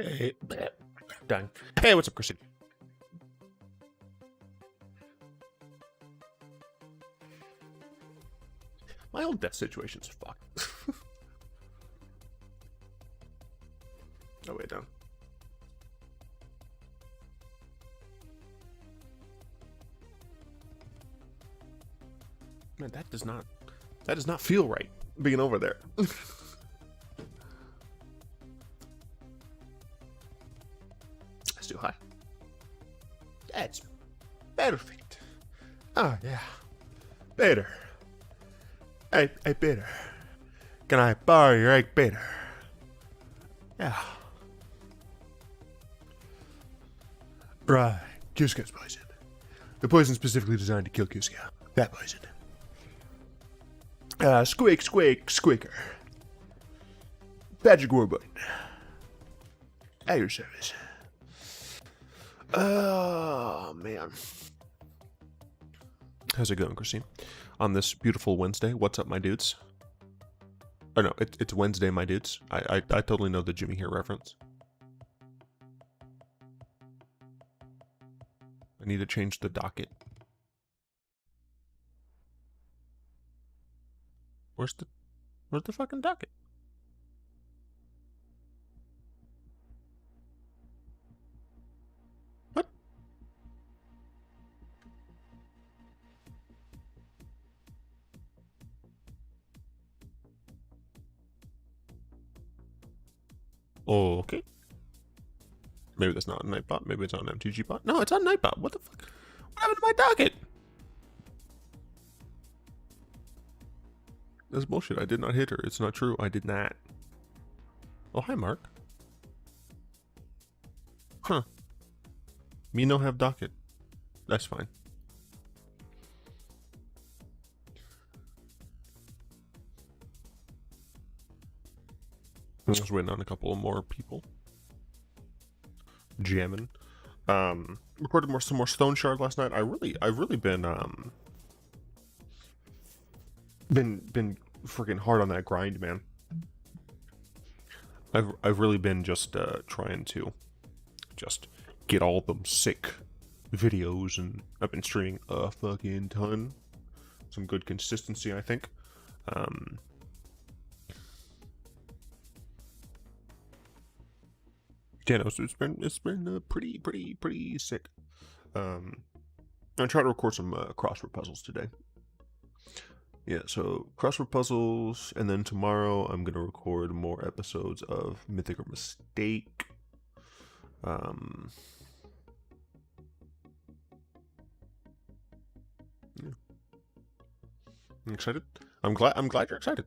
Hey, done. Hey, what's up, Chrissy? My old death situation's fucked. Oh, wait, down. Man, that does not feel right being over there. That's too high. That's perfect. Oh, yeah. Better. Hey, Peter. Can I borrow your egg, Peter? Yeah. Right. Cusco's poison. The poison specifically designed to kill Cusco. That poison. Squeak, squeaker. Patrick Warburton. At your service. Oh, man. How's it going, Christine? On this beautiful Wednesday, what's up, my dudes? Oh, no, it's Wednesday, my dudes. I totally know the Jimmy here reference. I need to change the docket. Where's the fucking docket? What? Okay. Maybe that's not a Nightbot. Maybe it's on MTG bot. No, it's on Nightbot. What the fuck? What happened to my docket? That's bullshit. I did not hit her. It's not true. I did not. Oh, hi, Mark. Huh. Me no have docket. That's fine. I'm just waiting on a couple of more people. Jamming. Recorded some more Stone Shard last night. I've really been freaking hard on that grind, man. I've really been just trying to just get all them sick videos, and I've been streaming a fucking ton. Some good consistency, I think. Yeah, no, so it's been pretty sick. I'm trying to record some crossword puzzles today. Yeah, so crossword puzzles, and then tomorrow I'm gonna record more episodes of Mythic or Mistake. Yeah. I'm excited. I'm glad you're excited.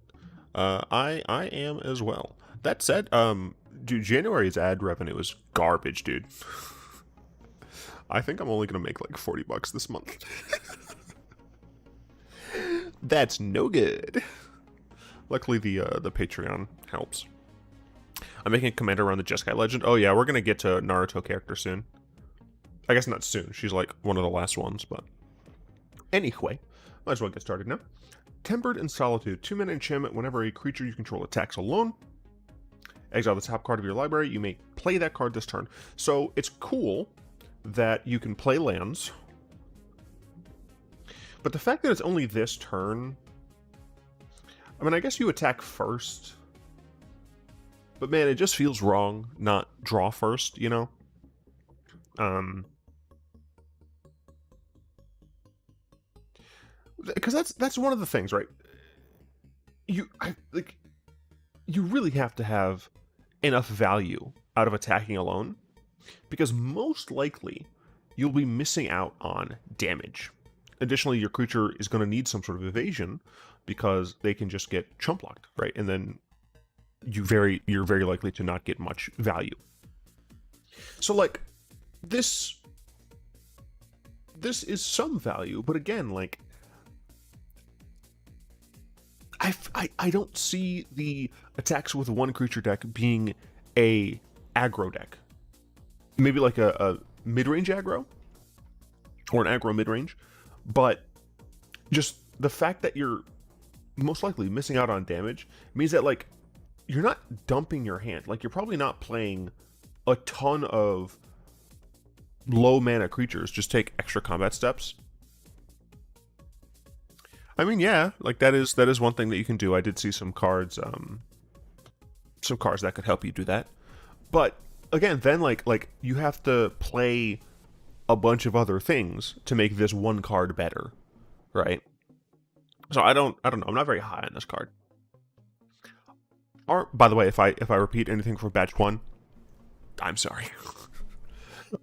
I am as well. That said, dude, January's ad revenue is garbage, dude. I think I'm only gonna make like $40 this month. That's no good. Luckily, the Patreon helps. I'm making a commander around the Jeskai legend. Oh yeah, we're gonna get to Naruto character soon. I guess not soon. She's like one of the last ones, but anyway, might as well get started now. Tempered and Solitude, 2-mana enchantment. Whenever a creature you control attacks alone, exile the top card of your library. You may play that card this turn. So it's cool that you can play lands, but the fact that it's only this turn, I mean, I guess you attack first, but man, it just feels wrong not draw first, you know? Because that's one of the things, right? You really have to have enough value out of attacking alone, because most likely you'll be missing out on damage. Additionally, your creature is going to need some sort of evasion because they can just get chump blocked, right? And then you're very likely to not get much value. So like this is some value, but again, like I don't see the attacks with one creature deck being a aggro deck. Maybe like a mid-range aggro or an aggro mid-range, but just the fact that you're most likely missing out on damage means that like you're not dumping your hand. Like you're probably not playing a ton of low mana creatures just take extra combat steps. I mean, yeah, like that is one thing that you can do. I did see some cards that could help you do that. But again, then like you have to play a bunch of other things to make this one card better, right? So I don't know. I'm not very high on this card. By the way, if I repeat anything from batch 1, I'm sorry.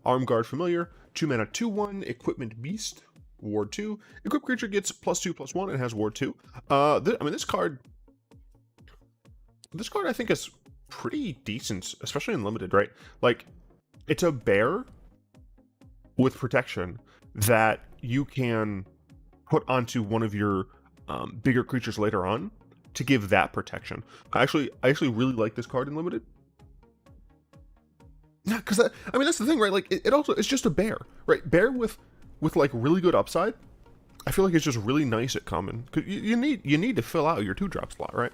Arm Guard Familiar, 2 mana, 2/1, Equipment Beast, Ward 2. Equipped creature gets +2/+1 and has Ward 2. I mean, this card I think is pretty decent, especially in limited, right? Like, it's a bear with protection that you can put onto one of your bigger creatures later on to give that protection. I actually really like this card in limited. Yeah, because I mean, that's the thing, right? Like, it also, it's just a bear, right? Bear with like really good upside. I feel like it's just really nice at common, because you need to fill out your 2-drop slot, right?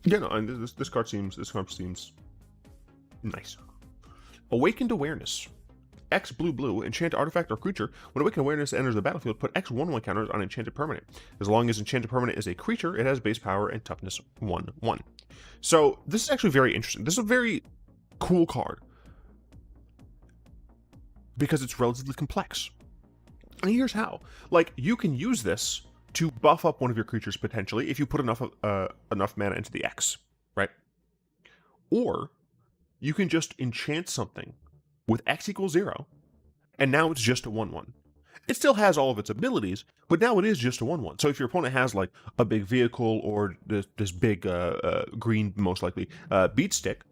Yeah, no, and this card seems nice. Awakened Awareness. X blue, enchant artifact or creature. When Awakened Awareness enters the battlefield, put X 1/1 counters on enchanted permanent. As long as enchanted permanent is a creature, it has base power and toughness 1/1. So this is actually very interesting. This is a very cool card because it's relatively complex. And here's how. Like, you can use this to buff up one of your creatures potentially if you put enough mana into the X, right? Or you can just enchant something with X equals 0, and now it's just a 1/1. It still has all of its abilities, but now it is just a 1/1. So if your opponent has like a big vehicle or this big green, most likely, beat stick,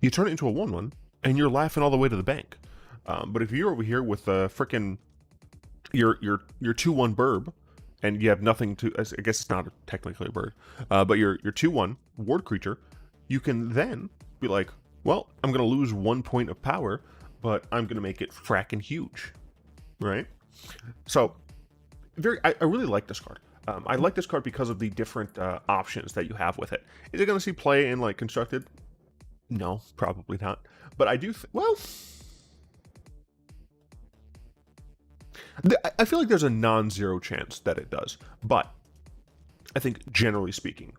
you turn it into a 1/1, and you're laughing all the way to the bank. But if you're over here with frickin' your 2/1 burb, and you have nothing to, I guess it's not technically a bird, but your 2/1 ward creature, you can then be like, well, I'm going to lose 1 point of power, but I'm going to make it frackin' huge, right? So, I really like this card. I like this card because of the different options that you have with it. Is it going to see play in, like, Constructed? No, probably not. But I do, well, I feel like there's a non-zero chance that it does. But I think, generally speaking,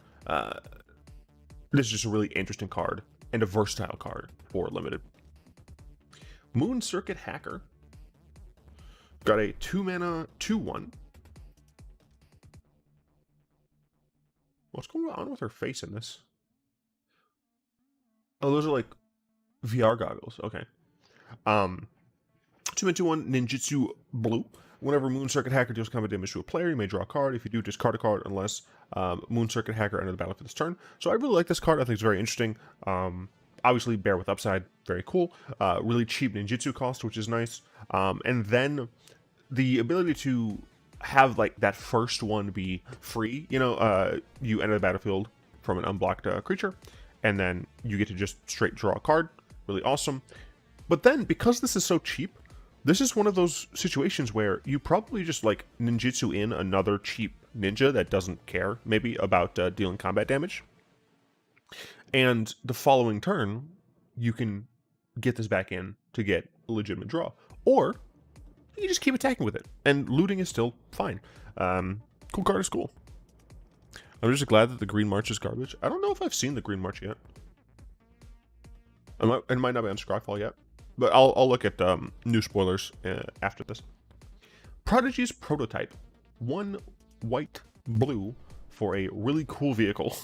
this is just a really interesting card and a versatile card for limited. Moon Circuit Hacker. Got a 2 mana 2/1. What's going on with her face in this? Oh, those are like VR goggles. Okay. 2 mana 2/1 ninjutsu blue. Whenever Moon Circuit Hacker deals combat damage to a player, you may draw a card. If you do, discard a card unless Moon Circuit Hacker enters the battlefield this turn. So I really like this card. I think it's very interesting. Obviously, bear with upside, very cool. Really cheap ninjutsu cost, which is nice. And then the ability to have like that first one be free. You know, you enter the battlefield from an unblocked creature, and then you get to just straight draw a card. Really awesome. But then, because this is so cheap, this is one of those situations where you probably just like ninjutsu in another cheap ninja that doesn't care maybe about dealing combat damage. And the following turn, you can get this back in to get a legitimate draw. Or you just keep attacking with it, and looting is still fine. Cool card is cool. I'm just glad that the Green March is garbage. I don't know if I've seen the Green March yet. It might not be on Scryfall yet. But I'll look at new spoilers after this. Prodigy's Prototype. 1 white blue for a really cool vehicle.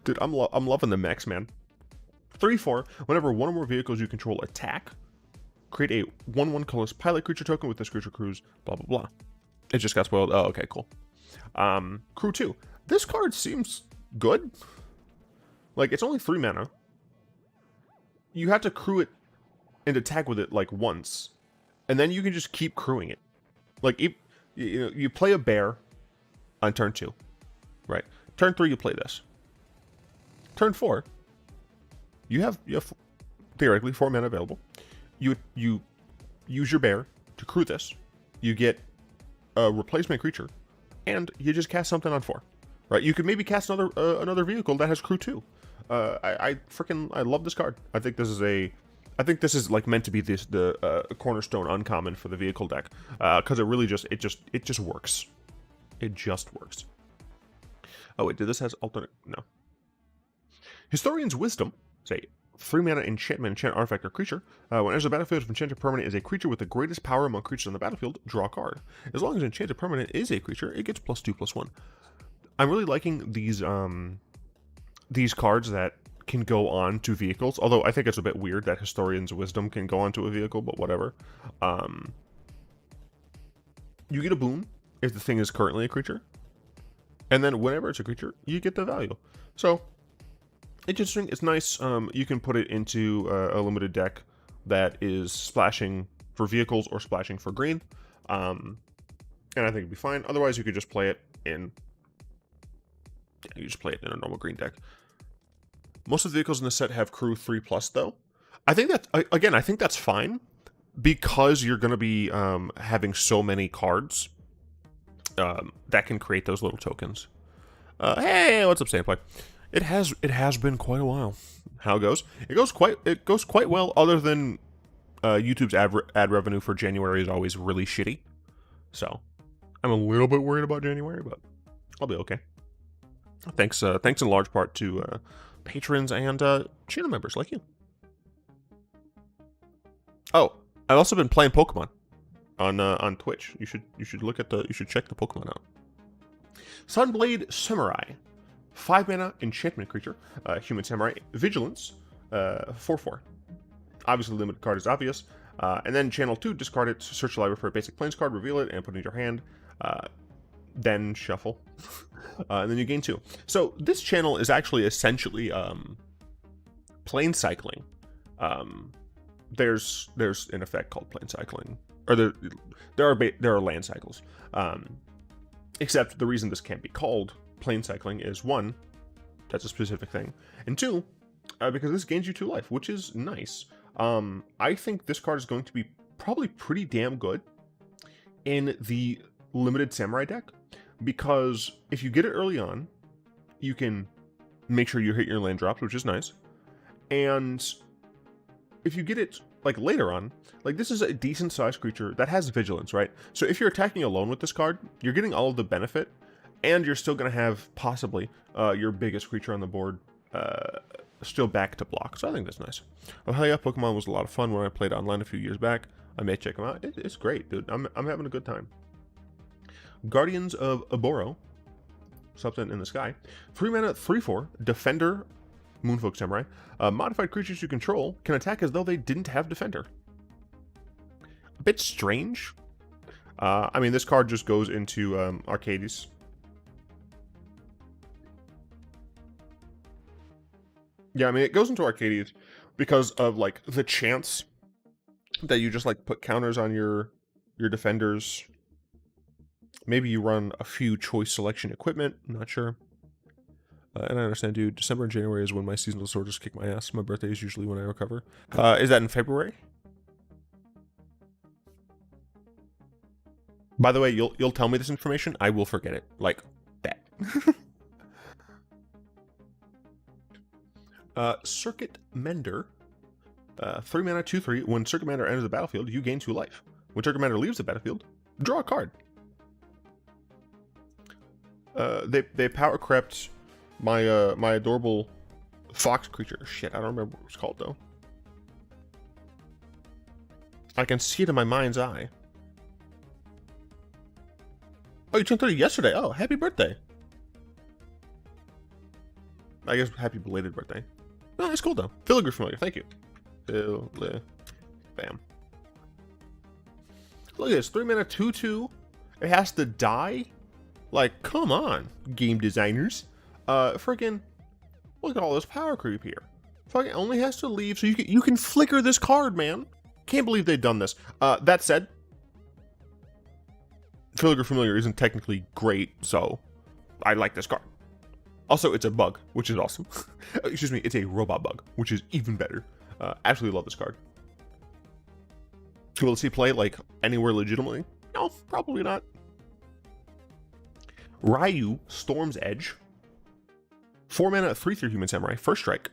Dude, I'm loving the mechs, man. 3/4. Whenever one or more vehicles you control attack, create a 1/1 colorless pilot creature token with this creature crews, blah, blah, blah. It just got spoiled. Oh, okay, cool. Crew 2. This card seems good. Like, it's only 3 mana. You have to crew it and attack with it like once, and then you can just keep crewing it. Like, you play a bear on turn 2, right? Turn 3, you play this. Turn 4, you have theoretically 4 mana available. You use your bear to crew this. You get a replacement creature, and you just cast something on 4, right? You could maybe cast another vehicle that has crew 2. I love this card. I think this is like meant to be the cornerstone uncommon for the vehicle deck, because it just works. It just works. Oh wait, did this has alternate? No. Historian's Wisdom. Say 3-mana enchant artifact or creature. When it enters the battlefield, if enchanted permanent is a creature with the greatest power among creatures on the battlefield, draw a card. As long as enchanted permanent is a creature, it gets +2/+1. I'm really liking these cards that can go on to vehicles, although I think it's a bit weird that Historian's Wisdom can go onto a vehicle, but whatever. You get a boon if the thing is currently a creature, and then whenever it's a creature, you get the value. So interesting. It's nice. You can put it into a limited deck that is splashing for vehicles or splashing for green, and I think it'd be fine. Otherwise, you could just play it in. Yeah, you just play it in a normal green deck. Most of the vehicles in the set have crew 3+, though. I think that again, I think that's fine because you're going to be having so many cards that can create those little tokens. Hey, what's up, Sandplay? It has been quite a while. How it goes? It goes quite well. Other than YouTube's ad revenue for January is always really shitty, so I'm a little bit worried about January, but I'll be okay. Thanks in large part to patrons and channel members like you. Oh, I've also been playing Pokemon on Twitch. You should check the Pokemon out. Sunblade Samurai, 5-mana enchantment creature, human samurai, vigilance, 4/4. Obviously, limited card is obvious. And then channel 2, discard it, search the library for a basic plains card, reveal it, and put it in your hand. Then shuffle. And then you gain 2. So this channel is actually essentially plane cycling. There's an effect called plane cycling, or there are land cycles. Except the reason this can't be called plane cycling is 1, that's a specific thing, and 2, because this gains you 2 life, which is nice. I think this card is going to be probably pretty damn good in the limited samurai deck, because if you get it early on, you can make sure you hit your land drops, which is nice. And if you get it like later on, like this is a decent sized creature that has vigilance, right? So if you're attacking alone with this card, you're getting all of the benefit, and you're still going to have possibly your biggest creature on the board still back to block. So I think that's nice. Oh hell yeah, Pokemon was a lot of fun when I played online a few years back. I may check them out. It's great, dude. I'm having a good time. Guardians of Aboro, something in the sky. 3-mana, 3/4, Defender, Moonfolk Samurai. Modified creatures you control can attack as though they didn't have Defender. A bit strange. I mean, this card just goes into Arcades. Yeah, I mean, it goes into Arcades because of, like, the chance that you just, like, put counters on your defenders. Maybe you run a few choice selection equipment. I'm not sure. And I understand, dude. December and January is when my seasonal disorders kick my ass. My birthday is usually when I recover. Is that in February? By the way, you'll tell me this information. I will forget it. Like that. Circuit Mender. 3-mana, 2/3. When Circuit Mender enters the battlefield, you gain 2 life. When Circuit Mender leaves the battlefield, draw a card. They power crept my my adorable fox creature. Shit, I don't remember what it was called though. I can see it in my mind's eye. Oh, you turned 30 yesterday. Oh, happy birthday. I guess happy belated birthday. Oh, it's cool though. Filigree familiar, thank you. Bam. Look at this, 3-mana, 2/2. It has to die? Like, come on, game designers. Freaking, look at all this power creep here. Fucking only has to leave, so you can flicker this card, man. Can't believe they've done this. That said, Filigree Familiar isn't technically great, so I like this card. Also, it's a bug, which is awesome. Excuse me, it's a robot bug, which is even better. Absolutely love this card. Will it see play, like, anywhere legitimately? No, probably not. Ryu, Storm's Edge. 4 mana, 3/3 human samurai, first strike.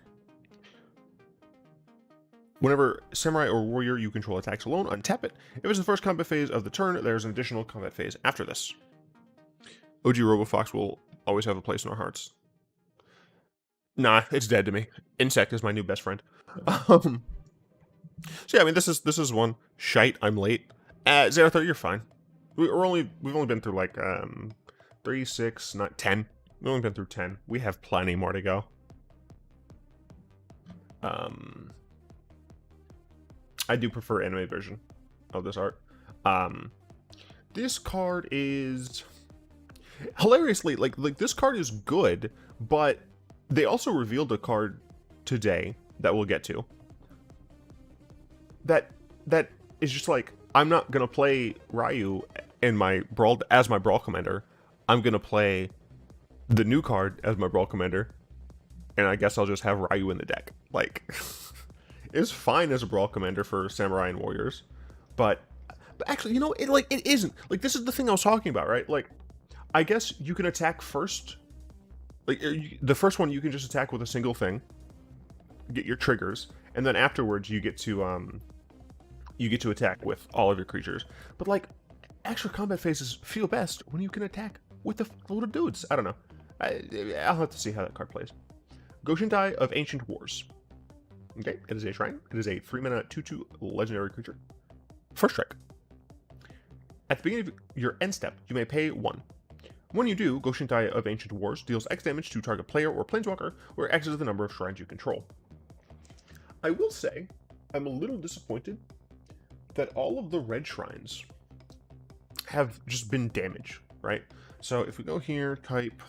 Whenever samurai or warrior you control attacks alone, untap it. If it's the first combat phase of the turn, there's an additional combat phase after this. OG RoboFox will always have a place in our hearts. Nah, it's dead to me. Insect is my new best friend. So yeah, I mean, this is one. Shite, I'm late. Zerathar, you're fine. We've only been through like 3, 6, 9, 10. We've only been through 10. We have plenty more to go. I do prefer anime version of this art. This card is hilariously like this card is good, but they also revealed a card today that we'll get to. That is just like, I'm not gonna play Ryu in my Brawl as my Brawl commander. I'm gonna play the new card as my Brawl commander, and I guess I'll just have Ryu in the deck. Like, it's fine as a Brawl commander for Samurai and Warriors, but actually, you know, it isn't. Like, this is the thing I was talking about, right? Like, I guess you can attack first. Like, the first one you can just attack with a single thing, get your triggers, and then afterwards you get to attack with all of your creatures. But like, extra combat phases feel best when you can attack with the little dudes. I don't know. I'll have to see how that card plays. Goshintai of Ancient Wars. Okay, it is a shrine. It is a 3-mana 2/2 legendary creature. First strike. At the beginning of your end step, you may pay 1. When you do, Goshintai of Ancient Wars deals X damage to target player or planeswalker, where X is the number of shrines you control. I will say, I'm a little disappointed that all of the red shrines have just been damage, right? So if we go here, type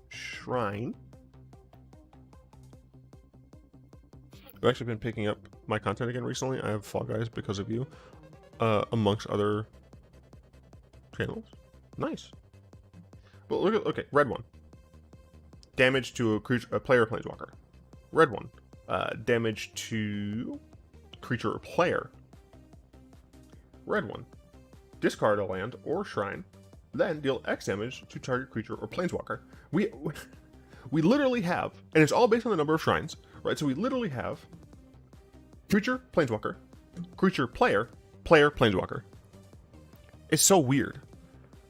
shrine. I've actually been picking up my content again recently. I have Fall Guys because of you, amongst other channels. Nice. But look at, okay, red one. Damage to a creature, a player or planeswalker. Red one. Damage to creature or player. Red one. Discard a land or shrine, then deal X damage to target creature or planeswalker. We literally have, and it's all based on the number of shrines, right? So we literally have creature, planeswalker, creature, player, player, planeswalker. It's so weird.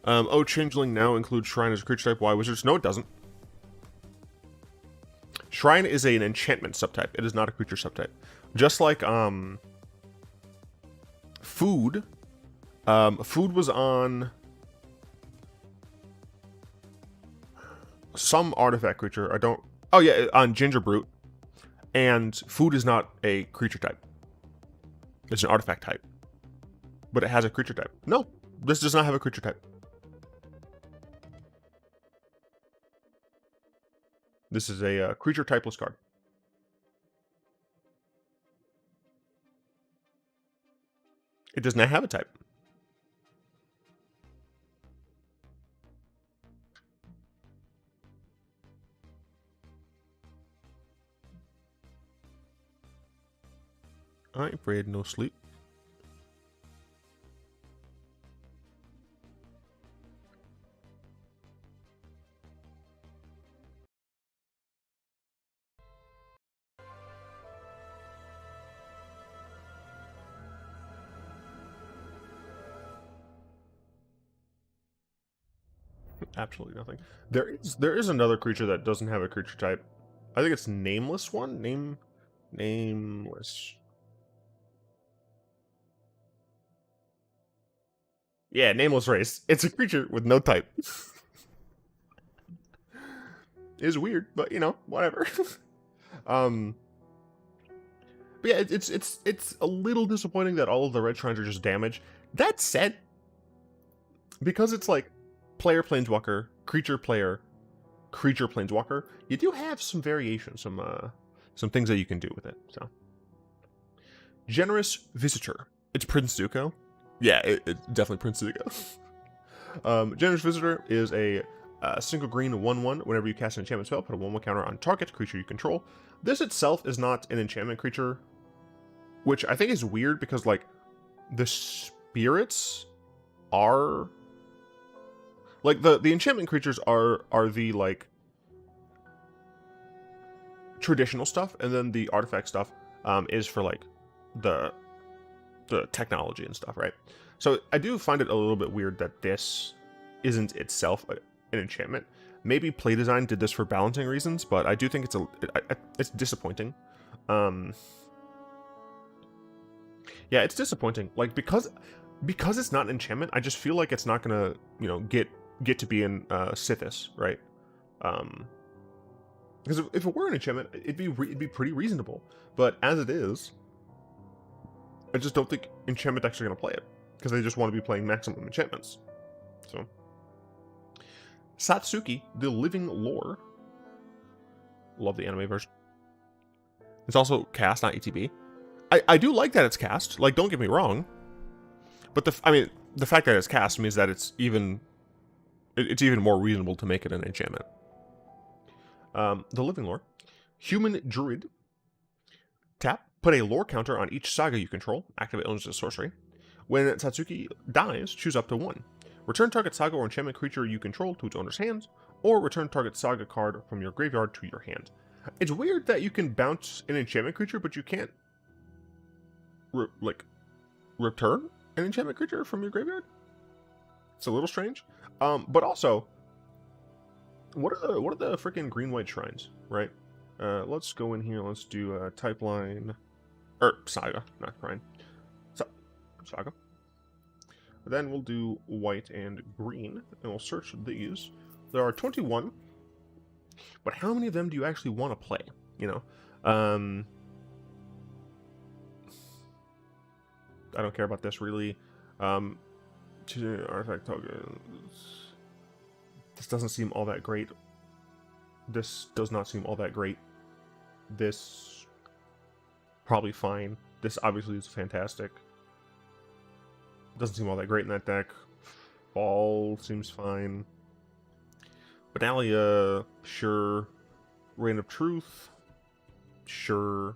Oh, Changeling now includes Shrine as a creature type. Why Wizards? No, it doesn't. Shrine is an enchantment subtype. It is not a creature subtype. Just like Food. Food was on some artifact creature. I don't... Oh yeah, on Ginger Brute. And Food is not a creature type. It's an artifact type. But it has a creature type. No, this does not have a creature type. This is a creature typeless card. It does not have a type. I afraid no sleep. Absolutely nothing. There is another creature that doesn't have a creature type. I think it's Nameless one. Nameless. Yeah, Nameless Race. It's a creature with no type. Is weird, but you know, whatever. But yeah, it's a little disappointing that all of the red shrines are just damage. That said, because it's like player planeswalker, creature player, creature planeswalker, you do have some variation, some things that you can do with it. So, Generous Visitor. It's Prince Zuko. Yeah, it's definitely Prince Zuko. Generous Visitor is a single green 1/1. Whenever you cast an enchantment spell, put a 1/1 counter on target creature you control. This itself is not an enchantment creature, which I think is weird because like the spirits are like the enchantment creatures are the like traditional stuff, and then the artifact stuff is for like the technology and stuff, right? So I do find it a little bit weird that this isn't itself an enchantment. Maybe play design did this for balancing reasons, but I do think it's disappointing. Yeah, it's disappointing. Like because it's not an enchantment, I just feel like it's not gonna, you know, get to be in Sithis, right? Because if it were an enchantment, it'd be pretty reasonable. But as it is, I just don't think enchantment decks are gonna play it because they just want to be playing maximum enchantments. So, Satsuki, the Living Lore. Love the anime version. It's also cast, not ETB. I do like that it's cast. Like, don't get me wrong. But the fact that it's cast means that it's even more reasonable to make it an enchantment. The Living Lore. Human Druid. Tap. Put a lore counter on each saga you control. Activate owns as sorcery. When Satsuki dies, choose up to 1. Return target saga or enchantment creature you control to its owner's hands, or return target saga card from your graveyard to your hand. It's weird that you can bounce an enchantment creature, but you can't return an enchantment creature from your graveyard. It's a little strange. But also, what are the freaking green-white shrines, right? Let's go in here. Let's do type line, saga, not shrine. Saga. Then we'll do white and green, and we'll search these. There are 21, but how many of them do you actually want to play? You know, I don't care about this really. Artifact tokens. This doesn't seem all that great. This does not seem all that great. This probably fine. This obviously is fantastic. Doesn't seem all that great in that deck. Fall seems fine. Benalia, sure. Reign of Truth, sure.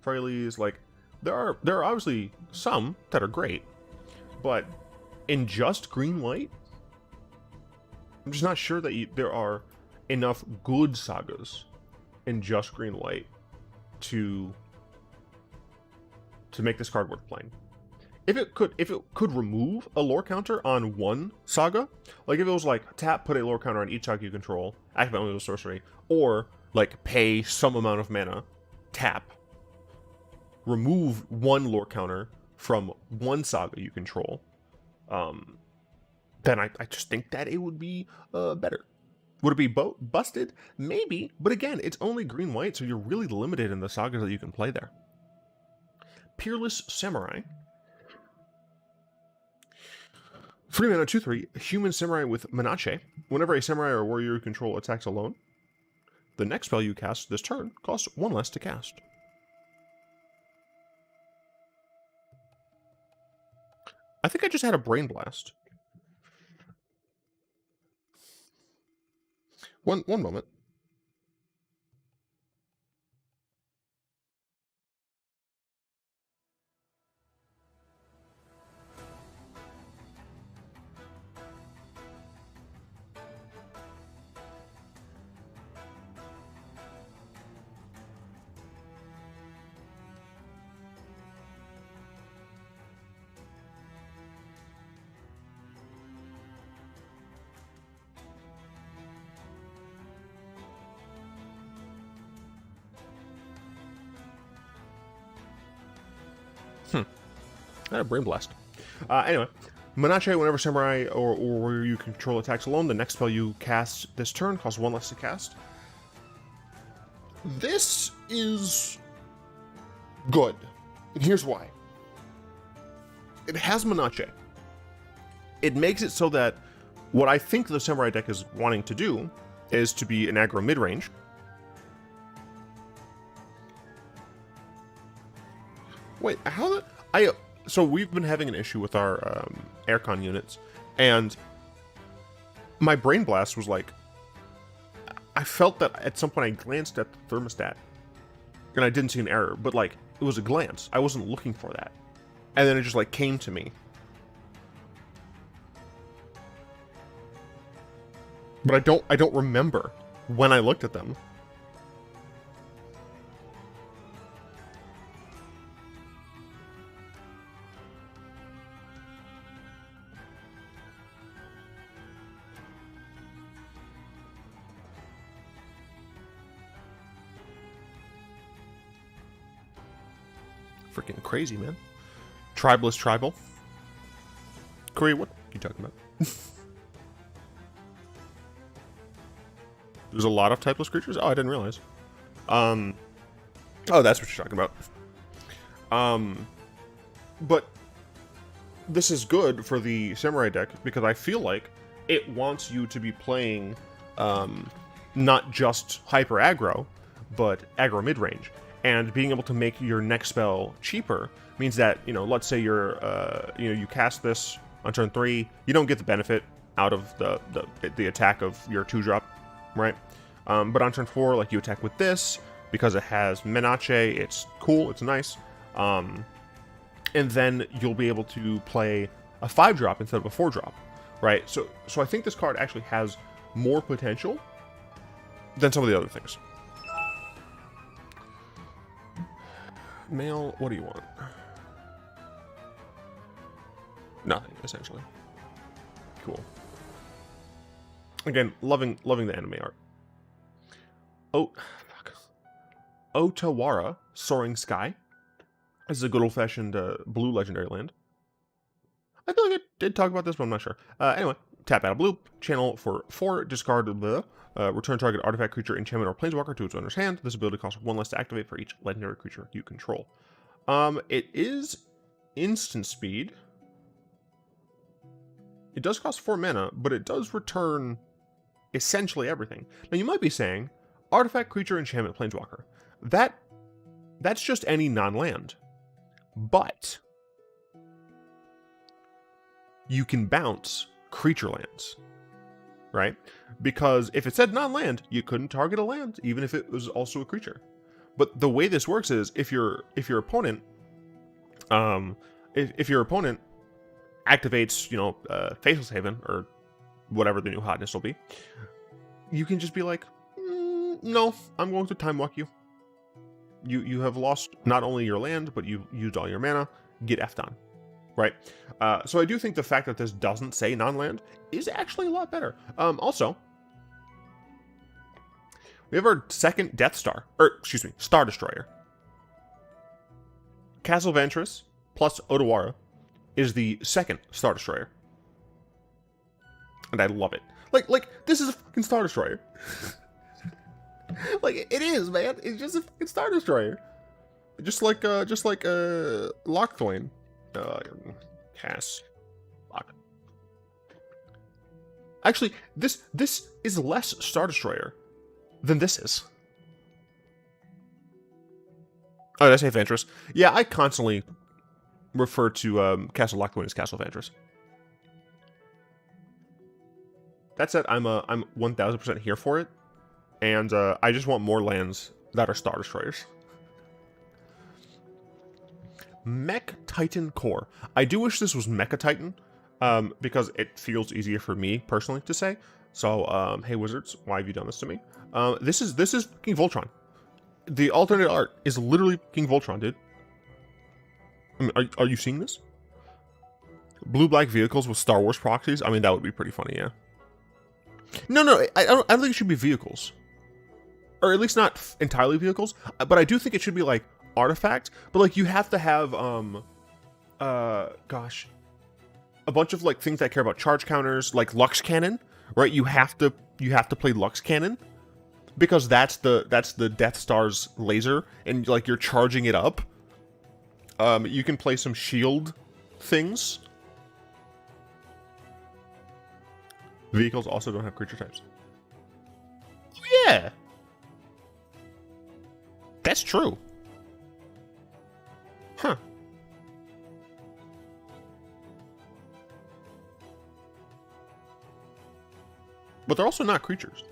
Fraley's, like, there are obviously some that are great, but in just green-white, I'm just not sure that there are enough good sagas in just green-white to make this card worth playing. If it could remove a lore counter on one saga, like if it was like tap, put a lore counter on each saga you control, activate only with sorcery, or like pay some amount of mana, tap, remove one lore counter from one saga you control, then I just think that it would be better. Would it be busted? Maybe, but again, it's only green-white, so you're really limited in the sagas that you can play there. Peerless Samurai. 3 mana, 2/3, Human Samurai with Menace. Whenever a samurai or warrior you control attacks alone, the next spell you cast this turn costs 1 less to cast. I think I just had a brain blast. One moment. I had a brain blast. Anyway, Menace, whenever samurai or warrior you control attacks alone, the next spell you cast this turn costs 1 less to cast. This is good. And here's why. It has Menace. It makes it so that what I think the samurai deck is wanting to do is to be an aggro mid-range. Wait, how the... So we've been having an issue with our aircon units, and my brain blast was like, I felt that at some point I glanced at the thermostat, and I didn't see an error, but like, it was a glance. I wasn't looking for that. And then it just like came to me. But I don't remember when I looked at them. Freaking crazy, man. Tribalist tribal. Corey, what are you talking about? There's a lot of typeless creatures? Oh, I didn't realize. Oh, that's what you're talking about. But this is good for the Samurai deck because I feel like it wants you to be playing not just hyper aggro, but aggro mid-range. And being able to make your next spell cheaper means that, you know, let's say you're, you cast this on turn 3, you don't get the benefit out of the attack of your 2-drop, right? But on turn 4, like, you attack with this, because it has Menace, it's cool, it's nice. And then you'll be able to play a 5-drop instead of a 4-drop, right? So I think this card actually has more potential than some of the other things. Mail, what do you want? Nothing, essentially. Cool. Again, loving the anime art. Oh, fuck. Otawara, Soaring Sky. This is a good old-fashioned blue legendary land. I feel like I did talk about this, but I'm not sure. Anyway, tap out of blue, channel for 4, discard the return target artifact, creature, enchantment, or planeswalker to its owner's hand. This ability costs 1 less to activate for each legendary creature you control. It is instant speed. It does cost 4 mana, but it does return essentially everything. Now, you might be saying, artifact, creature, enchantment, planeswalker. That's just any non-land. But you can bounce creature lands, right? Because if it said non-land, you couldn't target a land, even if it was also a creature. But the way this works is if your opponent, if your opponent activates, you know, Faceless Haven or whatever the new hotness will be, you can just be like, no, I'm going to time walk you. You have lost not only your land, but you used all your mana. Get effed on, right? So I do think the fact that this doesn't say non-land is actually a lot better. Also, we have our second Death Star, or excuse me, Star Destroyer. Castle Ventress plus Otawara is the second Star Destroyer, and I love it. Like this is a fucking Star Destroyer. Like, it is, man. It's just a fucking Star Destroyer. Just like Lockthwain. Cass. Lock. Actually, this is less Star Destroyer than this is. Oh, did I say Ventress? Yeah, I constantly refer to Castle Lockthwain as Castle Ventress. That said, I'm 1000% here for it. And I just want more lands that are Star Destroyers. Mech Titan Core. I do wish this was Mecha Titan, because it feels easier for me personally to say. So, hey Wizards, why have you done this to me? This is King Voltron. The alternate art is literally King Voltron, dude. I mean, are you seeing this? Blue-black vehicles with Star Wars proxies? I mean, that would be pretty funny, yeah. No, I don't think it should be vehicles. Or at least not entirely vehicles, but I do think it should be like artifact. But like you have to have gosh, a bunch of like things that care about charge counters, like Lux Cannon, right? You have to play Lux Cannon because that's the Death Star's laser, and like you're charging it up. You can play some shield things. Vehicles also don't have creature types. Yeah. That's true. Huh. But they're also not creatures.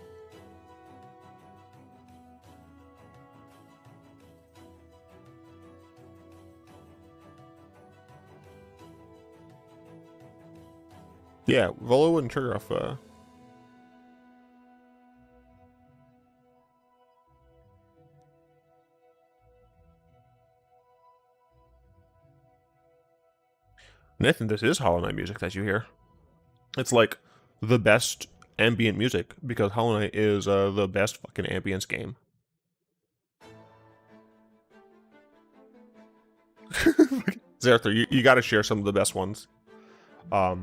Yeah, Volo wouldn't trigger off Nathan, this is Hollow Knight music that you hear. It's like the best ambient music because Hollow Knight is the best fucking ambience game. Zerathor, you got to share some of the best ones. But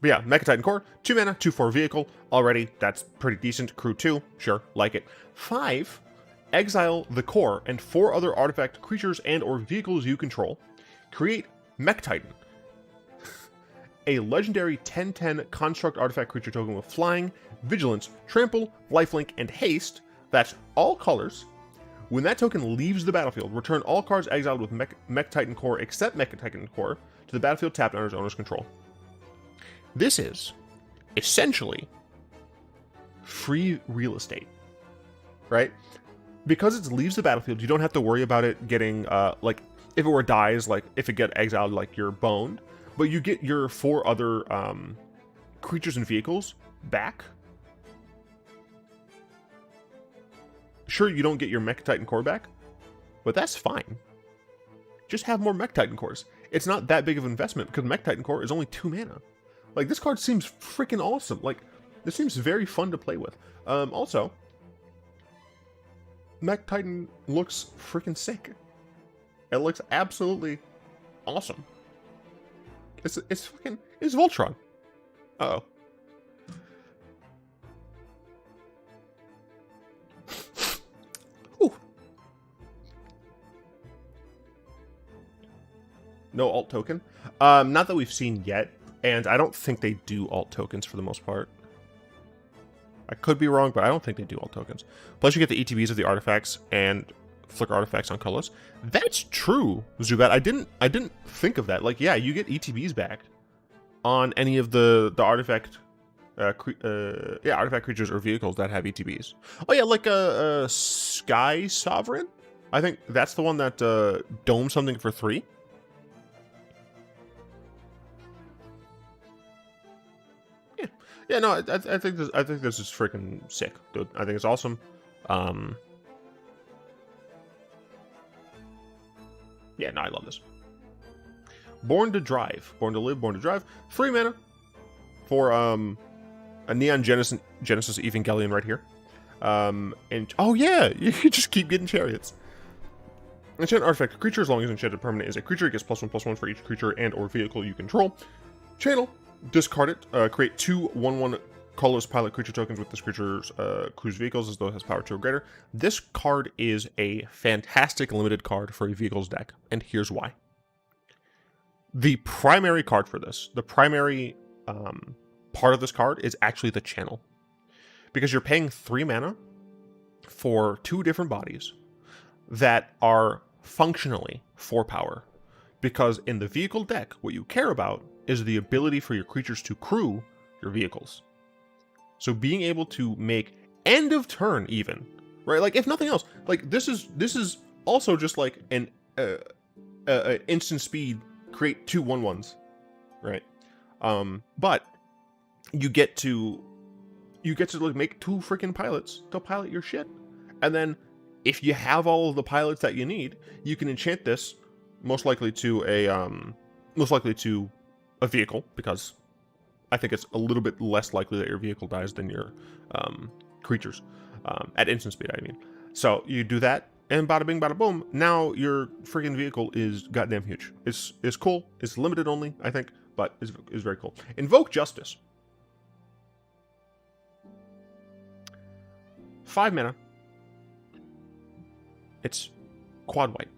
yeah, Mecha Titan Core, 2 mana, 2/4 vehicle. Already, that's pretty decent. Crew 2, sure, like it. 5, exile the core and 4 other artifact creatures and or vehicles you control. Create Mech Titan, a legendary 10/10 construct artifact creature token with flying, vigilance, trample, lifelink, and haste. That's all colors. When that token leaves the battlefield, return all cards exiled with Mech Titan Core except Mech Titan Core to the battlefield tapped under its owner's control. This is essentially free real estate, right? Because it leaves the battlefield, you don't have to worry about it getting, like, if it were dies, like, if it get exiled, like, you're boned, but you get your 4 other creatures and vehicles back. Sure, you don't get your Mech Titan Core back, but that's fine. Just have more Mech Titan Cores. It's not that big of an investment because Mech Titan Core is only 2 mana. Like, this card seems freaking awesome. Like, this seems very fun to play with. Also, Mech Titan looks freaking sick. It looks absolutely awesome. It's Voltron. Uh-oh. Ooh. No alt token. Not that we've seen yet, and I don't think they do alt tokens for the most part. I could be wrong, but I don't think they do alt tokens. Plus, you get the ETBs of the artifacts and flicker artifacts on colors. That's true, Zubat. I didn't think of that. Like, yeah, you get ETBs back on any of the artifact, artifact creatures or vehicles that have ETBs. Oh yeah, like a Sky Sovereign. I think that's the one that domes something for 3. Yeah, no, I think this is freaking sick, dude. I think it's awesome. Yeah, no, I love this. Born to Drive, Born to Live, Born to Drive. 3 mana for a Neon Genesis Evangelion right here. And oh yeah, you can just keep getting chariots. Enchant artifact creature, as long as enchanted permanent is a creature, it gets +1/+1 for each creature and or vehicle you control. Channel. Discard it. Create 2 1/1 colorless pilot creature tokens with this creature's crew's vehicles as though it has power 2 or greater. This card is a fantastic limited card for a vehicles deck, and here's why. The primary card for this, the primary part of this card is actually the channel. Because you're paying 3 mana for 2 different bodies that are functionally 4 power. Because in the vehicle deck, what you care about is the ability for your creatures to crew your vehicles. So being able to make end of turn even, right? Like, if nothing else, like this is also just like an instant speed create 2 1/1s, right? But you get to like make 2 freaking pilots to pilot your shit, and then if you have all of the pilots that you need, you can enchant this most likely to a vehicle, because I think it's a little bit less likely that your vehicle dies than your creatures at instant speed, I mean. So you do that, and bada bing, bada boom. Now your freaking vehicle is goddamn huge. It's cool. It's limited only, I think, but it's very cool. Invoke Justice. 5 mana. It's quad white.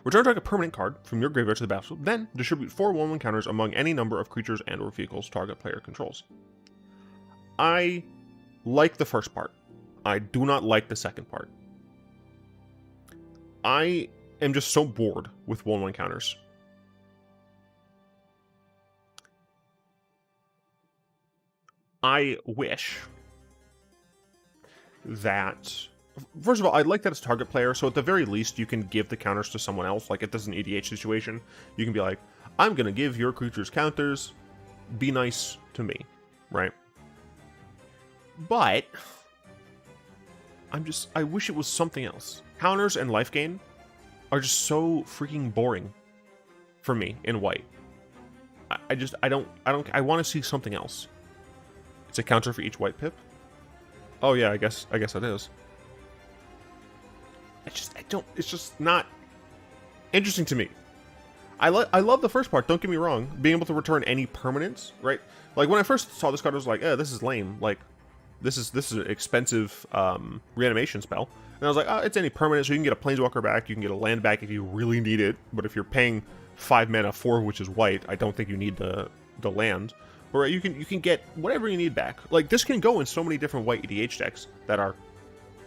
Return target permanent card from your graveyard to the battlefield, then distribute 4 1/1 counters among any number of creatures and or vehicles target player controls. I like the first part. I do not like the second part. I am just so bored with 1/1 counters. I wish that... First of all, I like that it's target player, so at the very least, you can give the counters to someone else. Like, if this is an EDH situation, you can be like, I'm going to give your creatures counters, be nice to me, right? But, I wish it was something else. Counters and life gain are just so freaking boring for me in white. I want to see something else. It's a counter for each white pip? Oh yeah, I guess it is. It's just not... interesting to me. I love the first part, don't get me wrong. Being able to return any permanents, right? Like, when I first saw this card, I was like, this is lame. Like, this is an expensive reanimation spell. And I was like, oh, it's any permanent, so you can get a Planeswalker back, you can get a land back if you really need it. But if you're paying 5 mana, 4 of which is white, I don't think you need the land. Or you can get whatever you need back. Like, this can go in so many different white EDH decks that are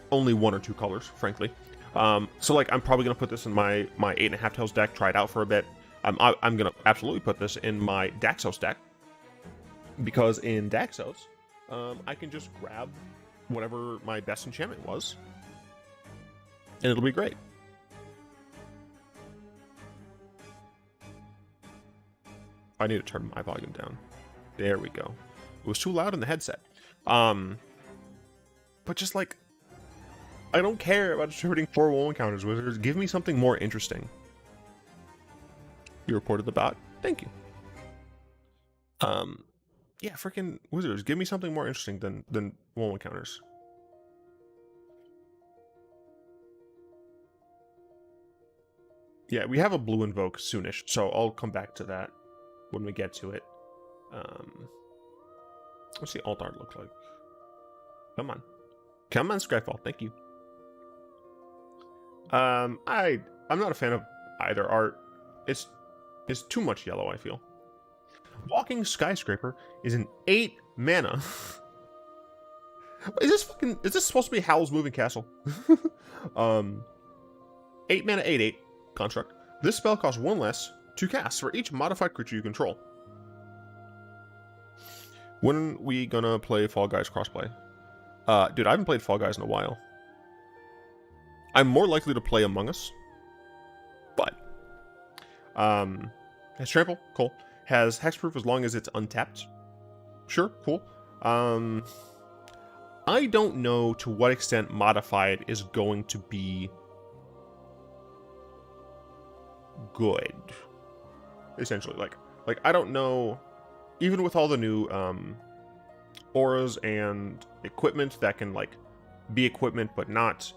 only 1 or 2 colors, frankly. So, like, I'm probably going to put this in my 8.5 Tails deck, try it out for a bit. I'm going to absolutely put this in my Daxos deck. Because in Daxos, I can just grab whatever my best enchantment was. And it'll be great. I need to turn my volume down. There we go. It was too loud in the headset. But just like, I don't care about distributing 4 encounters, Wizards. Give me something more interesting. You reported the bot? Thank you. Yeah, freaking Wizards, give me something more interesting than 1 encounters. Yeah, we have a blue invoke soonish, so I'll come back to that when we get to it. What's the alt art look like? Come on. Come on, Skyfall, thank you. I'm not a fan of either art. It's too much yellow, I feel. Walking Skyscraper is an 8 mana. Is this supposed to be Howl's Moving Castle? 8 mana, 8/8 construct. This spell costs 1 less to cast for each modified creature you control. When we gonna play Fall Guys crossplay? Dude, I haven't played Fall Guys in a while. I'm more likely to play Among Us. But has trample, cool. Has hexproof as long as it's untapped. Sure, cool. I don't know to what extent modified is going to be good. Essentially, like I don't know. Even with all the new auras and equipment that can like be equipment but not.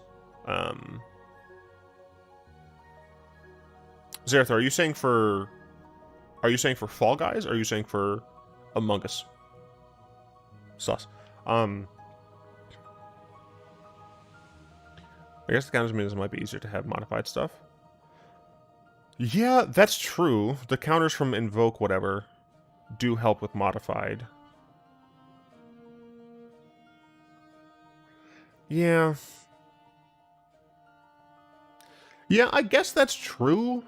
Zerath, are you saying for Fall Guys, or are you saying for Among Us? Sus. I guess the counters means it might be easier to have modified stuff. Yeah, that's true. The counters from Invoke whatever do help with modified. Yeah. Yeah, I guess that's true.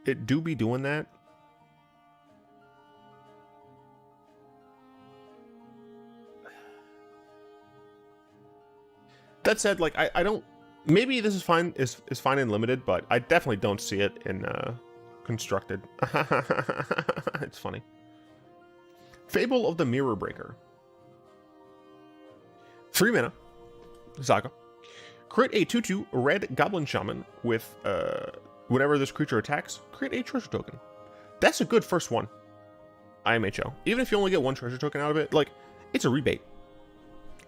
It do be doing that. That said, like, I don't... Maybe this is fine in limited, but I definitely don't see it in constructed. It's funny. Fable of the Mirror Breaker. 3 mana. Saga. Create a 2/2 red goblin shaman with whenever this creature attacks, create a treasure token. That's a good first one. IMHO. Even if you only get 1 treasure token out of it, like, it's a rebate.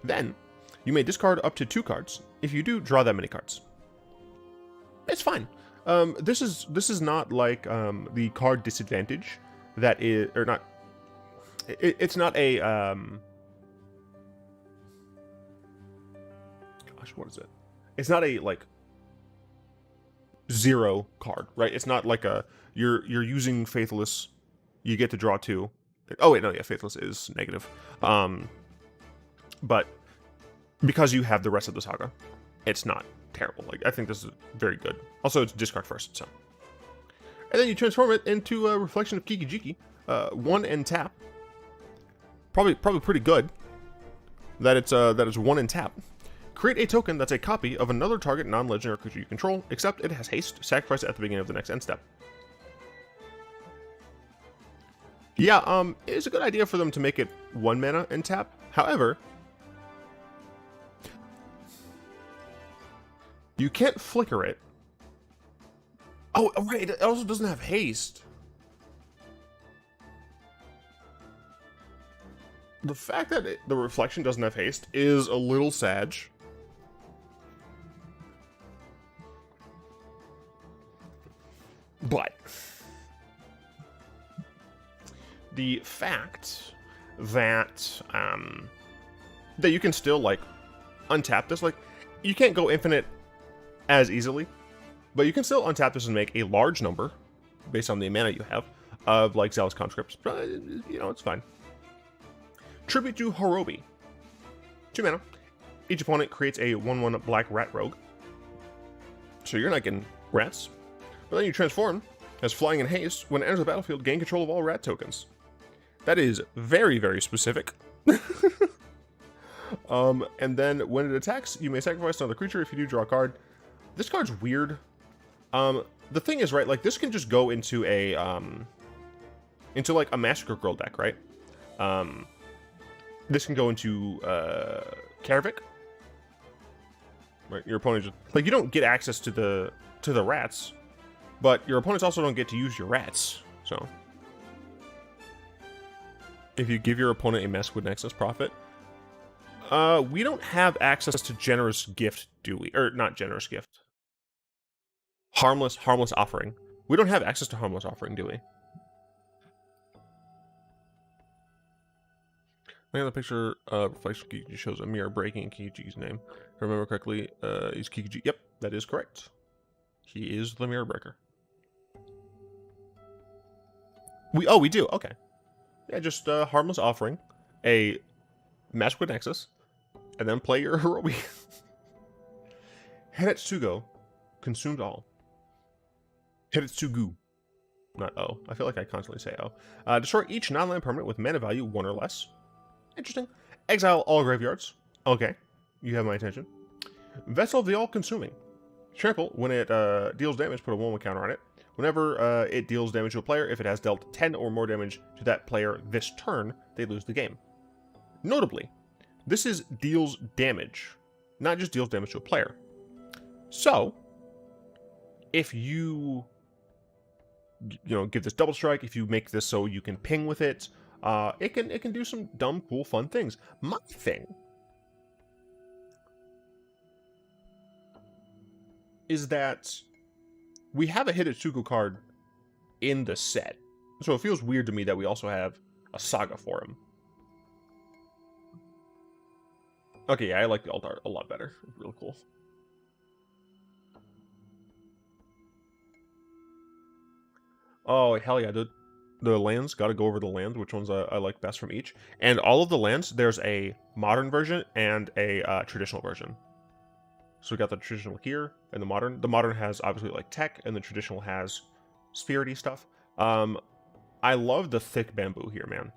Then, you may discard up to 2 cards. If you do, draw that many cards. It's fine. This is not like the card disadvantage that is, or not. It's not a gosh, what is it? It's not a like 0 card, right? It's not like a you're using Faithless, you get to draw 2. Oh wait, no, yeah, Faithless is negative. But because you have the rest of the saga, it's not terrible. Like, I think this is very good. Also, it's discard first, so. And then you transform it into a Reflection of Kiki-Jiki. 1 and tap. Probably pretty good. That it's 1 and tap. Create a token that's a copy of another target non-legendary creature you control, except it has haste. Sacrifice it at the beginning of the next end step. Yeah, it's a good idea for them to make it 1 mana and tap. However, you can't flicker it. Oh, right, it also doesn't have haste. The fact that the reflection doesn't have haste is a little sad. But the fact that that you can still like untap this, like you can't go infinite as easily, but you can still untap this and make a large number based on the mana you have of like Zealous Conscripts. But, you know, it's fine. Tribute to Horobi. 2 mana. Each opponent creates a 1/1 black rat rogue. So you're not getting rats. But then you transform as flying in haste. When it enters the battlefield, gain control of all rat tokens. That is very, very specific. And then when it attacks, you may sacrifice another creature. If you do, draw a card. This card's weird. The thing is, right, like this can just go into a like a Massacre Girl deck, right? This can go into Karavik. Right, your opponent just like you don't get access to the rats, but your opponents also don't get to use your rats. So if you give your opponent a Maskwood Nexus Prophet, we don't have access to Generous Gift, do we? Or not Generous Gift. Harmless Offering. We don't have access to Harmless Offering, do we? I think the picture reflects Kikuchi shows a mirror breaking Kikuchi's name. If I remember correctly, he's Kikuchi. Yep, that is correct. He is the mirror breaker. We do. Okay. Yeah, just Harmless Offering, a Maskwood Nexus, and then play your Horobi. Hedetsugo consumed all. Hedetsugu. Not O. I feel like I constantly say O. Destroy each non-land permanent with mana value 1 or less. Interesting. Exile all graveyards. Okay. You have my attention. Vessel of the All-Consuming. Trample. When it deals damage, put a 1/1 counter on it. Whenever it deals damage to a player, if it has dealt 10 or more damage to that player this turn, they lose the game. Notably, this is deals damage, not just deals damage to a player. So, if you give this double strike, if you make this so you can ping with it, it can do some dumb, cool, fun things. My thing is that we have a Hidetsugu card in the set, so it feels weird to me that we also have a Saga for him. Okay, yeah, I like the alt art a lot better. It's really cool. Oh, hell yeah, the lands, gotta go over the lands, which ones I like best from each. And all of the lands, there's a modern version and a traditional version. So we got the traditional here and the modern. The modern has obviously like tech, and the traditional has spirity stuff. I love the thick bamboo here, man.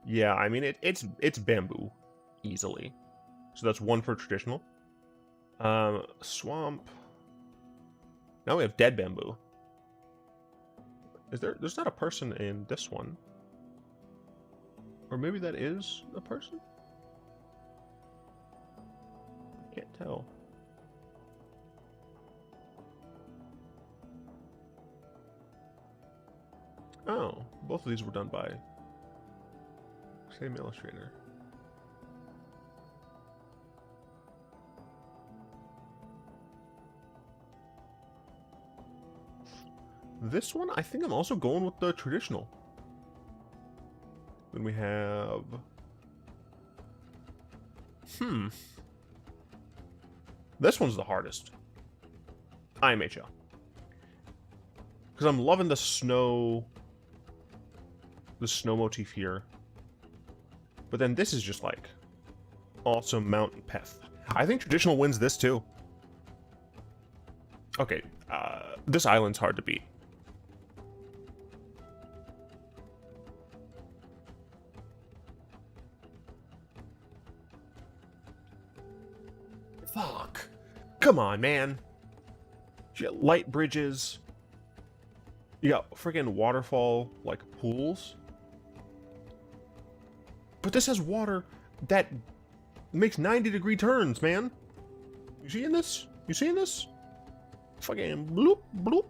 Yeah, I mean it's bamboo easily. So that's 1 for traditional. Swamp. Now we have dead bamboo. There's not a person in this one. Or maybe that is a person? Can't tell. Oh, both of these were done by same illustrator. This one, I think I'm also going with the traditional. Then we have... This one's the hardest. IMHL. Because I'm loving the snow motif here. But then this is just like awesome mountain path. I think traditional wins this too. Okay, this island's hard to beat. Fuck. Come on, man. You got light bridges. You got friggin' waterfall, like, pools. But this has water that makes 90-degree turns, man. You seeing this? You seeing this? Fucking bloop, bloop.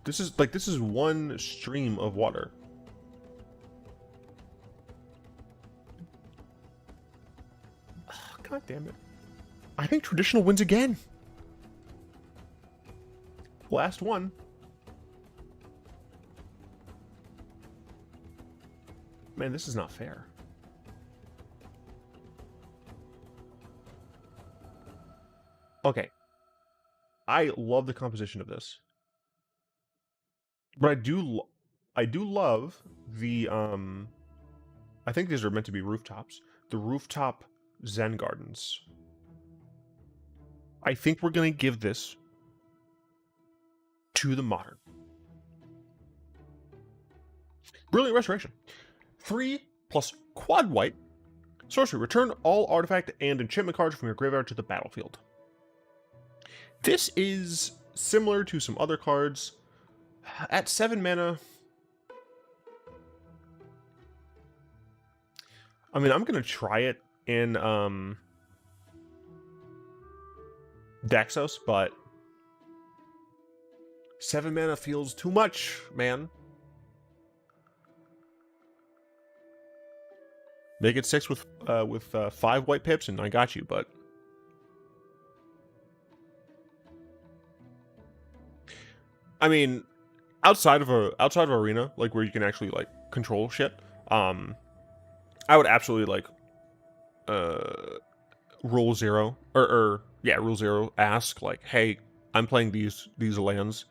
This is one stream of water. God damn it. I think traditional wins again. Last one. Man, this is not fair. Okay. I love the composition of this. But I do love the I think these are meant to be rooftops. The rooftop Zen gardens. I think we're going to give this to the modern. Brilliant Restoration. 3 plus quad white. Sorcery. Return all artifact and enchantment cards from your graveyard to the battlefield. This is similar to some other cards. At 7 mana, I mean, I'm going to try it in Deschamps, but 7 mana feels too much, man. Make it 6 with 5 white pips, and I got you, but I mean, outside of arena, like where you can actually like control shit, I would absolutely like rule 0 or rule 0 ask like, hey, I'm playing these lands.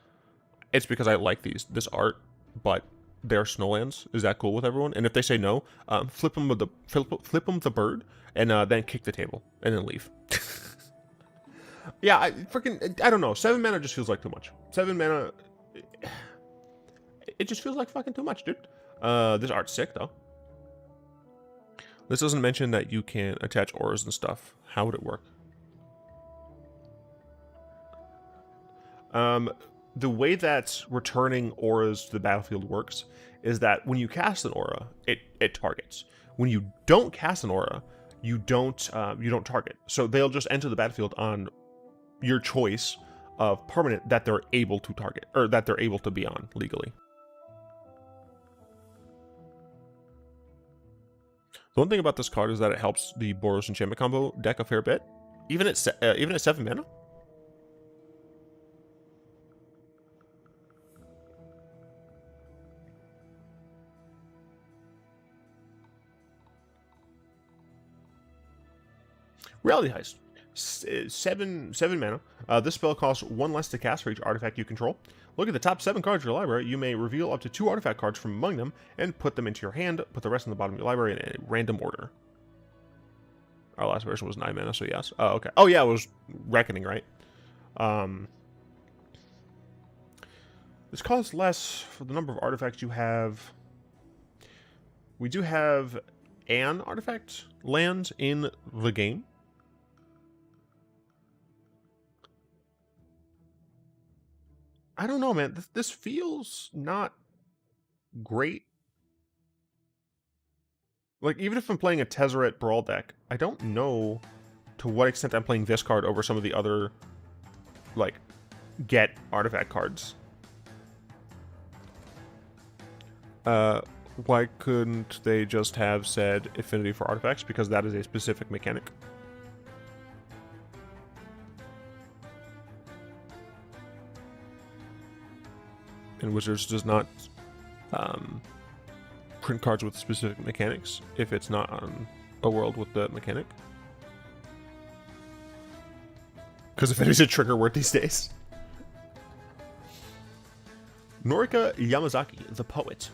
It's because I like this art, but they're snow lands. Is that cool with everyone? And if they say no, flip them with the bird, and then kick the table and then leave. Yeah, I don't know. 7 mana just feels like too much. 7 mana, it just feels like fucking too much, dude. This art's sick though. This doesn't mention that you can attach auras and stuff. How would it work? The way that returning auras to the battlefield works is that when you cast an aura, it targets. When you don't cast an aura, you don't target. So they'll just enter the battlefield on your choice of permanent that they're able to target, or that they're able to be on legally. The one thing about this card is that it helps the Boros enchantment combo deck a fair bit, even at 7 mana. Reality Heist. 7 mana. This spell costs 1 less to cast for each artifact you control. Look at the top 7 cards of your library. You may reveal up to 2 artifact cards from among them and put them into your hand. Put the rest in the bottom of your library in a random order. Our last version was 9 mana, so yes. Oh, okay. Oh, yeah, it was Reckoning, right? This costs less for the number of artifacts you have. We do have an artifact land in the game. I don't know, man. This feels not great. Like, even if I'm playing a Tezzeret Brawl deck, I don't know to what extent I'm playing this card over some of the other, like, get artifact cards. Why couldn't they just have said affinity for artifacts? Because that is a specific mechanic. And Wizards does not print cards with specific mechanics if it's not on a world with the mechanic. Because if it is a trigger word these days. Norika Yamazaki, the poet.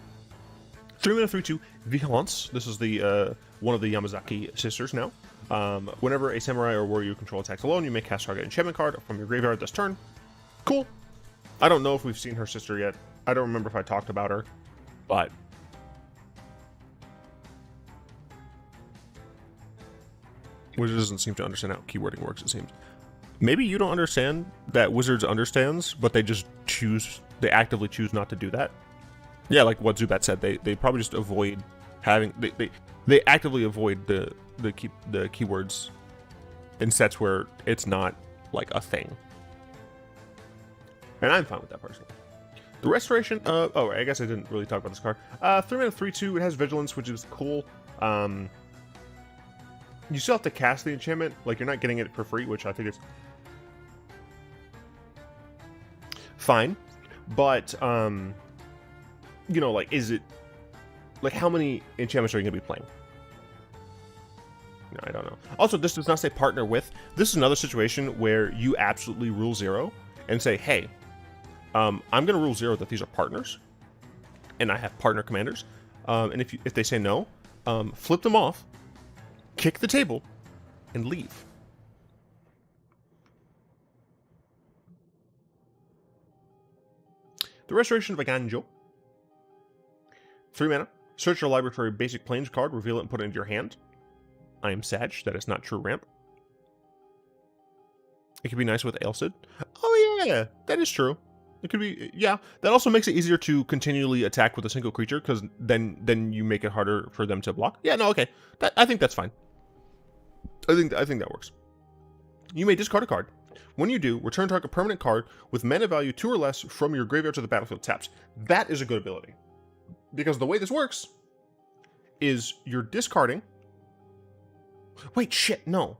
3 mana 3/2 Vigilance. This is the one of the Yamazaki sisters now. Whenever a samurai or warrior you control attacks alone, you may cast target enchantment card from your graveyard this turn. Cool. I don't know if we've seen her sister yet. I don't remember if I talked about her, but Wizards doesn't seem to understand how keywording works, it seems. Maybe you don't understand that Wizards understands, but they just actively choose not to do that. Yeah, like what Zubat said, they probably just avoid having, they actively avoid the keywords in sets where it's not like a thing. And I'm fine with that personally. The Restoration, oh, I guess I didn't really talk about this card. 3 mana 3/2, it has Vigilance, which is cool. You still have to cast the enchantment. Like, you're not getting it for free, which I think is fine. But, you know, like, is it... Like, how many enchantments are you going to be playing? No, I don't know. Also, this does not say partner with. This is another situation where you absolutely rule 0 and say, hey, I'm going to rule 0 that these are partners. And I have partner commanders. And if they say no, flip them off, kick the table, and leave. The Restoration of a Ganjo. 3 mana. Search your library for a basic plains card, reveal it, and put it into your hand. I am Sag. That is not true ramp. It could be nice with Ailsid. Oh yeah, that is true. It could be, yeah. That also makes it easier to continually attack with a single creature, because then you make it harder for them to block. Yeah, no, okay. I think that's fine. I think that works. You may discard a card. When you do, return target permanent card with mana value 2 or less from your graveyard to the battlefield tapped. That is a good ability. Because the way this works is you're discarding... Wait, shit, no.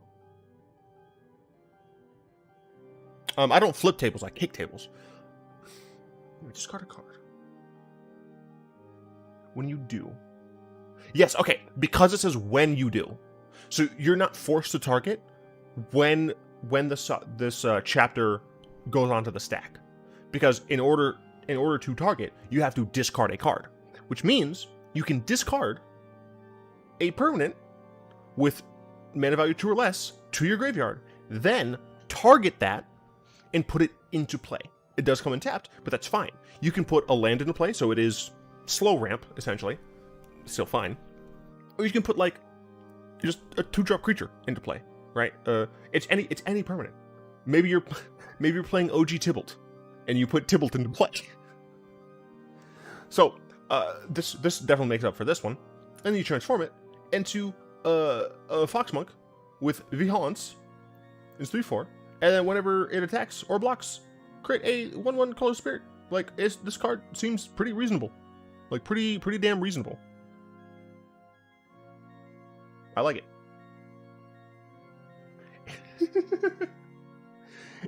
I don't flip tables, I kick tables. Discard a card. When you do. Yes, okay, because it says when you do. So you're not forced to target when this chapter goes onto the stack. Because in order to target, you have to discard a card. Which means you can discard a permanent with mana value 2 or less to your graveyard, then target that and put it into play. It does come in tapped, but that's fine. You can put a land into play, so it is slow ramp, essentially. Still fine. Or you can put, like, just a 2-drop creature into play, right? It's any permanent. Maybe you're playing OG Tybalt, and you put Tybalt into play. So, this definitely makes up for this one. And then you transform it into a Fox Monk with Vigilance. It's 3/4. And then whenever it attacks or blocks, create a 1/1 color spirit. Like, this card seems pretty reasonable. Like, pretty damn reasonable. I like it.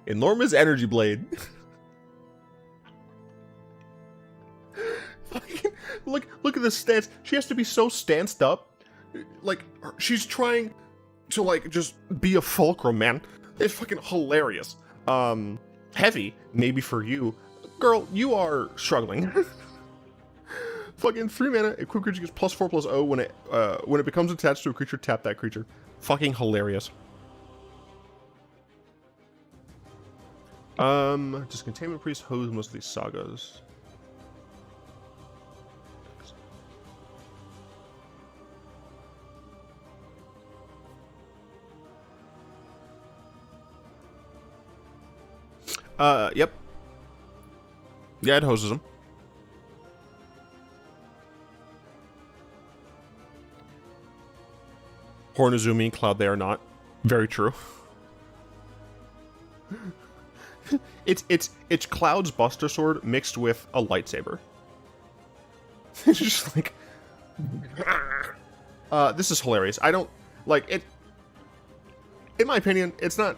Enormous Energy Blade. Look at this stance. She has to be so stanced up. Like, she's trying to, like, just be a fulcrum, man. It's fucking hilarious. Heavy, maybe for you. Girl, you are struggling. Fucking 3 mana, equip creature gets +4/+0 when it becomes attached to a creature, tap that creature. Fucking hilarious. Does Containment Priest hose most of these sagas? Yep. Yeah, it hoses them. Hornizumi, Cloud, they are not. Very true. It's Cloud's Buster Sword mixed with a lightsaber. It's just like... this is hilarious. I don't... Like, it... In my opinion, it's not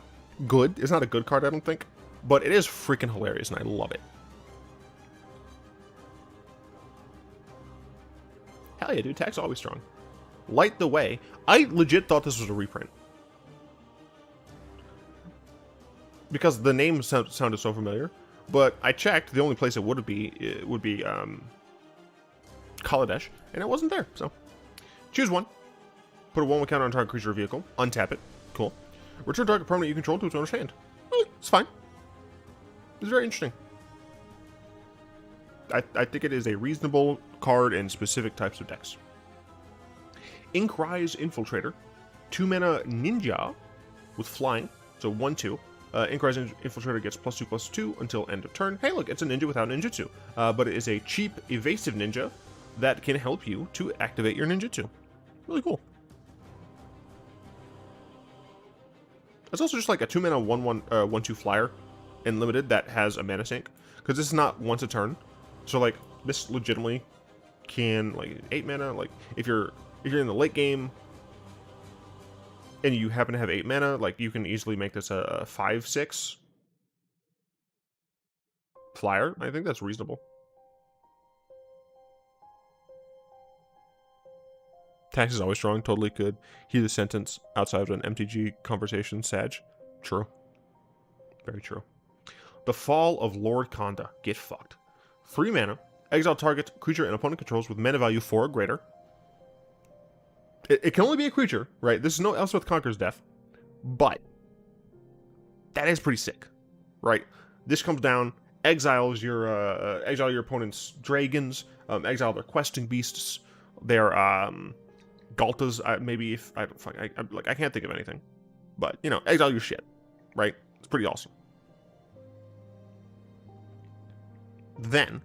good. It's not a good card, I don't think. But it is freaking hilarious, and I love it. Hell yeah, dude. Attack's always strong. Light the Way. I legit thought this was a reprint. Because the name sounded so familiar. But I checked, the only place it would be Kaladesh, and it wasn't there, so. Choose one. Put a 1/1 counter on target creature or vehicle. Untap it. Cool. Return target permanent you control to its owner's hand. It's fine. It's very interesting. I think it is a reasonable card in specific types of decks. Inkrise Infiltrator. 2 mana ninja with flying. So 1/2. Inkrise Infiltrator gets +2/+2 until end of turn. Hey, look, it's a ninja without ninjutsu. But it is a cheap, evasive ninja that can help you to activate your ninjutsu. Really cool. It's also just like a 2 mana 1/2 flyer in limited that has a mana sink, because this is not once a turn. So like this legitimately can, like, 8 mana. Like if you're in the late game, and you happen to have 8 mana, like, you can easily make this a 5/6 flyer. I think that's reasonable. Tax is always strong, totally could. Hear the sentence outside of an MTG conversation, Sag. True. Very true. The Fall of Lord Konda. Get fucked. 3 mana. Exile target creature and opponent controls with mana value 4 or greater. It can only be a creature, right? This is no Elspeth Conquers Death. But that is pretty sick, right? This comes down, exile your opponent's dragons, exile their questing beasts, their Galtas. Maybe if I can't think of anything, but you know, exile your shit, right? It's pretty awesome. Then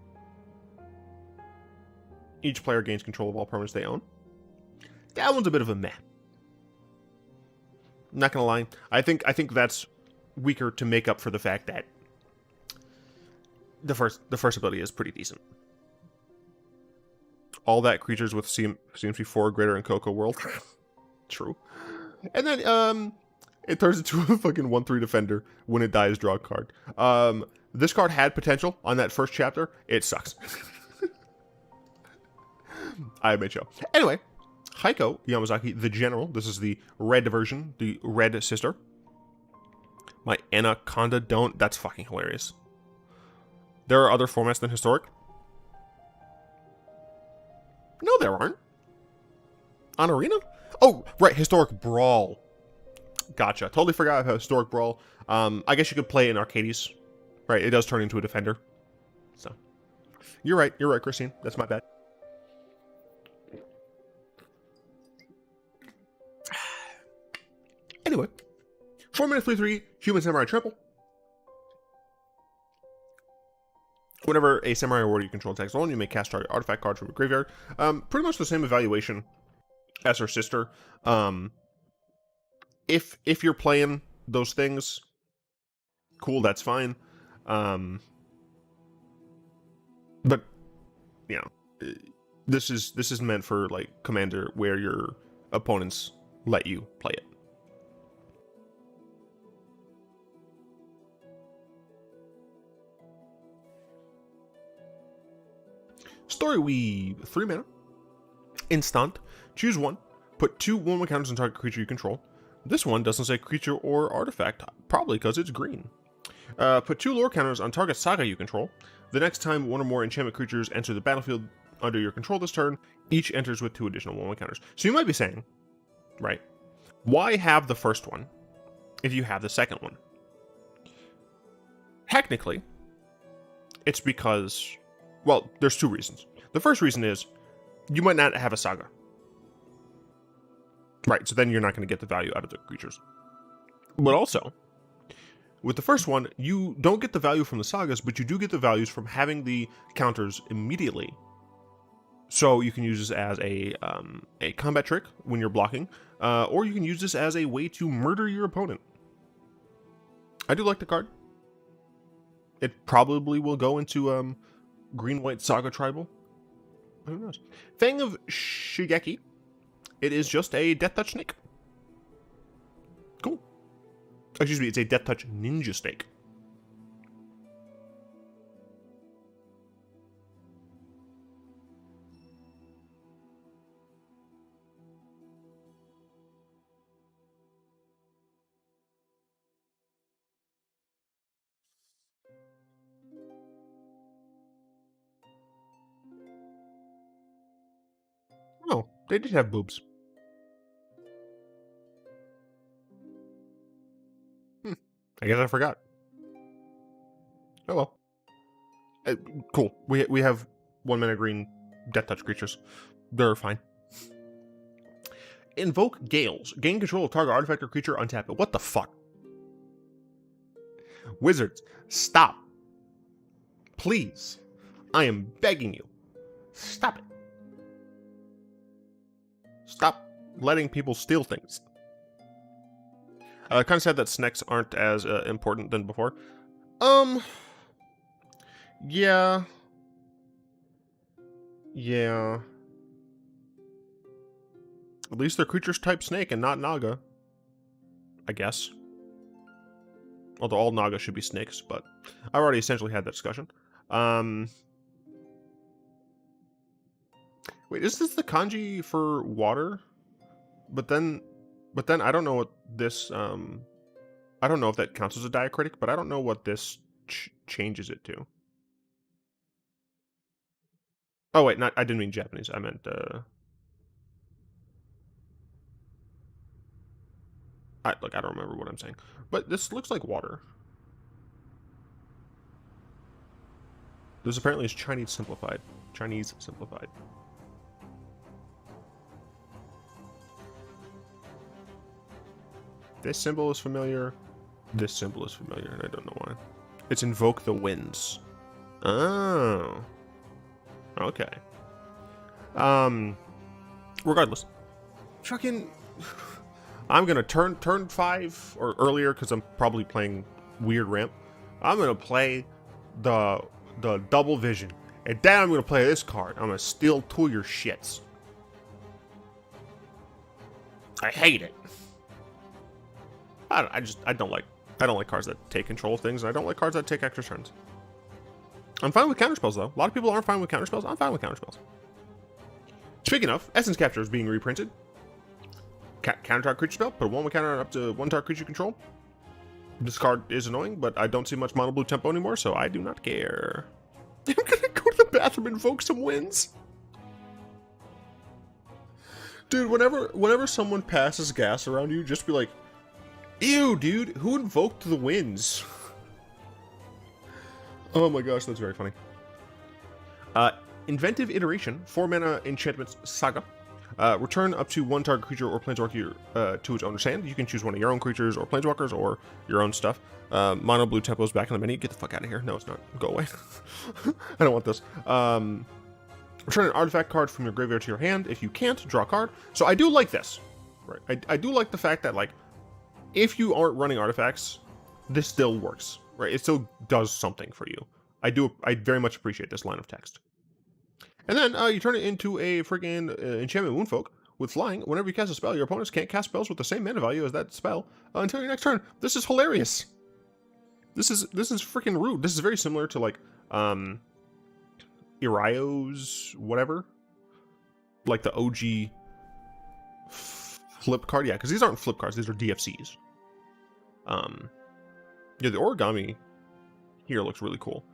each player gains control of all permanents they own. That one's a bit of a meh. Not gonna lie, I think that's weaker to make up for the fact that the first ability is pretty decent. All that creatures with CMC 4 or greater in Coco World. True. And then it turns into a fucking 1/3 defender. When it dies, draw a card. This card had potential on that first chapter. It sucks. I made show. Anyway, Heiko Yamazaki, the General. This is the red version, the red sister. My Anaconda don't. That's fucking hilarious. There are other formats than Historic. No, there aren't. On Arena? Oh, right, Historic Brawl. Gotcha. Totally forgot about Historic Brawl. I guess you could play in Arcades. Right, it does turn into a defender. So, you're right, Christine. That's my bad. Anyway, 4-mana 3/3 Human Samurai Trample. Whenever a Samurai warrior you control attacks alone, you may cast target artifact card from your graveyard. Pretty much the same evaluation as her sister. If you're playing those things, cool, that's fine. But you know, this is meant for like Commander, where your opponents let you play it. Story Weave, 3 mana. Instant. Choose one. Put 2 1/1 counters on target creature you control. This one doesn't say creature or artifact, probably because it's green. Put 2 lore counters on target saga you control. The next time one or more enchantment creatures enter the battlefield under your control this turn, each enters with 2 additional 1/1 counters. So you might be saying, right, why have the first one if you have the second one? Technically, it's because, well, there's 2 reasons. The first reason is you might not have a saga. Right, so then you're not going to get the value out of the creatures. But also, with the first one, you don't get the value from the sagas, but you do get the values from having the counters immediately. So you can use this as a combat trick when you're blocking, or you can use this as a way to murder your opponent. I do like the card. It probably will go into green-white saga tribal. Who knows? Fang of Shigeki. It is just a Death Touch snake. Cool. Excuse me, it's a Death Touch ninja snake. Oh, they did have boobs. I guess I forgot. Oh well. Cool. We have 1 mana green Death Touch creatures. They're fine. Invoke Gales. Gain control of target artifact or creature, untap it. What the fuck? Wizards, stop. Please. I am begging you. Stop it. Stop letting people steal things. Kind of sad that snakes aren't as important than before. Yeah. At least they're creatures type snake and not Naga. I guess. Although all Naga should be snakes, but I've already essentially had that discussion. Wait, is this the kanji for water? But then I don't know what this, I don't know if that counts as a diacritic, but I don't know what this changes it to. Oh, wait, I didn't mean Japanese. I meant, look, I don't remember what I'm saying. But this looks like water. This apparently is Chinese simplified. Chinese simplified. This symbol is familiar. This symbol is familiar, and I don't know why. It's invoke the winds. Oh. Okay. Regardless. Fucking... I'm gonna turn 5 or earlier because I'm probably playing weird ramp. I'm gonna play the double vision, and then I'm gonna play this card. I'm gonna steal 2 of your shits. I hate it. I don't like cards that take control of things, and I don't like cards that take extra turns. I'm fine with counterspells though. A lot of people aren't fine with counterspells. I'm fine with counterspells. Speaking of, Essence Capture is being reprinted. Counter-target creature spell, put a 1/1 counter on up to 1 target creature you control. This card is annoying, but I don't see much mono blue tempo anymore, so I do not care. I'm gonna go to the bathroom and invoke some winds. Dude, whenever someone passes gas around you, just be like, ew, dude, who invoked the winds? Oh my gosh, that's very funny. Inventive Iteration, 4-mana enchantments saga. Return up to 1 target creature or planeswalker to its owner's hand. You can choose one of your own creatures or planeswalkers or your own stuff. Mono blue tempo's back in the menu. Get the fuck out of here. No, it's not. Go away. I don't want this. Return an artifact card from your graveyard to your hand. If you can't, draw a card. So I do like this. Right. I do like the fact that, like, if you aren't running artifacts, this still works. Right. It still does something for you. I very much appreciate this line of text. And then you turn it into a freaking enchantment Woundfolk with flying. Whenever you cast a spell, your opponents can't cast spells with the same mana value as that spell until your next turn. This is hilarious. This is freaking rude. This is very similar to, like, Irio's whatever, like the OG flip card. Yeah, because these aren't flip cards; these are DFCs. Yeah, the origami here looks really cool.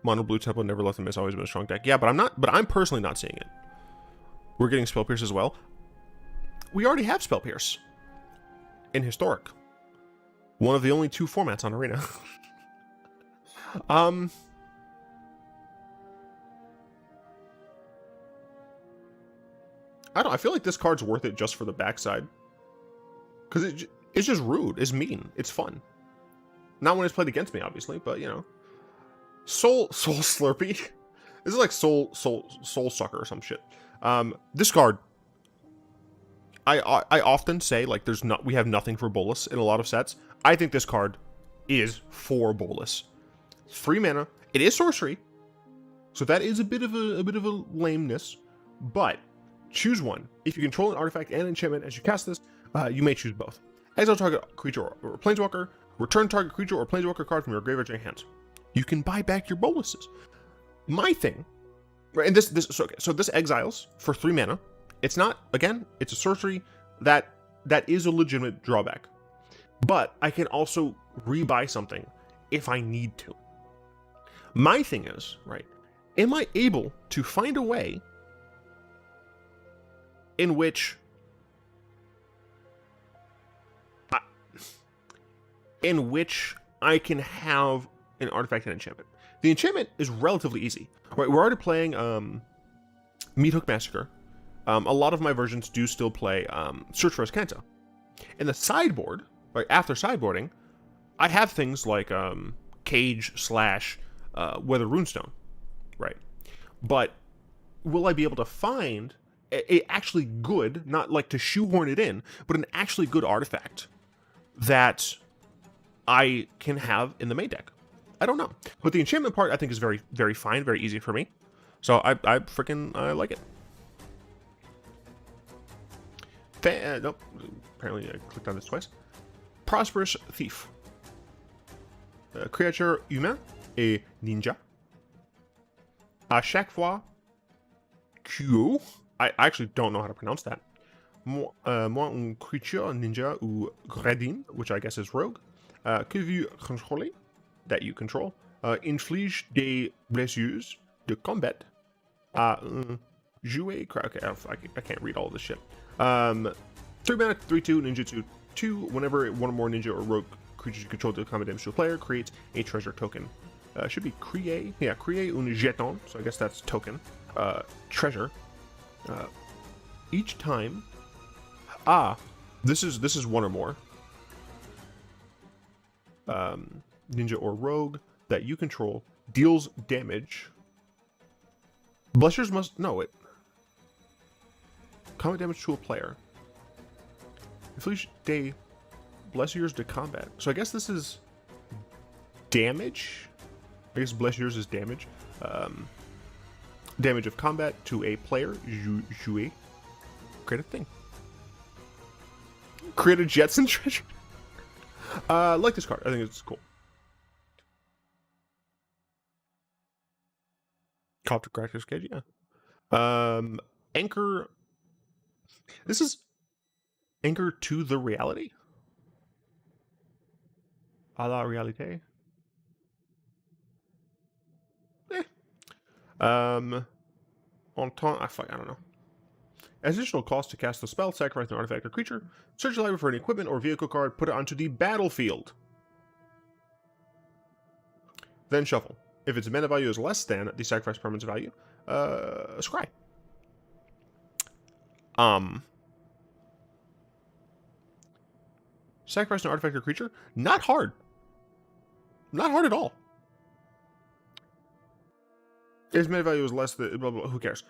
Mono blue tempo, never let them miss, always been a strong deck. Yeah, but I'm personally not seeing it. We're getting Spell Pierce as well. We already have Spell Pierce in Historic. One of the only 2 formats on Arena. I feel like this card's worth it just for the backside. Because it's just rude. It's mean. It's fun. Not when it's played against me, obviously, but, you know. Soul Slurpee. This is like Soul Sucker or some shit. This card, I often say, like, we have nothing for Bolas in a lot of sets. I think this card is for Bolas. 3 mana. It is sorcery, so that is a bit of a lameness. But choose one. If you control an artifact and enchantment as you cast this, you may choose both. Exile target creature or planeswalker. Return target creature or planeswalker card from your graveyard to your hands. You can buy back your boluses. My thing, right? And so this exiles for 3 mana. It's not, again, it's a sorcery that is a legitimate drawback. But I can also rebuy something if I need to. My thing is, right, am I able to find a way in which I can have an artifact and enchantment? The enchantment is relatively easy. Right, we're already playing Meat Hook Massacre. A lot of my versions do still play Search for Escanta. In the sideboard, right after sideboarding, I have things like Cage / Weather Runestone, right? But will I be able to find a actually good, not like to shoehorn it in, but an actually good artifact that I can have in the main deck? I don't know. But the enchantment part I think is very, very fine, very easy for me. So I like it. Nope. Apparently I clicked on this twice. Prosperous Thief. Créature humain et ninja. À chaque fois que... I actually don't know how to pronounce that. Moi une créature ninja ou gradin, which I guess is rogue, que vous contrôlez, that you control, inflige des blessures de combat à un joueur. Okay, I can't read all this shit. 3 mana, 3/2, ninjutsu 2. Whenever one or more ninja or rogue creatures you control do combat damage to a player, creates a treasure token. Should be créer. Yeah, créer un jeton. So I guess that's token. Treasure. Each time. This is one or more. Ninja or rogue that you control deals damage. Blessers must know it. Combat damage to a player. Inflige des blessures de combat. So I guess this is damage. I guess blessures is damage. Damage of combat to a player. Jouer. Create a thing. Create a Jetson treasure. I like this card. I think it's cool. Copter Cracker's Cage, yeah. Anchor. This is Anchor to the Reality. A la Réalité. On temps, I don't know. As additional cost to cast the spell, sacrifice an artifact or creature, search the library for an equipment or vehicle card, put it onto the battlefield. Then shuffle. If its mana value is less than the sacrifice permanent's value, scry. Sacrifice an artifact or creature? Not hard. Not hard at all. Its mana value is less than blah, blah, who cares?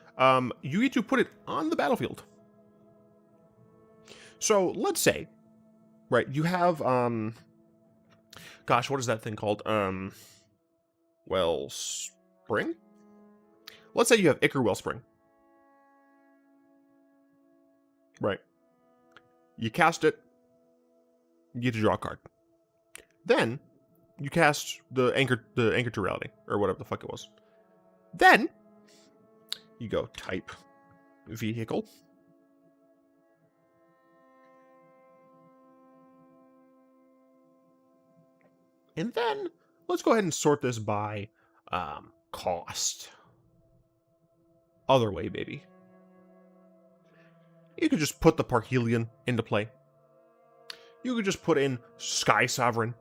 You get to put it on the battlefield. So let's say, right, you have gosh, what is that thing called? Wellspring? Let's say you have Ichor Wellspring. Right. You cast it, you get to draw a card. Then you cast the Anchor to Reality, or whatever the fuck it was. Then, you go type vehicle. And then, let's go ahead and sort this by cost. Other way, baby. You could just put the Parhelion into play. You could just put in Sky Sovereign.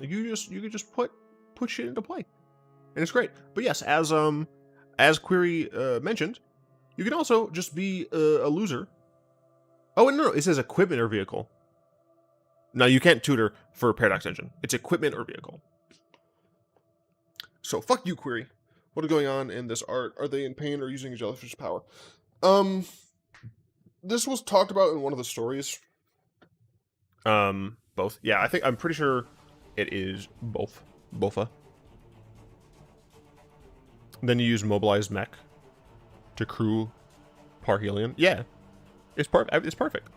You could just put shit into play, and it's great. But yes, as Query mentioned, you can also just be a loser. Oh no, it says equipment or vehicle. No, you can't tutor for Paradox Engine. It's equipment or vehicle. So fuck you, Query. What is going on in this art? Are they in pain or using a jellyfish's power? This was talked about in one of the stories. Both. Yeah, I'm pretty sure. It is both. Bofa. Then you use Mobilizer Mech to crew Parhelion. Yeah. It's perfect.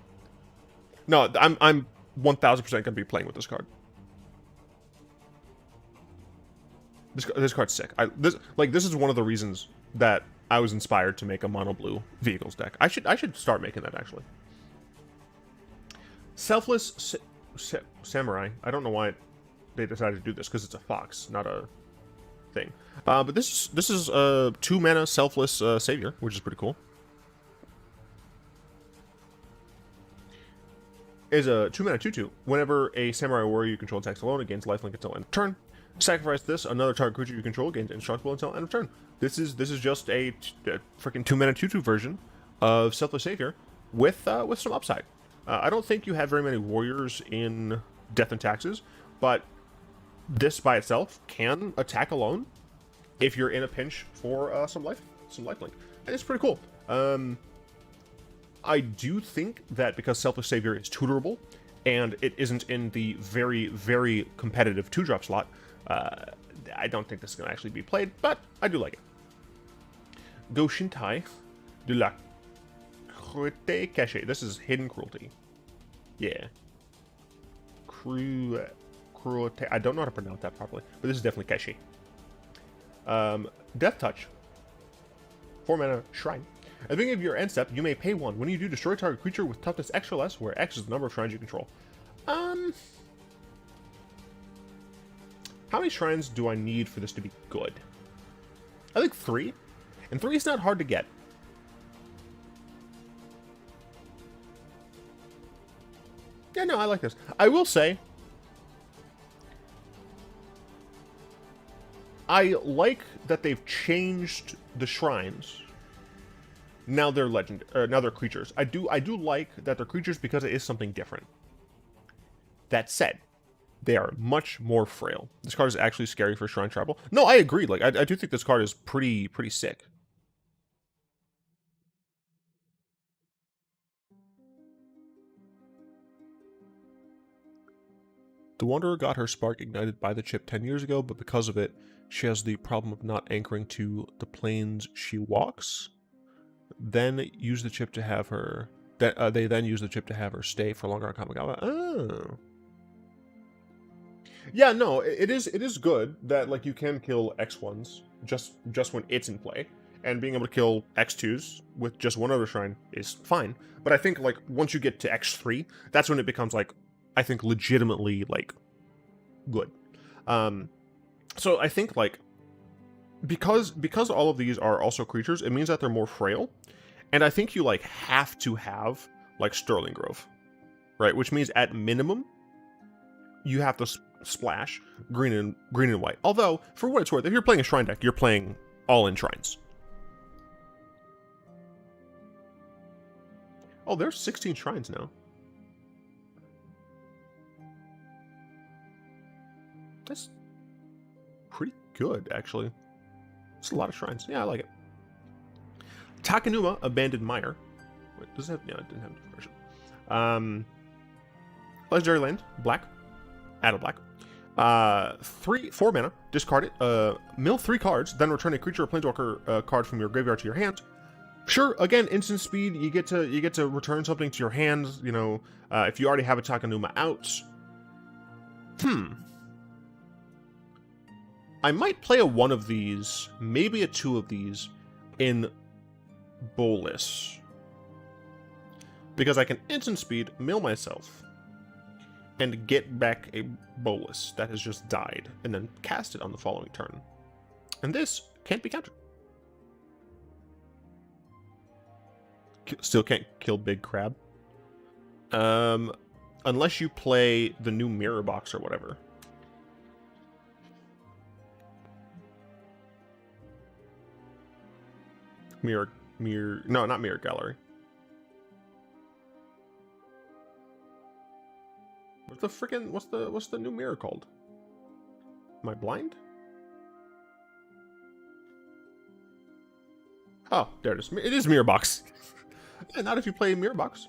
No, I'm 1000% gonna be playing with this card. This card's sick. This is one of the reasons that I was inspired to make a mono blue vehicles deck. I should start making that actually. Selfless Samurai. I don't know why they decided to do this, because it's a fox, not a thing. But this is a 2 mana Selfless Savior, which is pretty cool. Is a 2 mana 2/2. Whenever a Samurai warrior you control attacks alone, it gains lifelink until end of turn. Sacrifice this. Another target creature you control gains indestructible until end of turn. This is just a freaking 2 mana 2/2 version of Selfless Savior with some upside. I don't think you have very many warriors in Death and Taxes, but this by itself can attack alone if you're in a pinch for some lifelink, and it's pretty cool. I do think that because Selfless Savior is tutorable and it isn't in the very, very competitive 2-drop slot, I don't think this is going to actually be played, but I do like it. Go Shintai de la Cruauté Cachée. This is hidden cruelty. Yeah. Cruauté. I don't know how to pronounce that properly, but this is definitely Cachée. Death Touch. 4 mana Shrine. At the beginning of your end step, you may pay 1. When you do, destroy target creature with toughness X or less, where X is the number of shrines you control. How many shrines do I need for this to be good? I think 3. And 3 is not hard to get. Yeah, no, I like this. I will say, I like that they've changed the shrines. Now they're now they're creatures. I do like that they're creatures because it is something different. That said, they are much more frail. This card is actually scary for Shrine Tribal. No, I agree. Like, I do think this card is pretty sick. The Wanderer got her spark ignited by the chip 10 years ago, but because of it, she has the problem of not anchoring to the planes she walks. Then use the chip to have her... they then use the chip to have her stay for longer on Kamigawa. Oh. Yeah, no, it is good that, like, you can kill X1s just when it's in play. And being able to kill X2s with just one other shrine is fine. But I think, like, once you get to X3, that's when it becomes, like, I think legitimately, like, good. So I think, like, because all of these are also creatures, it means that they're more frail. And I think you, like, have to have, like, Sterling Grove, right? Which means at minimum, you have to splash green and white. Although, for what it's worth, if you're playing a shrine deck, you're playing all-in shrines. Oh, there's 16 shrines now. That's pretty good, actually. It's a lot of shrines. Yeah, I like it. Takenuma Abandoned Mire. Wait, does it have... Yeah, it didn't have a version. Legendary Land. Black. Add a black. 4 mana. Discard it. Mill 3 cards. Then return a creature or planeswalker card from your graveyard to your hand. Sure, again, instant speed. You get to return something to your hand. You know, if you already have a Takenuma out. I might play a 1 of these, maybe a 2 of these, in Bolas. Because I can instant speed, mill myself, and get back a Bolas that has just died, and then cast it on the following turn. And this can't be countered. Still can't kill Big Crab. Unless you play the new Mirror Box or whatever. No, not Mirror Gallery. What's the new mirror called? Am I blind? Oh, there it is. It is Mirror Box. Yeah, not if you play Mirror Box.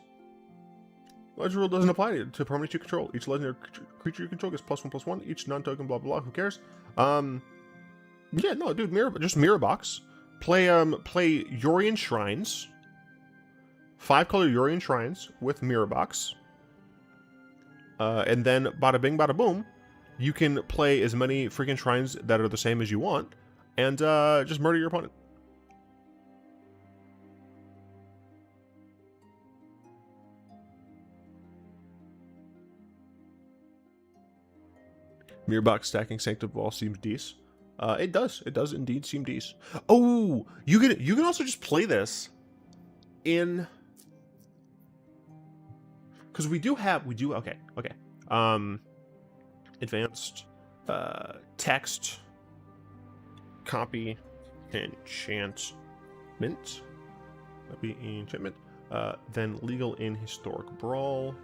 Legend rule doesn't apply to permanents you control. Each legendary creature you control gets +1/+1. Each non-token blah blah blah. Who cares? Yeah, no, dude, just Mirror Box. Play Yorion Shrines. 5-color Yorion Shrines with Mirror Box. And then bada bing bada boom, you can play as many freaking shrines that are the same as you want, and just murder your opponent. Mirror Box stacking Sanctum Ball seems decent. It does indeed seem decent. Oh, you can also just play this in, because we do okay. Advanced text copy enchantment. Copy enchantment. Then legal in Historic Brawl.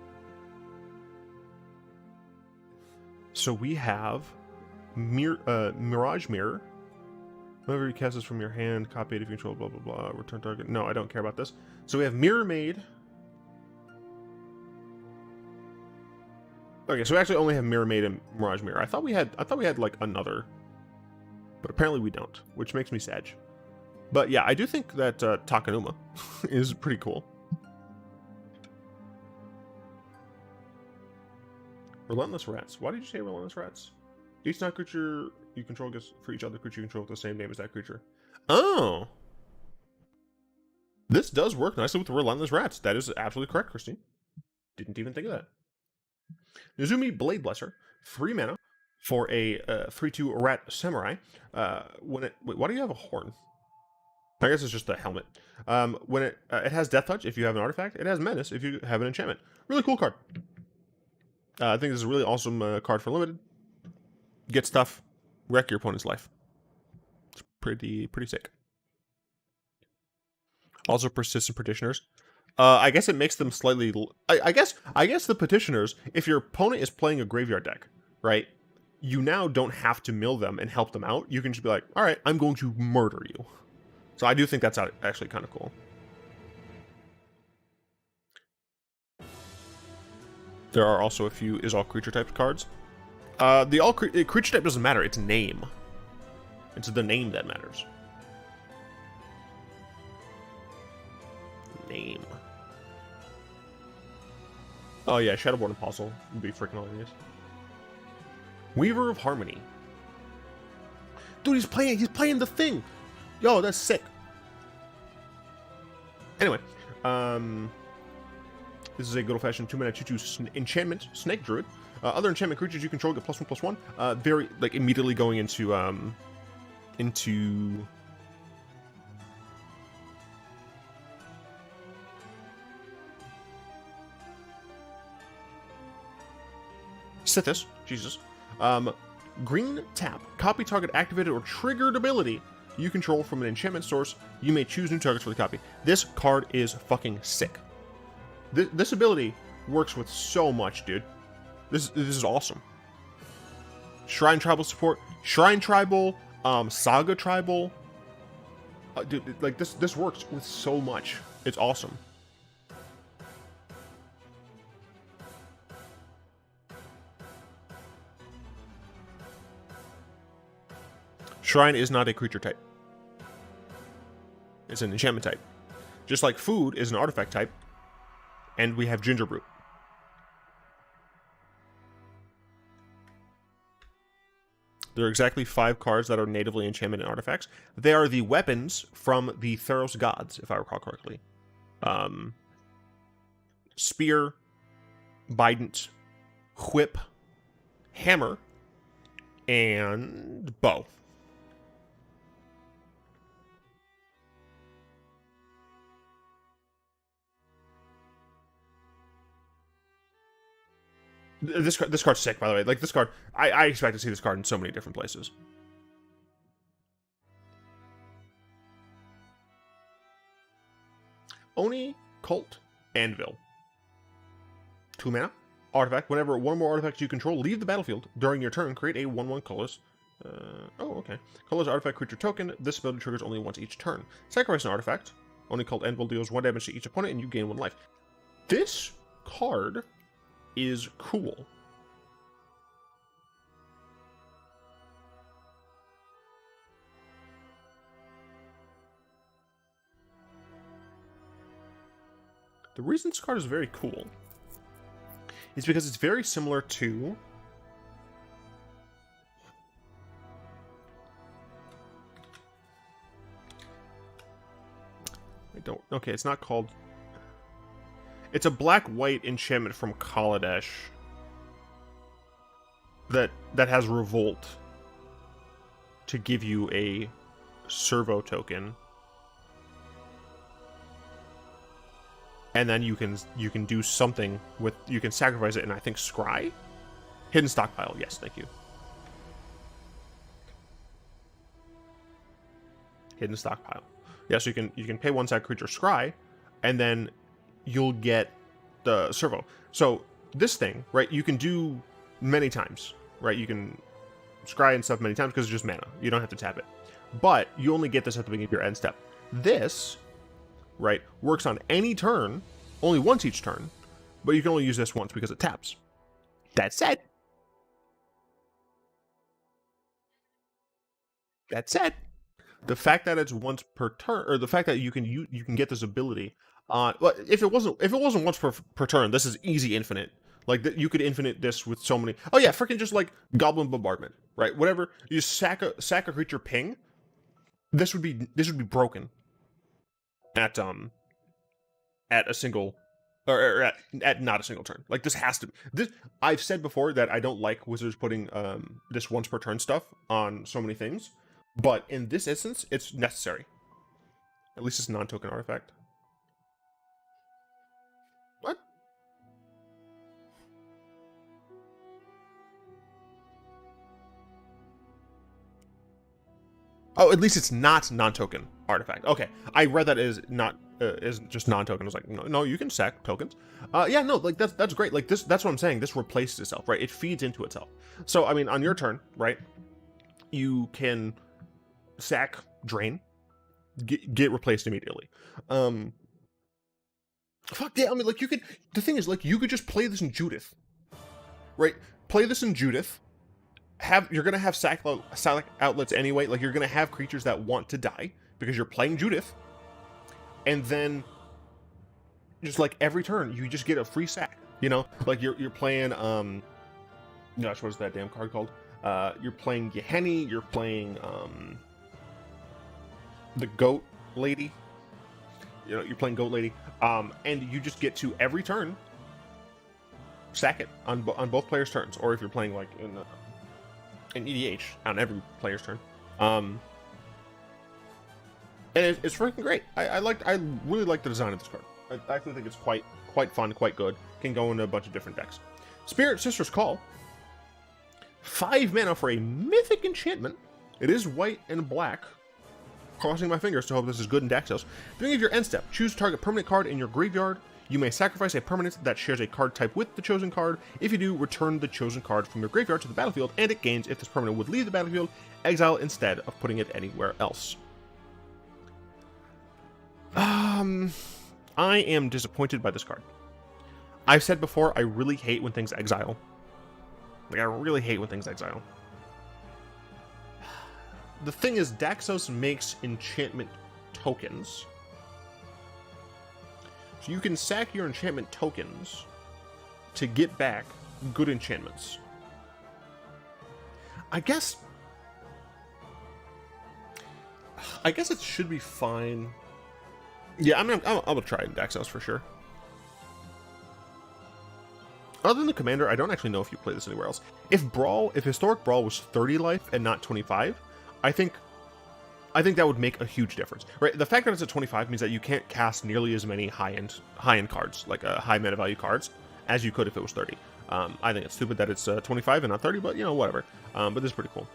So we have Mirage Mirror. Whenever you cast this from your hand, copy it if you control, blah, blah, blah. Return target. No, I don't care about this. So we have Mirror Maid. Okay, so we actually only have Mirror Maid and Mirage Mirror. I thought we had like another. But apparently we don't, which makes me sad. But yeah, I do think that Takanuma is pretty cool. Relentless Rats. Why did you say Relentless Rats? Each non-creature you control gets for each other creature you control with the same name as that creature. Oh! This does work nicely with the Relentless Rats. That is absolutely correct, Christine. Didn't even think of that. Nizumi Blade Blesser. 3 mana for a 3/2 Rat Samurai. Wait, why do you have a horn? I guess it's just the helmet. When it has Death Touch if you have an artifact. It has Menace if you have an enchantment. Really cool card. I think this is a really awesome card for limited. Get stuff, wreck your opponent's life. It's pretty sick. Also, Persistent Petitioners. I guess it makes them slightly. I guess the Petitioners. If your opponent is playing a graveyard deck, right? You now don't have to mill them and help them out. You can just be like, all right, I'm going to murder you. So I do think that's actually kind of cool. There are also a few is all creature type cards. The all creature type doesn't matter. It's name. It's the name that matters. Name. Oh yeah, Shadowborn Apostle would be freaking hilarious. Weaver of Harmony. Dude, he's playing the thing. Yo, that's sick. Anyway, this is a good old-fashioned 2-mana 2/2 enchantment snake druid. Other enchantment creatures you control get +1/+1. Very like immediately going into Sithis, Jesus. Green tap. Copy target activated or triggered ability you control from an enchantment source. You may choose new targets for the copy. This card is fucking sick. This ability works with so much, dude. This is awesome. Shrine Tribal support. Shrine Tribal. Saga Tribal. Dude, like this works with so much. It's awesome. Shrine is not a creature type. It's an enchantment type. Just like food is an artifact type. And we have Ginger Brew. There are exactly 5 cards that are natively enchantment and artifacts. They are the weapons from the Theros gods, if I recall correctly. Spear, Bident, Whip, Hammer, and Bow. This card's sick, by the way. Like, this card, I expect to see this card in so many different places. Oni, Cult, Anvil. 2 mana. Artifact. Whenever one or more artifacts you control leave the battlefield during your turn, create a 1/1 colorless. Colorless artifact creature token. This ability triggers only once each turn. Sacrifice an artifact. Oni, Cult, Anvil deals 1 damage to each opponent, and you gain 1 life. This card is cool. The reason this card is very cool is because it's very similar to okay, it's not called. It's a black-white enchantment from Kaladesh that has Revolt to give you a servo token, and then you can do something with, you can sacrifice it and I think scry? Hidden Stockpile, yes, thank you. Hidden Stockpile. Yeah, so you can pay 1 side creature scry, and then you'll get the servo. So this thing, right, you can do many times, right? You can scry and stuff many times because it's just mana. You don't have to tap it. But you only get this at the beginning of your end step. This, right, works on any turn, only once each turn, but you can only use this once because it taps. That's it. That's it. The fact that it's once per turn, or the fact that you can get this ability on, well, if it wasn't once per turn, this is easy infinite. Like that, you could infinite this with so many. Oh yeah, freaking just like Goblin Bombardment, right? Whatever. You sack a creature ping. This would be broken at a single, or at not a single turn. Like this has to. This I've said before that I don't like Wizards putting this once per turn stuff on so many things, but in this instance, it's necessary. At least it's a non-token artifact. What? Oh, at least it's not non-token artifact. Okay, I read that as not is just non-token. I was like, no, you can sack tokens. Yeah, no, like that's great. Like that's what I'm saying. This replaces itself, right? It feeds into itself. So I mean, on your turn, right, you can sack, drain, get replaced immediately. Fuck yeah, I mean, like you could. The thing is, like you could just play this in Judith, right? Play this in Judith. You're gonna have sack outlets anyway. Like you're gonna have creatures that want to die because you're playing Judith, and then just like every turn you just get a free sack. You know, like you're playing gosh, what is that damn card called? You're playing Gehenny. You're playing the Goat Lady. You know, you're playing Goat Lady, and you just get to every turn sack it on both players' turns, or if you're playing like in EDH on every player's turn, and it's freaking great. I really like the design of this card. I actually think it's quite fun, quite good. Can go into a bunch of different decks. Spirit Sister's Call, 5 mana for a mythic enchantment. It is white and black. Crossing my fingers to hope this is good in Daxos. Beginning of your end step, choose a target permanent card in your graveyard. You may sacrifice a permanent that shares a card type with the chosen card. If you do, return the chosen card from your graveyard to the battlefield, and it gains if this permanent would leave the battlefield, exile instead of putting it anywhere else. I am disappointed by this card. I've said before, I really hate when things exile. Like, I really hate when things exile. The thing is, Daxos makes enchantment tokens. So you can sack your enchantment tokens to get back good enchantments. I guess it should be fine. Yeah, I'm gonna try it in Daxos for sure. Other than the commander, I don't actually know if you play this anywhere else. If Historic Brawl was 30 life and not 25, I think that would make a huge difference, right? The fact that it's at 25 means that you can't cast nearly as many high-end cards, like high mana value cards, as you could if it was 30. I think it's stupid that it's 25 and not 30, but you know, whatever. But this is pretty cool.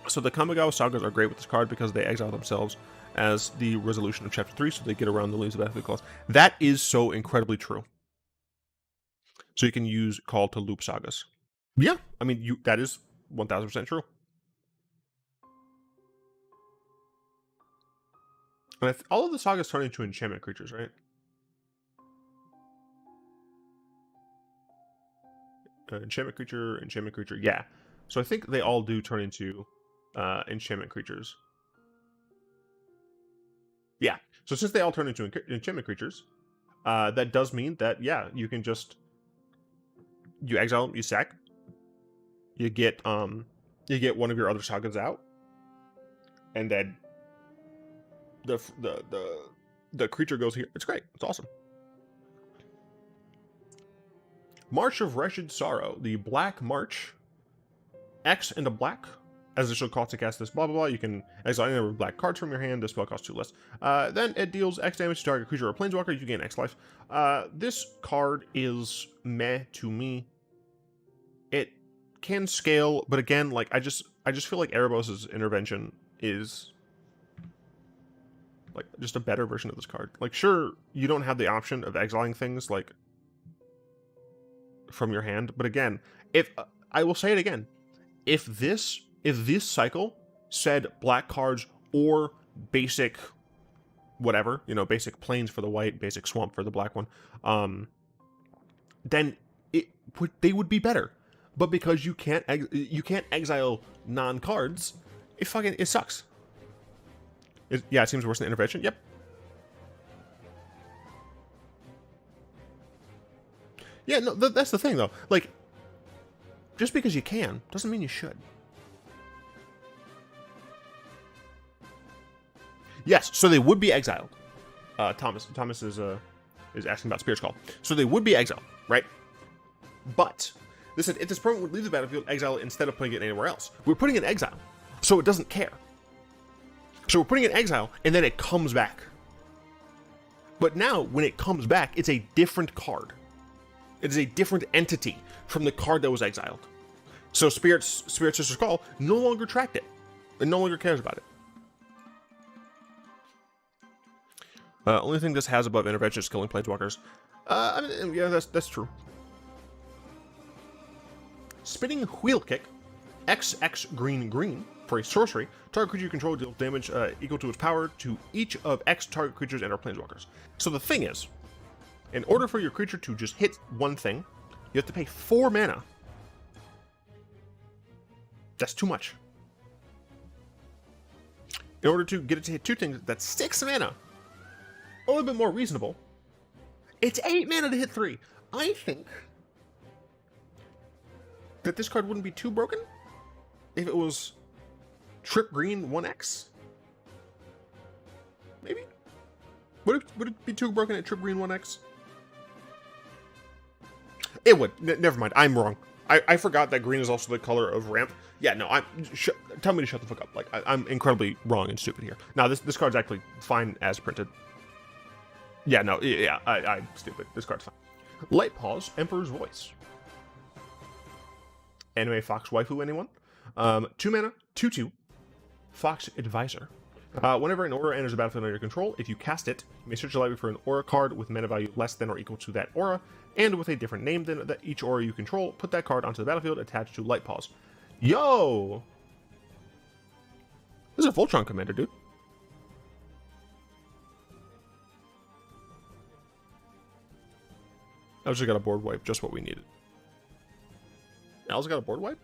So the Kamigawa Sagas are great with this card because they exile themselves as the resolution of Chapter 3, so they get around the Leaves of Battlefield clause. That is so incredibly true. So you can use Call to loop Sagas. Yeah, I mean, that is 1000% true. And all of the sagas turn into enchantment creatures, right? Enchantment creature, yeah. So I think they all do turn into enchantment creatures. Yeah. So since they all turn into enchantment creatures, that does mean that, yeah, you can just... You exile them, you sack. You get one of your other sagas out. And then... The creature goes here. It's great. It's awesome. March of Wretched Sorrow. The Black March. X and a black. As additional cost to cast this, blah blah blah. You can exile any number of black cards from your hand. This spell costs 2 less. Then it deals X damage to target creature or planeswalker. You gain X life. This card is meh to me. It can scale, but again, like I just feel like Erebos' intervention is like just a better version of this card. Like, sure, you don't have the option of exiling things like from your hand, but again, if I will say it again, if this cycle said black cards or basic whatever, you know, basic plains for the white, basic swamp for the black one, then they would be better. But because you can't exile non-cards, it sucks. Yeah, it seems worse than intervention. Yep. Yeah, no, that's the thing, though. Like, just because you can, doesn't mean you should. Yes, so they would be exiled. Thomas is asking about Spirit's Call. So they would be exiled, right? But they said if this permanent would leave the battlefield, exile it instead of putting it anywhere else. We're putting it in exile, so it doesn't care. So we're putting it in exile, and then it comes back. But now, when it comes back, it's a different card. It is a different entity from the card that was exiled. So Spirit Sister's Call no longer tracked it. It no longer cares about it. Only thing this has above intervention is killing planeswalkers. I mean, yeah, that's true. Spinning Wheel Kick, XX green for a sorcery. Target creature you control deals damage equal to its power to each of X target creatures and/or planeswalkers. So the thing is, in order for your creature to just hit one thing, you have to pay 4 mana. That's too much. In order to get it to hit 2 things, that's 6 mana. A little bit more reasonable. It's 8 mana to hit 3. I think that this card wouldn't be too broken if it was Trip Green 1X. Maybe? Would it be too broken at Trip Green 1X? It would. Never mind. I'm wrong. I forgot that green is also the color of ramp. Yeah, no. Tell me to shut the fuck up. Like I'm incredibly wrong and stupid here. Now this card's actually fine as printed. Yeah, no. Yeah, I'm stupid. This card's fine. Light Paws, Emperor's Voice. Anime Fox Waifu, anyone? 2 mana, 2/2. Fox Advisor. Whenever an aura enters the battlefield under your control, if you cast it, you may search your library for an aura card with mana value less than or equal to that aura, and with a different name than each aura you control. Put that card onto the battlefield attached to Light Paws. Yo! This is a Voltron commander, dude. I just got a board wipe, just what we needed. I also got a board wipe?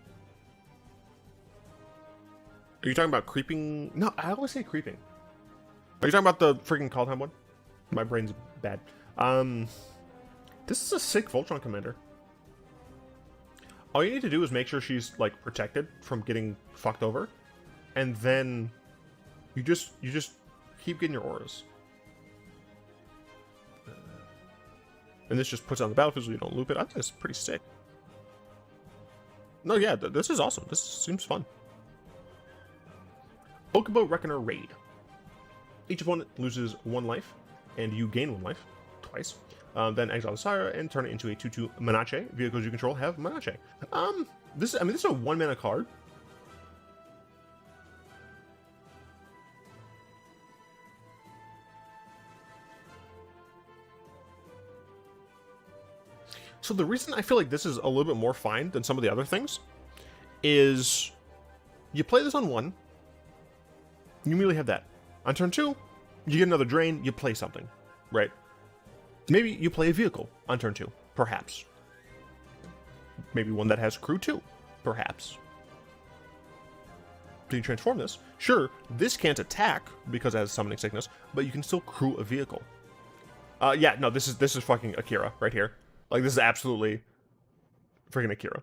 Are you talking about creeping? No, I always say creeping. Are you talking about the freaking call time one? My brain's bad. This is a sick Voltron commander. All you need to do is make sure she's like protected from getting fucked over, and then you just keep getting your auras. And this just puts it on the battlefield so you don't loop it. I think it's pretty sick. No, yeah, this is awesome. This seems fun. Okubo Reckoner Raid. Each opponent loses 1 life, and you gain 1 life twice. Then exile the Sire and turn it into a 2/2 Manache. Vehicles you control have Manache. This is a 1 mana card. So the reason I feel like this is a little bit more fine than some of the other things is you play this on 1, you immediately have that. On turn 2, you get another drain, you play something, right? Maybe you play a vehicle on turn 2, perhaps. Maybe one that has crew 2, perhaps. Can you transform this? Sure, this can't attack because it has summoning sickness, but you can still crew a vehicle. Yeah, no, this is fucking Akira right here. Like, this is absolutely freaking Akira.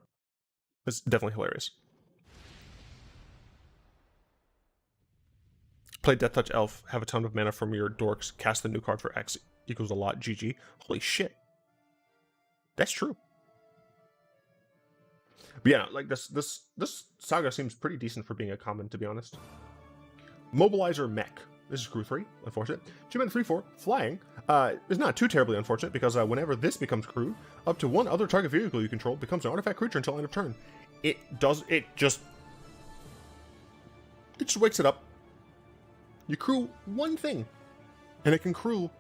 It's definitely hilarious. Play Death Touch Elf, have a ton of mana from your dorks, cast the new card for X equals a lot, GG. Holy shit. That's true. But yeah, like this saga seems pretty decent for being a common, to be honest. Mobilizer Mech. This is crew 3, unfortunate. 2 mana 3/4, flying. It's not too terribly unfortunate because whenever this becomes crew, up to 1 other target vehicle you control becomes an artifact creature until end of turn. It just wakes it up. You crew 1 thing, and it can crew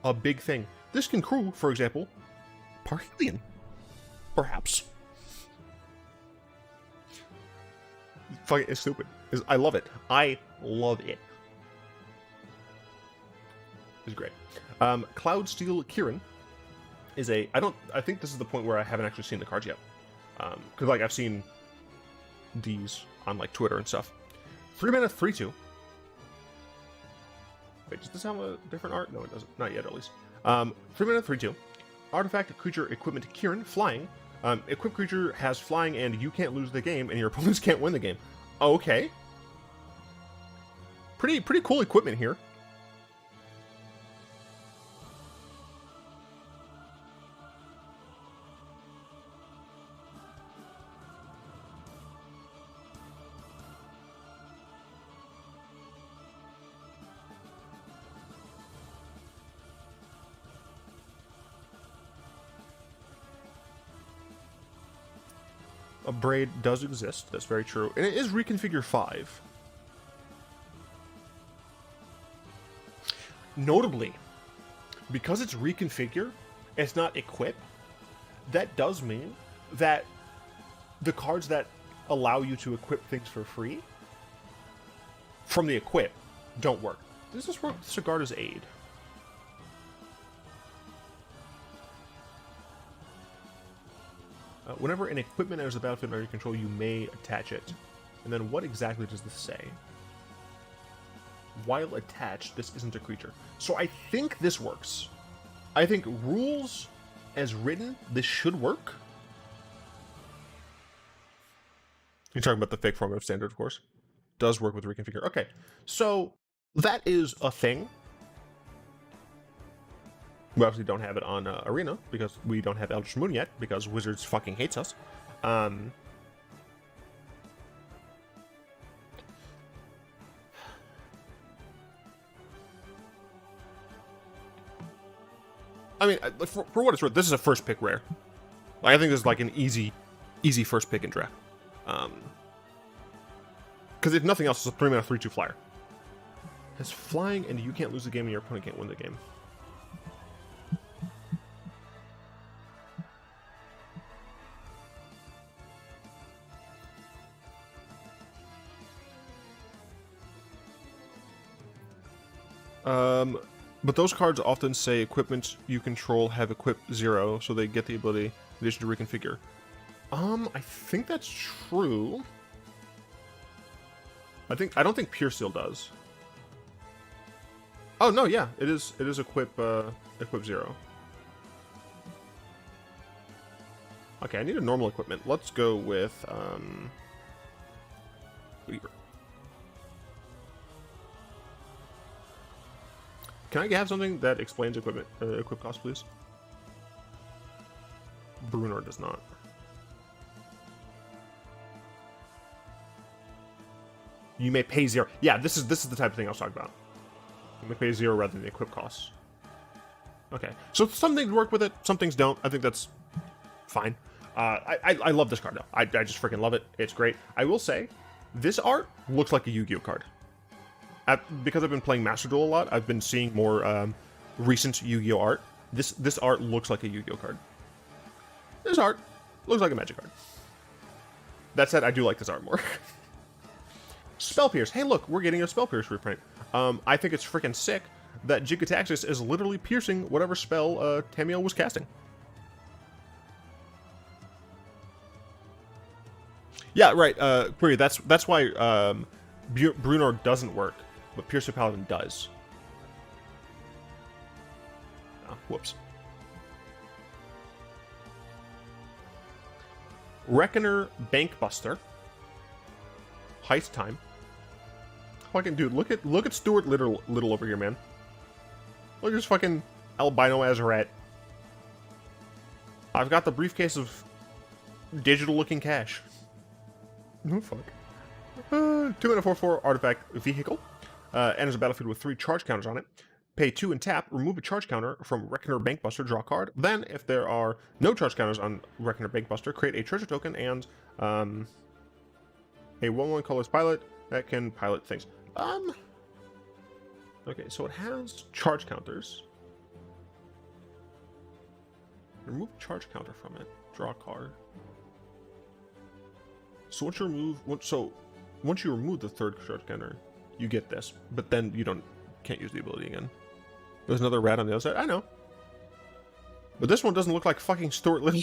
a big thing. This can crew, for example, Parhelion, perhaps. Fuck, it's stupid. I love it. I love it. It's great. Cloudsteel Ćeran is I think this is the point where I haven't actually seen the cards yet. Because like I've seen these on like Twitter and stuff. 3 mana 3/2. Wait, does this have a different art? No, it doesn't. Not yet, at least. 3-mana, 3/2. Artifact, creature, equipment, Ćeran, flying. Equipped creature has flying and you can't lose the game and your opponents can't win the game. Okay. Pretty cool equipment here. A braid does exist, that's very true. And it is reconfigure 5. Notably, because it's reconfigure, it's not equip, that does mean that the cards that allow you to equip things for free from the equip don't work. Does this work with Sigarda's Aid? Whenever an equipment enters the battlefield under your control, you may attach it. And then what exactly does this say? While attached, this isn't a creature. So I think this works. I think rules as written, this should work. You're talking about the fake form of standard, of course. Does work with reconfigure. Okay, so that is a thing. We obviously don't have it on Arena, because we don't have Eldritch Moon yet, because Wizards fucking hates us. I mean, for what it's worth, this is a first pick rare. Like, I think this is like an easy first pick in draft. Because if nothing else, it's a 3-mana 3/2 flyer. It's flying, and you can't lose the game, and your opponent can't win the game. But those cards often say equipment you control have equip 0, so they get the ability in addition to reconfigure. I think that's true. I don't think Pure Seal does. Oh no, yeah, it is equip 0. Okay, I need a normal equipment. Let's go with Weaver. Can I have something that explains equipment equip cost, please? Bruenor does not. You may pay 0. Yeah, this is the type of thing I was talking about. You may pay 0 rather than the equip costs. Okay, so some things work with it, some things don't. I think that's fine. I love this card though. I just freaking love it. It's great. I will say, this art looks like a Yu-Gi-Oh card. Because I've been playing Master Duel a lot, I've been seeing more recent Yu-Gi-Oh art. This art looks like a Yu-Gi-Oh card. This art looks like a Magic card. That said, I do like this art more. Spell Pierce. Hey, look, we're getting a Spell Pierce reprint. I think it's freaking sick that Jigataxis is literally piercing whatever spell Tamiel was casting. Yeah, right. Query. That's why Bruenor doesn't work, but Pierce the Paladin does. Oh, whoops. Reckoner Bankbuster. Heist time. Fucking dude, look at Stuart Little over here, man. Look at this fucking albino Azeret. I've got the briefcase of digital-looking cash. Oh fuck. 2-mana 4/4 artifact vehicle. Enters a battlefield with 3 charge counters on it. Pay 2 and tap. Remove a charge counter from Reckoner Bankbuster. Draw a card. Then, if there are no charge counters on Reckoner Bankbuster, create a treasure token and a 1/1 colorless pilot that can pilot things. Okay, so it has charge counters. Remove a charge counter from it. Draw a card. So once you remove the 3rd charge counter, you get this, but then you can't use the ability again. There's another rat on the other side. I know, but this one doesn't look like fucking Stuart Little.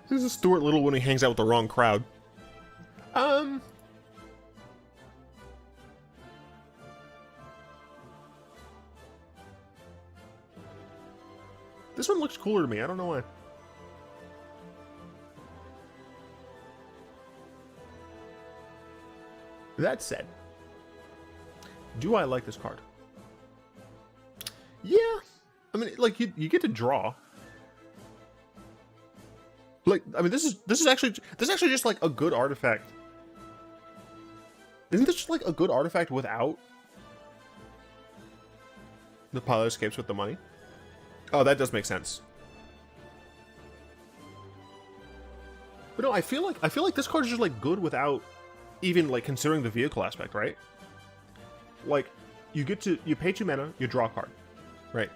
This is Stuart Little when he hangs out with the wrong crowd. This one looks cooler to me. I don't know why. That said, do I like this card? Yeah. I mean, like, you get to draw. Like, I mean, this is actually just like a good artifact. Isn't this just like a good artifact without the pilot escapes with the money? Oh, that does make sense. But no, I feel like this card is just like good without even like considering the vehicle aspect, right? Like, you pay 2 mana, you draw a card, right?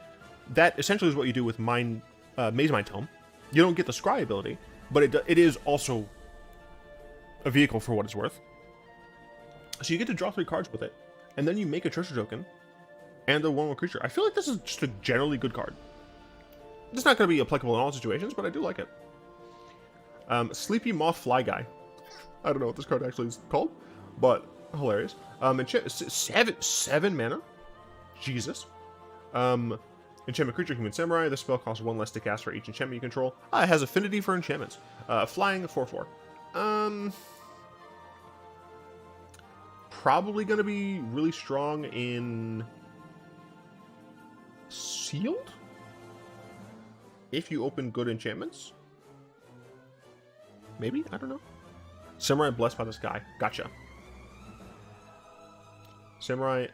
That essentially is what you do with Maze Mind Tome. You don't get the Scry ability, but it is also a vehicle for what it's worth. So you get to draw 3 cards with it, and then you make a treasure token and a 1/1 creature. I feel like this is just a generally good card. It's not going to be applicable in all situations, but I do like it. Sleepy Moth Fly Guy. I don't know what this card actually is called, but hilarious. Seven mana. Jesus. Enchantment creature, Human Samurai. This spell costs 1 less to cast for each enchantment you control. It has affinity for enchantments. Flying, 4/4. Probably going to be really strong in Sealed? If you open good enchantments? Maybe? I don't know. Samurai Blessed by the Sky. Gotcha. Samurai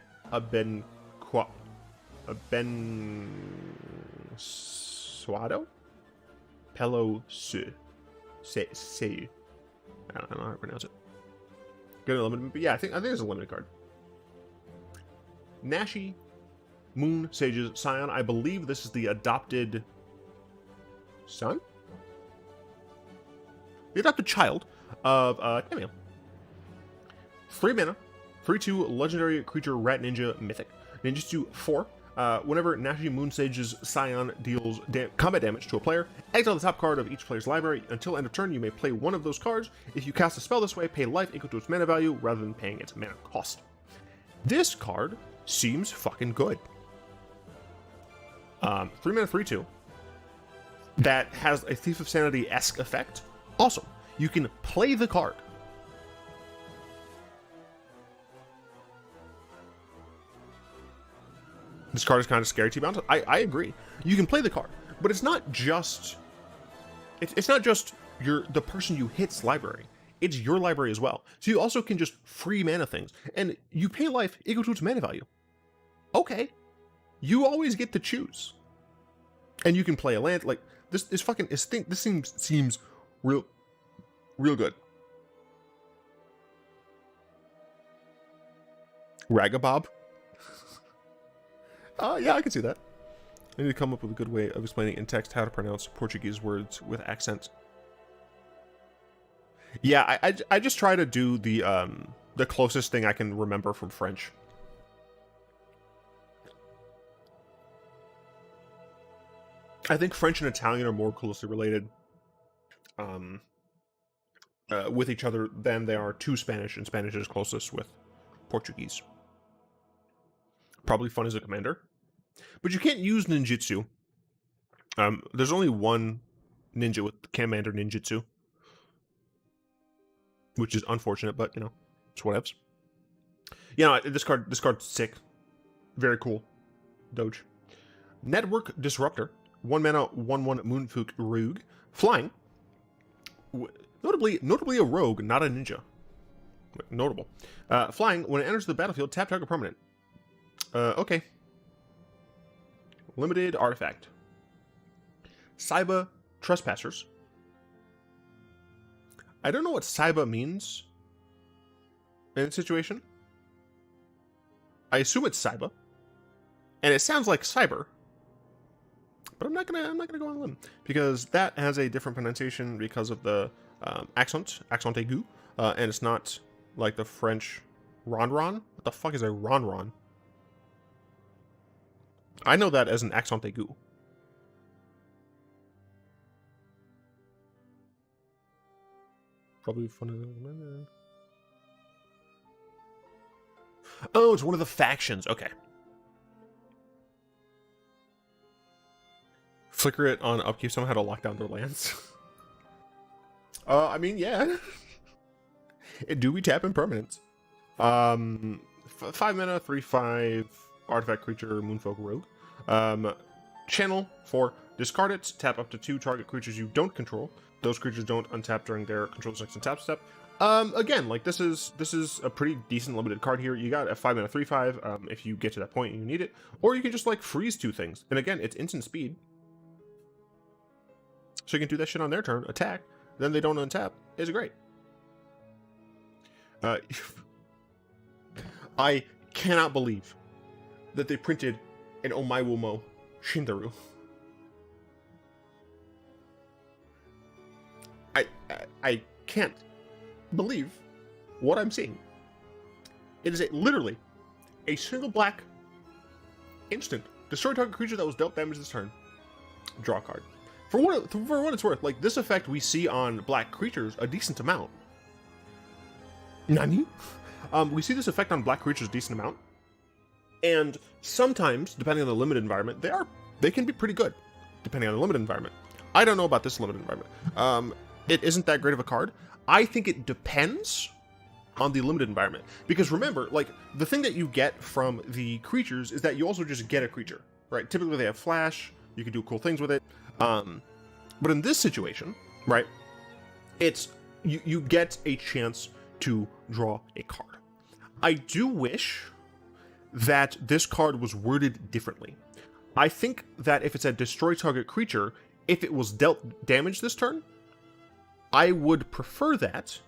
Suado? Pelo Su. Sei. I don't know how to pronounce it. Good limited, but yeah, I think it's a limited card. Nashi Moon Sage's Scion. I believe this is the adopted son? The adopted child of Cameo. 3 mana, 3/2 legendary creature rat ninja mythic. Ninjutsu 4. Whenever Nashi Moon Sage's Scion deals combat damage to a player, exile the top card of each player's library. Until end of turn, you may play one of those cards. If you cast a spell this way, pay life equal to its mana value rather than paying its mana cost. This card seems fucking good. 3 mana, 3/2. That has a Thief of Sanity-esque effect. Awesome. You can play the card. This card is kind of scary to bounce. I agree. You can play the card, but it's not just the person you hit's library. It's your library as well. So you also can just free mana things, and you pay life equal to its mana value. Okay, you always get to choose, and you can play a land like this. This seems real good. Ragabob. Yeah, I can see that. I need to come up with a good way of explaining in text how to pronounce Portuguese words with accent. Yeah, I just try to do the closest thing I can remember from French. I think French and Italian are more closely related with each other than they are to Spanish, and Spanish is closest with Portuguese. Probably fun as a commander. But you can't use ninjutsu. There's only one ninja with commander ninjutsu, which is unfortunate, but you know, it's whatevs. You know, this card's sick. Very cool. Doge. Network Disruptor. 1 mana, 1/1 Moonfuk Rogue. Flying. Notably a rogue, not a ninja. Notable. Flying, when it enters the battlefield, tap target permanent. Okay. Limited artifact. Saiba Trespassers. I don't know what Saiba means in this situation. I assume it's Saiba, and it sounds like cyber, but I'm not gonna go on a limb because that has a different pronunciation because of the accent aigu, and it's not like the French ron. What the fuck is a ron? I know that as an accent aigu. Probably fun. Oh, it's one of the factions. Okay. Flicker it on upkeep somehow to lock down their lands. I mean, yeah. Do we tap impermanence? 5 mana, 3/5 artifact creature, Moonfolk Rogue. Channel for discard it, tap up to 2 target creatures you don't control. Those creatures don't untap during their control's next untap step. Again, like this is a pretty decent limited card here. You got a 5 mana 3/5 if you get to that point and you need it, or you can just like freeze 2 things. And again, it's instant speed, so you can do that shit on their turn, attack, then they don't untap. It's great. I cannot believe that they printed an Omaiwomo Shindaru. I can't believe what I'm seeing. It is literally a single black instant. Destroy target creature that was dealt damage this turn. Draw a card. For what it's worth, like this effect we see on black creatures a decent amount. Nani? We see this effect on black creatures a decent amount. And sometimes, depending on the limited environment, they can be pretty good, depending on the limited environment. I don't know about this limited environment. It isn't that great of a card. I think it depends on the limited environment. Because remember, like, the thing that you get from the creatures is that you also just get a creature, right? Typically they have flash, you can do cool things with it. But in this situation, right, it's, you get a chance to draw a card. I do wish that this card was worded differently. I think that if it said destroy target creature, if it was dealt damage this turn, I would prefer that,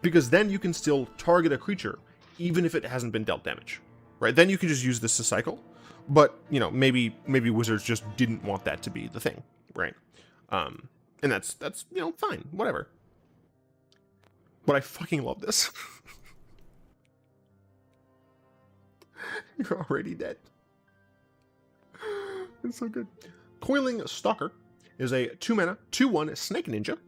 because then you can still target a creature, even if it hasn't been dealt damage, right? Then you can just use this to cycle, but, you know, maybe Wizards just didn't want that to be the thing, right? And that's, you know, fine, whatever. But I fucking love this. You're already dead. It's so good. Coiling Stalker is a 2-mana, 2/1 Snake Ninja.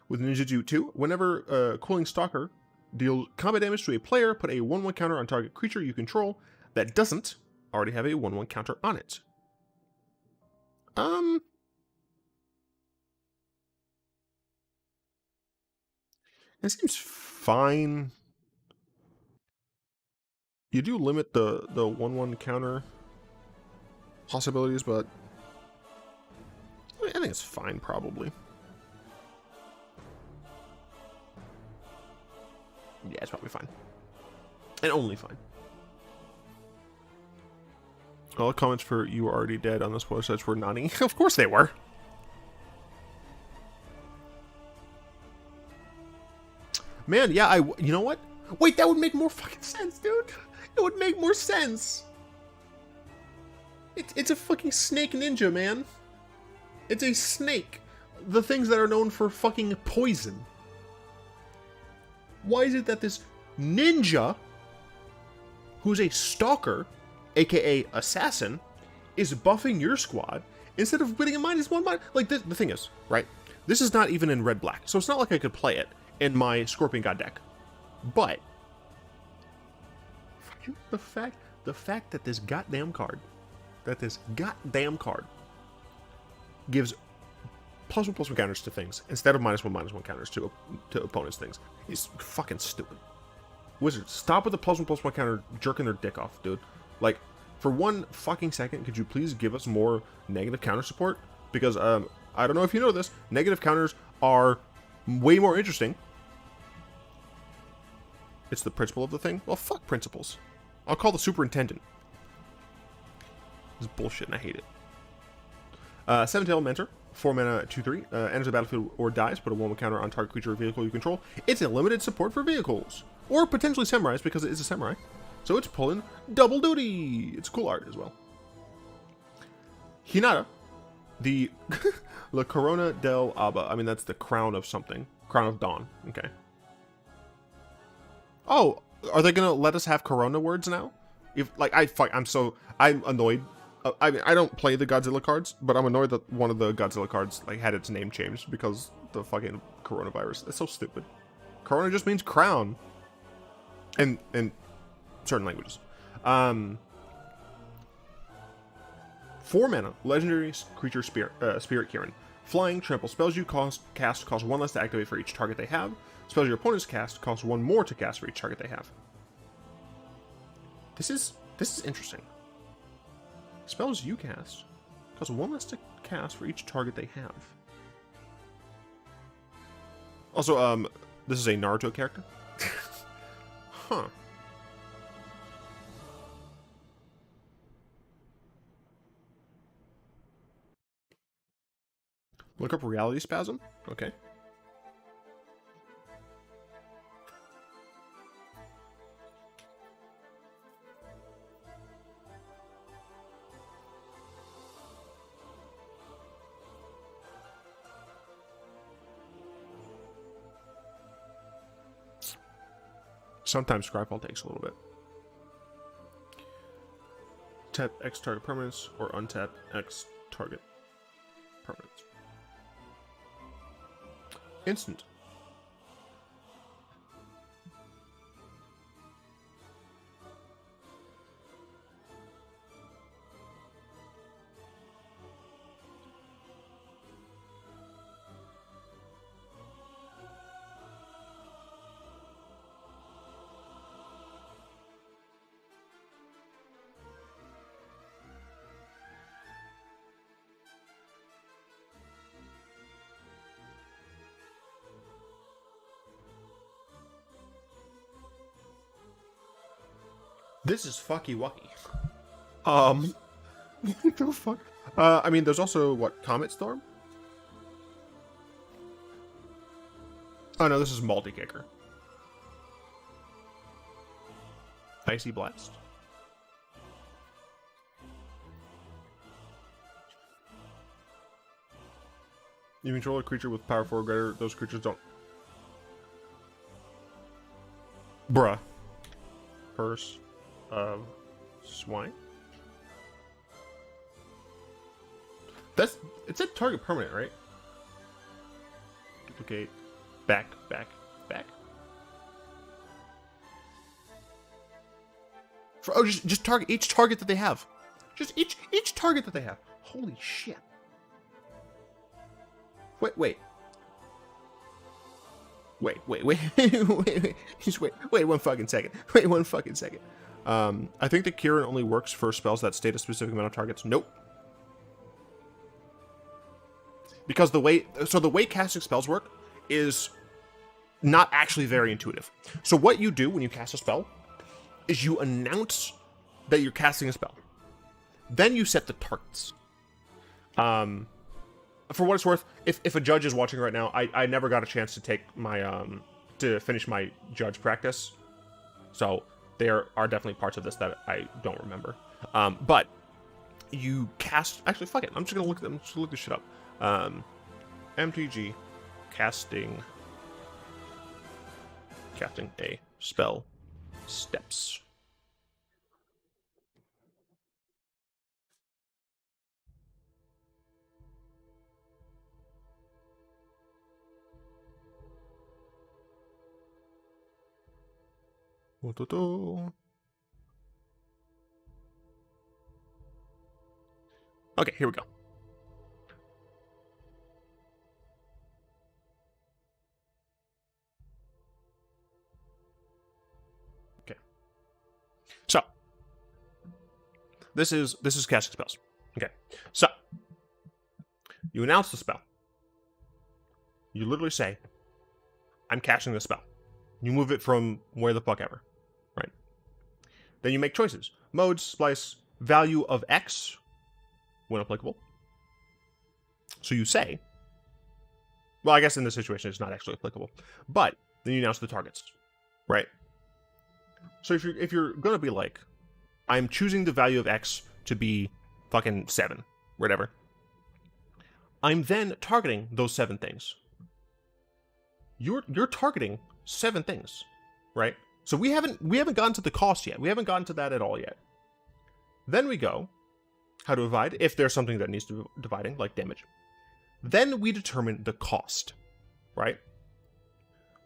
With Ninja 2, whenever Coiling Stalker deals combat damage to a player, put a 1/1 counter on target creature you control that doesn't already have a 1/1 counter on it. It seems fine. You do limit the 1/1 counter possibilities, but I think it's fine, probably. Yeah, it's probably fine. And only fine. All the comments for You Are Already Dead on the spoiler sites were Nani. Of course they were. Man, yeah, you know what? Wait, that would make more fucking sense, dude. It would make more sense. It's a fucking snake ninja, man. It's a snake. The things that are known for fucking poison. Why is it that this ninja, who's a stalker, aka assassin, is buffing your squad instead of putting a -1? Like, the thing is, right? This is not even in red-black, so it's not like I could play it in my Scorpion God deck. But the fact that this goddamn card, gives +1/+1 counters to things instead of -1/-1 counters to opponents' things is fucking stupid. Wizards, stop with the +1/+1 counter jerking their dick off, dude. Like, for one fucking second, could you please give us more negative counter support? Because I don't know if you know this, negative counters are way more interesting. It's the principle of the thing. Well, fuck principles. I'll call the superintendent. This is bullshit and I hate it. Seven-Tailed Mentor, 4-mana, 2/3. Enters the battlefield or dies. Put a 1/1 counter on target creature or vehicle you control. It's a limited support for vehicles. Or potentially samurais, because it is a samurai. So it's pulling double duty. It's cool art as well. Hinata, the La Corona del Abba. I mean, that's the crown of something. Crown of Dawn. Okay. Oh, are they gonna let us have Corona words now? If like I'm annoyed. I mean, I don't play the Godzilla cards, but I'm annoyed that one of the Godzilla cards like had its name changed because the fucking coronavirus. That's so stupid. Corona just means crown. In certain languages. 4 mana, legendary creature Spirit Ćeran. Flying, trample. Spells you cast cost 1 less to activate for each target they have. Spells your opponents cast cost 1 more to cast for each target they have. This is interesting. Spells you cast cost 1 less to cast for each target they have. Also, this is a Naruto character. Huh. Look up Reality Spasm. Okay. Sometimes Scryfall takes a little bit. Tap X target permanents or untap X target permanents. Instant. This is fucky wucky. What the fuck? I mean, there's also, what, Comet Storm? Oh no, this is Multi-Kicker. Icy Blast. You control a creature with power 4 or greater, those creatures don't. Bruh. Purse of Swine? It's a target permanent, right? Duplicate. Back. Just target each target that they have. Just each target that they have. Holy shit. Wait. Just wait 1 fucking second. Wait 1 fucking second. I think the Ćeran only works for spells that state a specific amount of targets. Nope. Because the way casting spells work is not actually very intuitive. So what you do when you cast a spell is you announce that you're casting a spell. Then you set the targets. For what it's worth, if a judge is watching right now, I never got a chance to take my to finish my judge practice. So there are definitely parts of this that I don't remember. But you cast. Actually, fuck it. I'm just gonna look this shit up. MTG casting a spell steps. Okay, here we go. Okay. So this is casting spells. Okay. So you announce the spell. You literally say, I'm casting the spell. You move it from where the fuck ever. Right? Then you make choices. Modes, splice, value of X, when applicable. So you say, well, I guess in this situation it's not actually applicable, but then you announce the targets, right? So if you're gonna be like, I'm choosing the value of X to be fucking 7, whatever, I'm then targeting those 7 things. You're targeting 7 things, right? So we haven't gotten to the cost yet. We haven't gotten to that at all yet. Then we go how to divide if there's something that needs to be dividing, like damage. Then we determine the cost, right?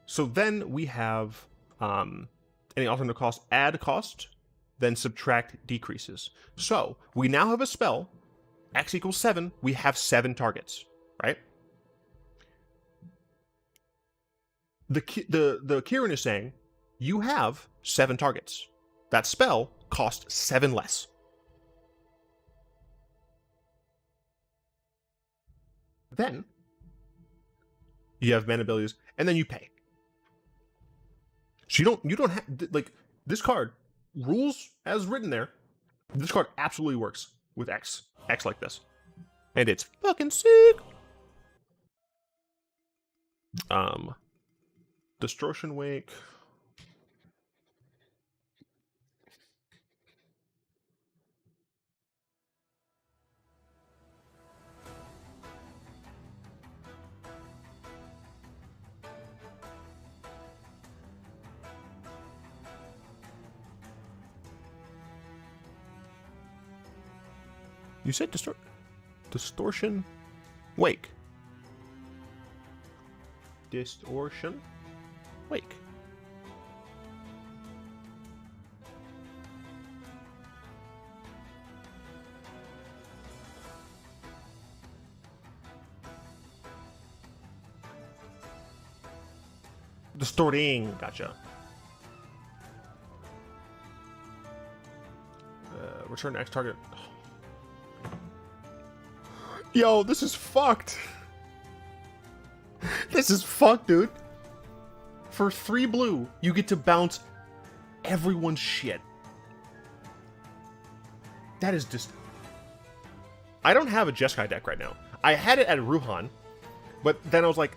So then we have any alternate cost, add cost, then subtract decreases. So we now have a spell X equals 7, we have 7 targets, right? The Ćeran is saying, you have 7 targets. That spell costs 7 less. Then, you have mana abilities, and then you pay. So you don't have, like, this card, rules as written there, this card absolutely works with X like this. And it's fucking sick! Distortion Wake. You said distortion wake. Distortion wake. Distorting, gotcha. Return X target. Yo, this is fucked. This is fucked, dude. For 3 blue, you get to bounce everyone's shit. That is just... I don't have a Jeskai deck right now. I had it at Ruhan, but then I was like,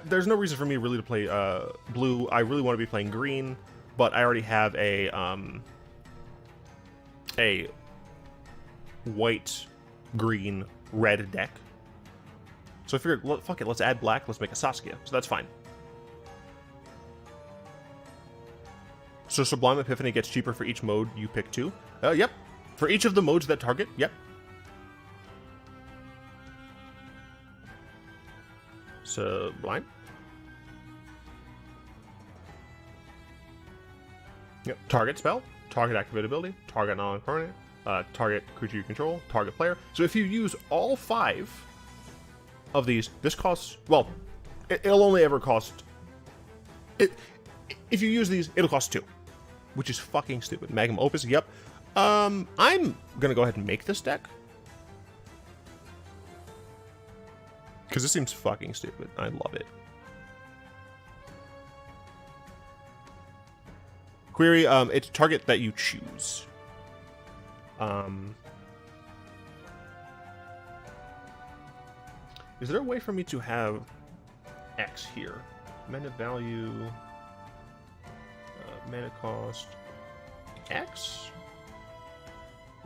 there's no reason for me really to play blue. I really want to be playing green, but I already have a white, green, red deck. So I figured, well, fuck it, let's add black, let's make a Saskia. So that's fine. So Sublime Epiphany gets cheaper for each mode you pick 2. Yep. For each of the modes that target, yep. Sublime. Yep. Target spell, target activate ability, target non-permanent, target creature you control, target player. So if you use all 5 of these, this costs, well, it'll only ever cost, if you use these, it'll cost 2, which is fucking stupid. Magnum Opus, yep. I'm gonna go ahead and make this deck, because this seems fucking stupid. I love it. Query, it's target that you choose. Is there a way for me to have X here? Mana value, mana cost, X,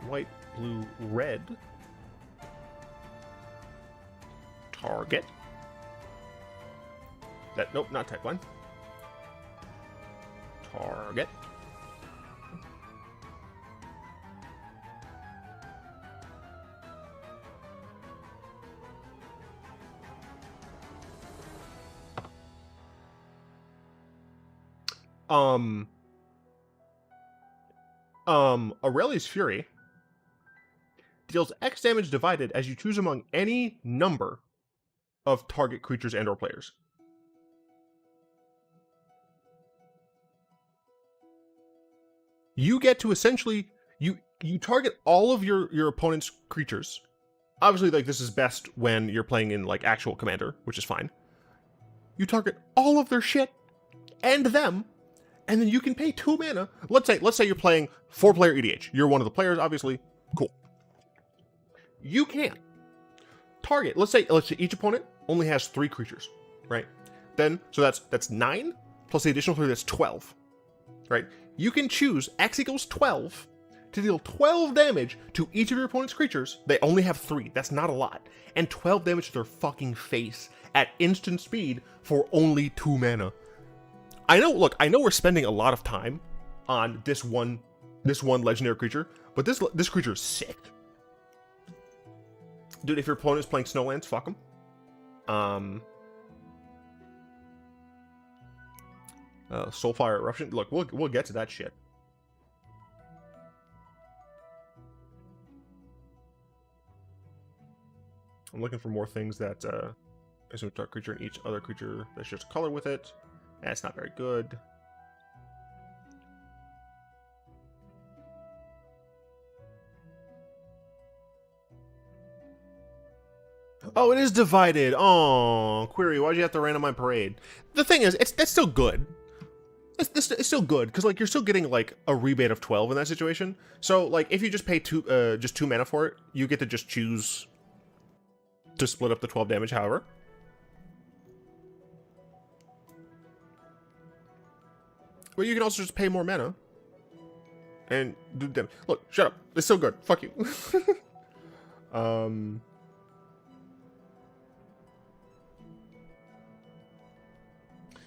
white, blue, red, target. That, nope, not type 1. Target. Aurelius Fury deals X damage divided as you choose among any number of target creatures and or players. You get to essentially, you target all of your opponent's creatures. Obviously, like, this is best when you're playing in, like, actual commander, which is fine. You target all of their shit and them, and then you can pay 2 mana. Let's say you're playing 4-player EDH. You're one of the players, obviously. Cool. You can target, let's say each opponent only has 3 creatures, right? Then, so that's 9, plus the additional 3, that's 12, right? You can choose X equals 12 to deal 12 damage to each of your opponent's creatures. They only have 3, that's not a lot. And 12 damage to their fucking face at instant speed for only 2 mana. I know, look, I know we're spending a lot of time on this one legendary creature, but this creature is sick. Dude, if your opponent's playing Snowlands, fuck them. Soulfire Eruption. Look, we'll get to that shit. I'm looking for more things that is a dark creature and each other creature that shares a color with it. That's not very good. Oh, it is divided. Oh, query. Why'd you have to rain on my parade? The thing is, that's still good. It's still good because like you're still getting like a rebate of 12 in that situation. So like if you just pay just 2 mana for it, you get to just choose to split up the 12 damage. However, well, you can also just pay more mana and do damage. Look, shut up. It's still good. Fuck you.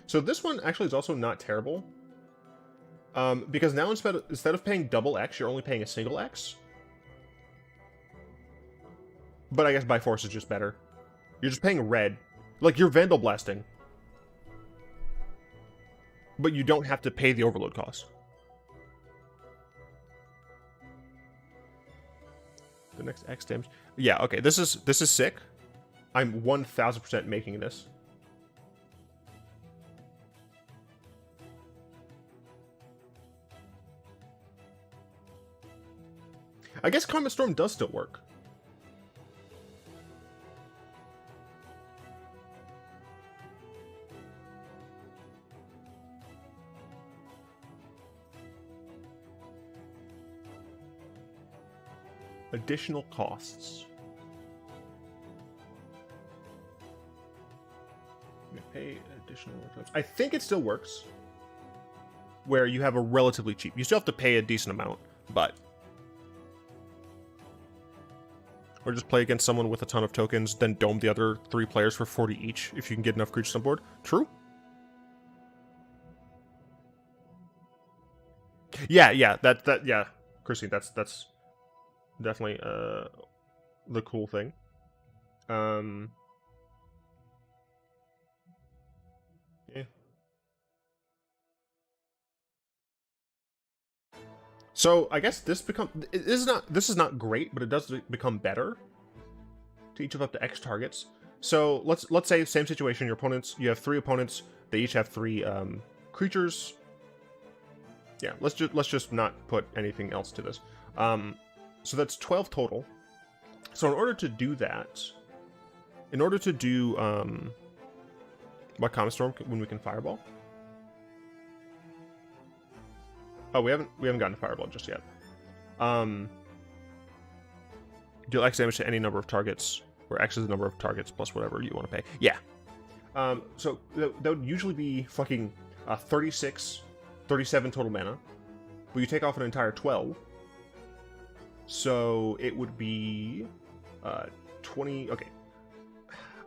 So this one actually is also not terrible. Because now instead of paying double X, you're only paying a single X. But I guess by force is just better. You're just paying red. Like, you're Vandal Blasting. But you don't have to pay the overload cost. The next X damage. Yeah, okay, this is sick. I'm 1000% making this. I guess Comet Storm does still work. Additional costs. Pay additional returns. I think it still works. Where you have a relatively cheap. You still have to pay a decent amount, but... Or just play against someone with a ton of tokens, then dome the other 3 players for 40 each if you can get enough creatures on board. True? Yeah, yeah, Christine, that's definitely the cool thing. Yeah. So I guess this is not great, but it does become better to each of up to X targets. So let's say same situation. You have 3 opponents. They each have 3 creatures. Yeah, let's just not put anything else to this. So that's 12 total. So in order to do that, in order to do what Comet Storm when we can Fireball. Oh, we haven't gotten to Fireball just yet. Deal X damage to any number of targets, where X is the number of targets plus whatever you want to pay. Yeah. So that would usually be fucking 36, 37 total mana, but you take off an entire 12. So it would be 20. Okay.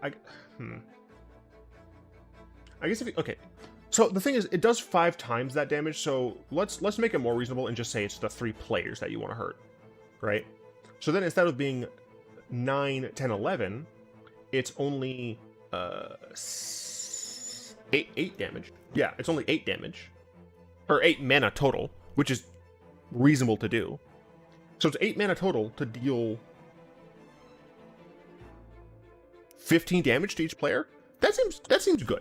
I guess okay. So the thing is, it does 5 times that damage. So let's make it more reasonable and just say it's the 3 players that you want to hurt, right? So then instead of being 9, 10, 11, it's only 8 damage. Yeah, it's only 8 damage, or 8 mana total, which is reasonable to do. So it's 8 mana total to deal 15 damage to each player. That seems good.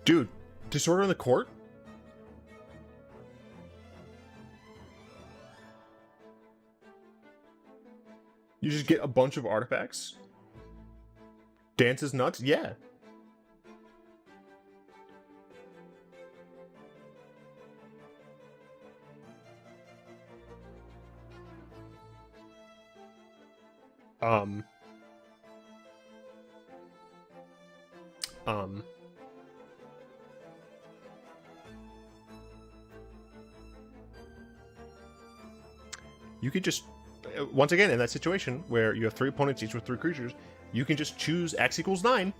Dude, Disorder in the Court? You just get a bunch of artifacts? Dance is nuts? Yeah. You could just, once again, in that situation where you have 3 opponents each with 3 creatures, you can just choose X equals 9.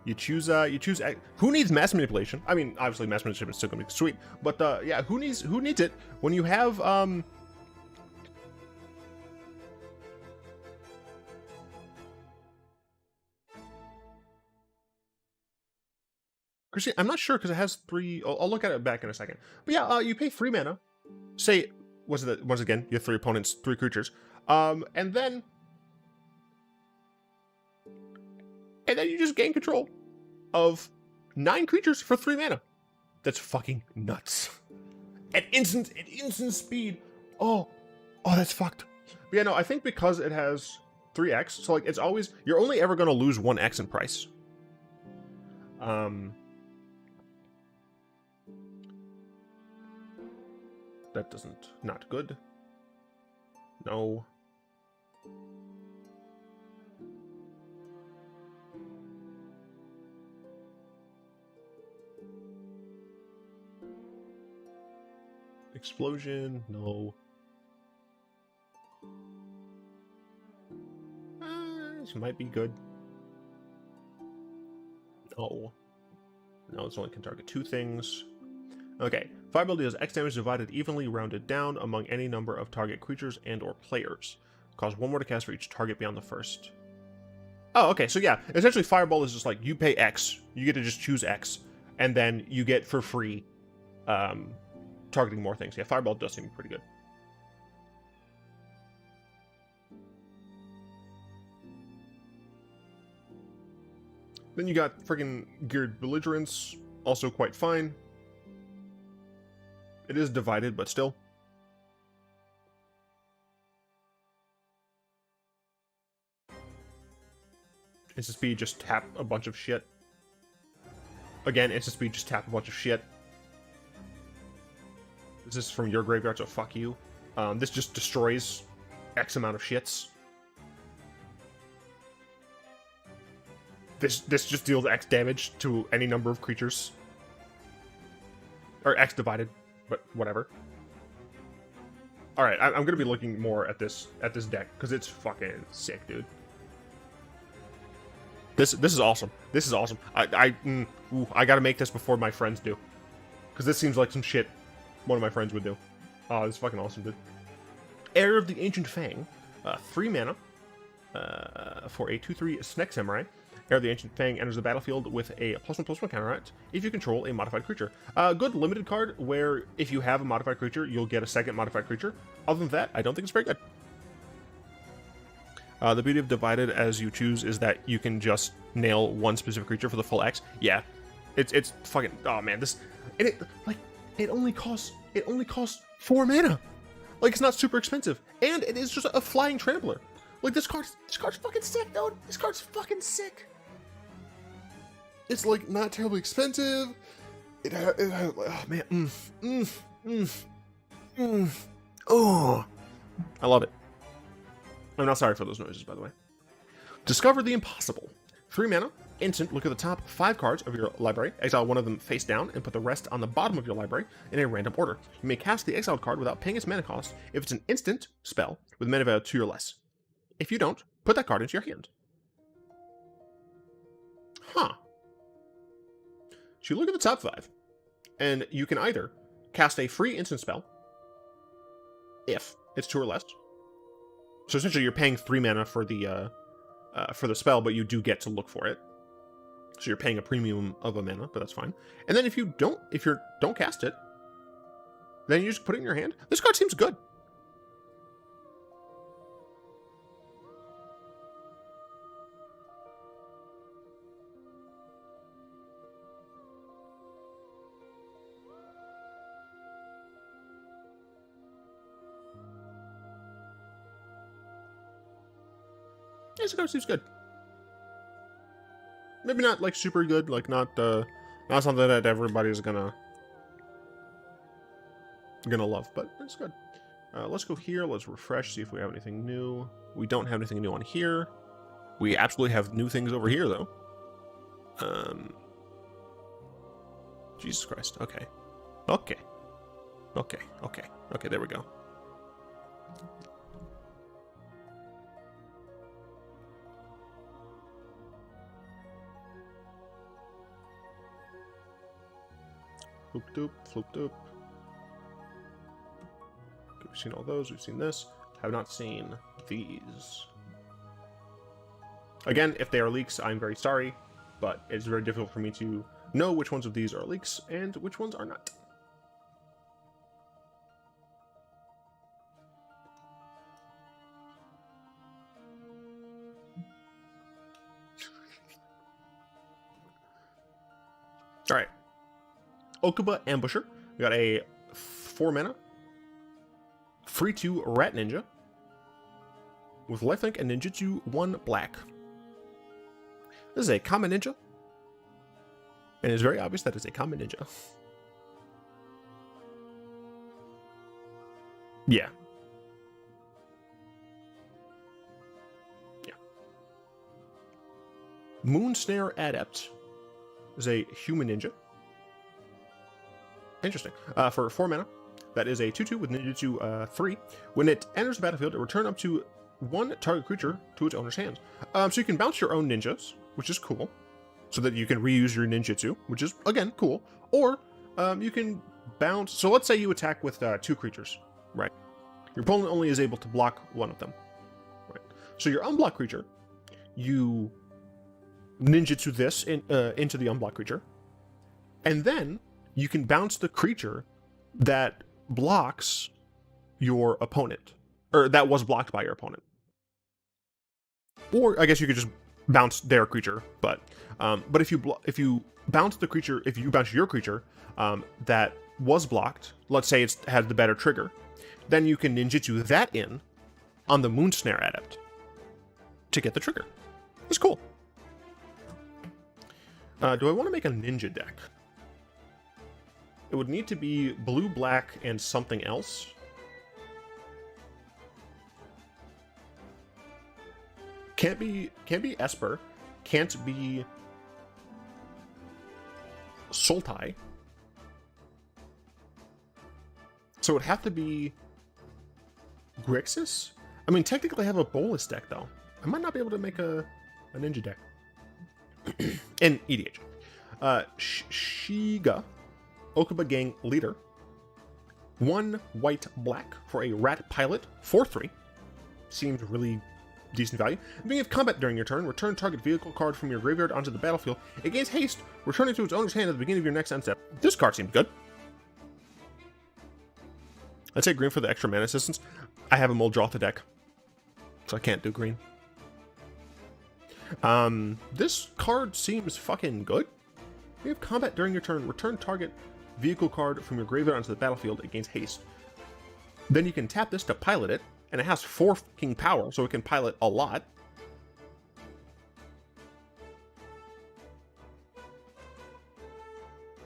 You choose who needs mass manipulation? I mean, obviously mass manipulation is still gonna be sweet, but yeah, who needs it when you have Christian, I'm not sure because it has 3. I'll look at it back in a second. But yeah, you pay 3 mana. Say, once again, you have 3 opponents, 3 creatures, and then you just gain control of 9 creatures for 3 mana. That's fucking nuts. At instant speed. Oh, that's fucked. But yeah, no, I think because it has 3x, so like it's always, you're only ever gonna lose 1x in price. That doesn't, not good. No. Explosion, no. This might be good. No. No, this only can target 2 things. Okay, Fable deals X damage divided evenly rounded down among any number of target creatures and or players. Cause 1 more to cast for each target beyond the first. Oh, okay, so yeah, essentially Fireball is just like, you pay X, you get to just choose X, and then you get for free targeting more things. Yeah, Fireball does seem pretty good. Then you got friggin' Geared Belligerents, also quite fine. It is divided, but still. Instant speed, just tap a bunch of shit. Again, instant speed, just tap a bunch of shit. This is from your graveyard, so fuck you. This just destroys X amount of shits. This just deals X damage to any number of creatures. Or X divided, but whatever. Alright, I'm gonna be looking more at this deck, because it's fucking sick, dude. This is awesome. This is awesome. I gotta make this before my friends do. Because this seems like some shit one of my friends would do. Oh, this is fucking awesome, dude. Heir of the Ancient Fang. 3 mana. For a 2/3 Selfless Samurai. Heir of the Ancient Fang enters the battlefield with a +1/+1 counter on it if you control a modified creature. Good limited card where if you have a modified creature, you'll get a second modified creature. Other than that, I don't think it's very good. The beauty of Divided as you choose is that you can just nail one specific creature for the full X. Yeah, it's fucking, oh man, this, and it only costs 4 mana. Like, it's not super expensive, and it is just a flying trampler. Like, this card's fucking sick, dude. This card's fucking sick. It's like not terribly expensive. Oh man, oh, I love it. I'm not sorry for those noises, by the way. Discover the Impossible. 3 mana, instant, look at the top 5 cards of your library, exile one of them face down, and put the rest on the bottom of your library in a random order. You may cast the exiled card without paying its mana cost if it's an instant spell with mana value 2 or less. If you don't, put that card into your hand. Huh. So you look at the top 5, and you can either cast a free instant spell, if it's 2 or less. So essentially, you're paying 3 mana for the spell, but you do get to look for it. So you're paying a premium of a mana, but that's fine. And then if you don't cast it, then you just put it in your hand. This card seems good. This card seems good. Maybe not like super good, like not something that everybody's gonna love, but it's good. Let's go here. Let's refresh, see if we have anything new. We don't have anything new on here. We absolutely have new things over here, though. Jesus Christ. Okay. Okay. There we go. Floop doop, floop doop. Okay, we've seen all those, we've seen this. Have not seen these. Again, if they are leaks, I'm very sorry, but it's very difficult for me to know which ones of these are leaks and which ones are not. Alright. Okuba Ambusher. We got a 4 mana. Free 2 Rat Ninja. With lifelink and ninjutsu 1 black. This is a common ninja. And it's very obvious that it's a common ninja. Yeah. Yeah. Moonsnare Adept is a human ninja. Interesting. For 4 mana, that is a 2/2 with ninjutsu 3. When it enters the battlefield, it returns up to 1 target creature to its owner's hands. So you can bounce your own ninjas, which is cool, so that you can reuse your ninjutsu, which is, again, cool. Or you can bounce... So let's say you attack with 2 creatures, right? Your opponent only is able to block 1 of them, right? So your unblocked creature, you ninjutsu this into the unblocked creature, and then you can bounce the creature that blocks your opponent, or that was blocked by your opponent. Or I guess you could just bounce their creature, but if you bounce the creature, if you bounce your creature that was blocked, let's say it's had the better trigger, then you can ninjutsu that in on the Moonsnare Adept to get the trigger. It's cool. Do I want to make a ninja deck? It would need to be blue, black, and something else. Can't be Esper. Can't be Sultai. So it would have to be Grixis? I mean, technically I have a Bolus deck, though. I might not be able to make a ninja deck. And EDH. Shiga, Okuba Gang Leader. 1 white black for a rat pilot. 4/3. Seems really decent value. Beginning of combat during your turn, return target vehicle card from your graveyard onto the battlefield. It gains haste, returning to its owner's hand at the beginning of your next end step. This card seems good. I'd say green for the extra mana assistance. I have a Muldrotha deck, so I can't do green. This card seems fucking good. We have combat during your turn. Return target vehicle card from your graveyard onto the battlefield. It gains haste. Then you can tap this to pilot it, and it has 4 fucking power, so it can pilot a lot.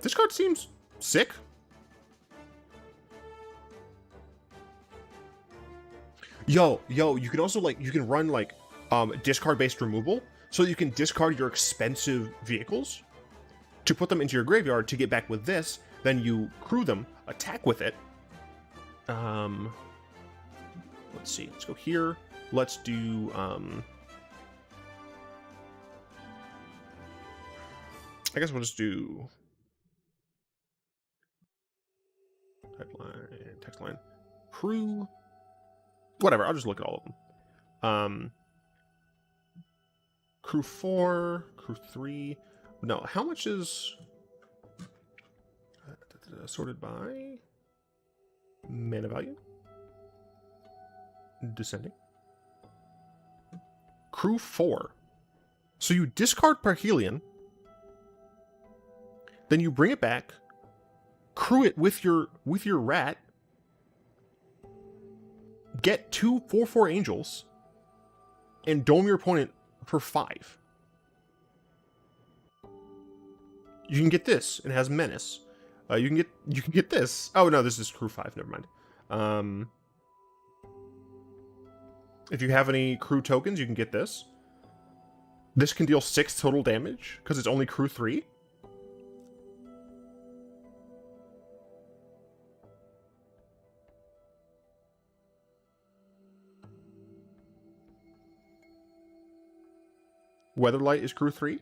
This card seems sick. Yo, you can also, like, you can run, like, discard-based removal, so you can discard your expensive vehicles to put them into your graveyard to get back with this, then you crew them, attack with it. Let's see, let's go here. Let's do, I guess we'll just do typeline, text line, crew, whatever, I'll just look at all of them. Crew 4, crew 3, no, how much is sorted by mana value? Descending. Crew 4. So you discard Parhelion, then you bring it back, crew it with your rat, get 2 4/4 angels, and dome your opponent for 5. You can get this. It has menace. You can get this. Oh no, this is crew 5. Never mind. If you have any crew tokens, you can get this. This can deal 6 total damage because it's only crew 3. Weatherlight is crew 3.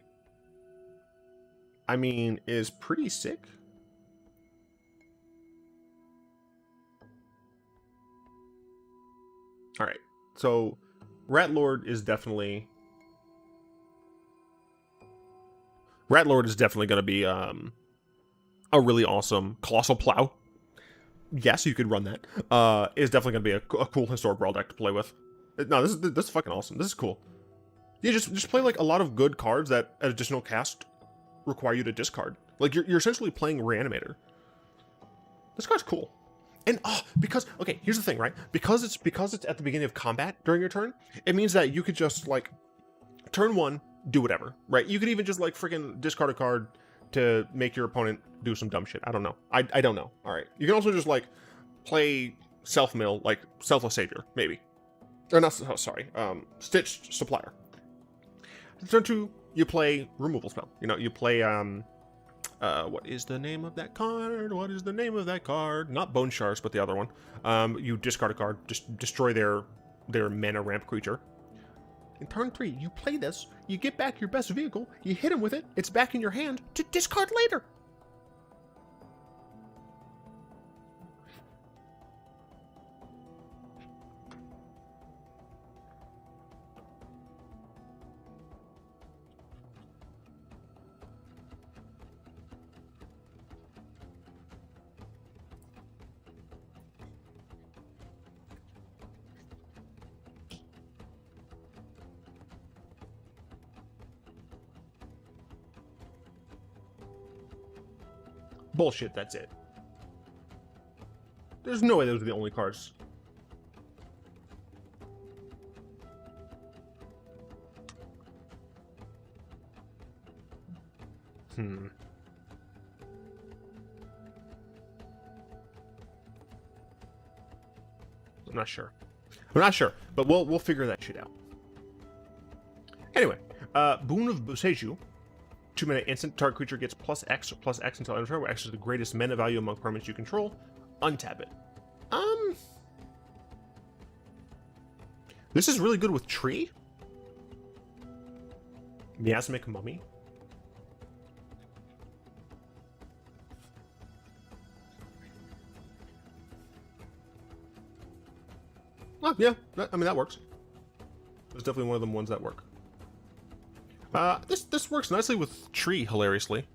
I mean, is pretty sick. Alright, so Rat Lord is definitely going to be a really awesome Colossal Plow. Yes, you could run that. Is definitely going to be a cool Historic Brawl deck to play with. No, this is fucking awesome. This is cool. You just play like a lot of good cards that at additional cast require you to discard. Like you're essentially playing Reanimator. This card's cool. And because okay, here's the thing, right? Because it's at the beginning of combat during your turn, it means that you could just like turn 1, do whatever, right? You could even just like freaking discard a card to make your opponent do some dumb shit. I don't know. I don't know. All right. You can also just like play self-mill, like Selfless Savior, maybe. Or not, oh, sorry. Stitched Supplier. Turn 2, you play Removal Spell. You know, you play, what is the name of that card? What is the name of that card? Not Bone Shards, but the other one. You discard a card, just destroy their mana ramp creature. In turn 3, you play this, you get back your best vehicle, you hit him with it, it's back in your hand to discard later. Bullshit, that's it. There's no way those are the only cards. I'm not sure. I'm not sure, but we'll figure that shit out. Anyway, Boon of Boseiju. 2-mana instant, target creature gets +X or +X until end of turn, where X is the greatest mana value among permanents you control. Untap it. This is really good with Tree. Miasmic Mummy. Oh, yeah, I mean, that works. There's definitely one of them ones that work. This works nicely with Tree, hilariously.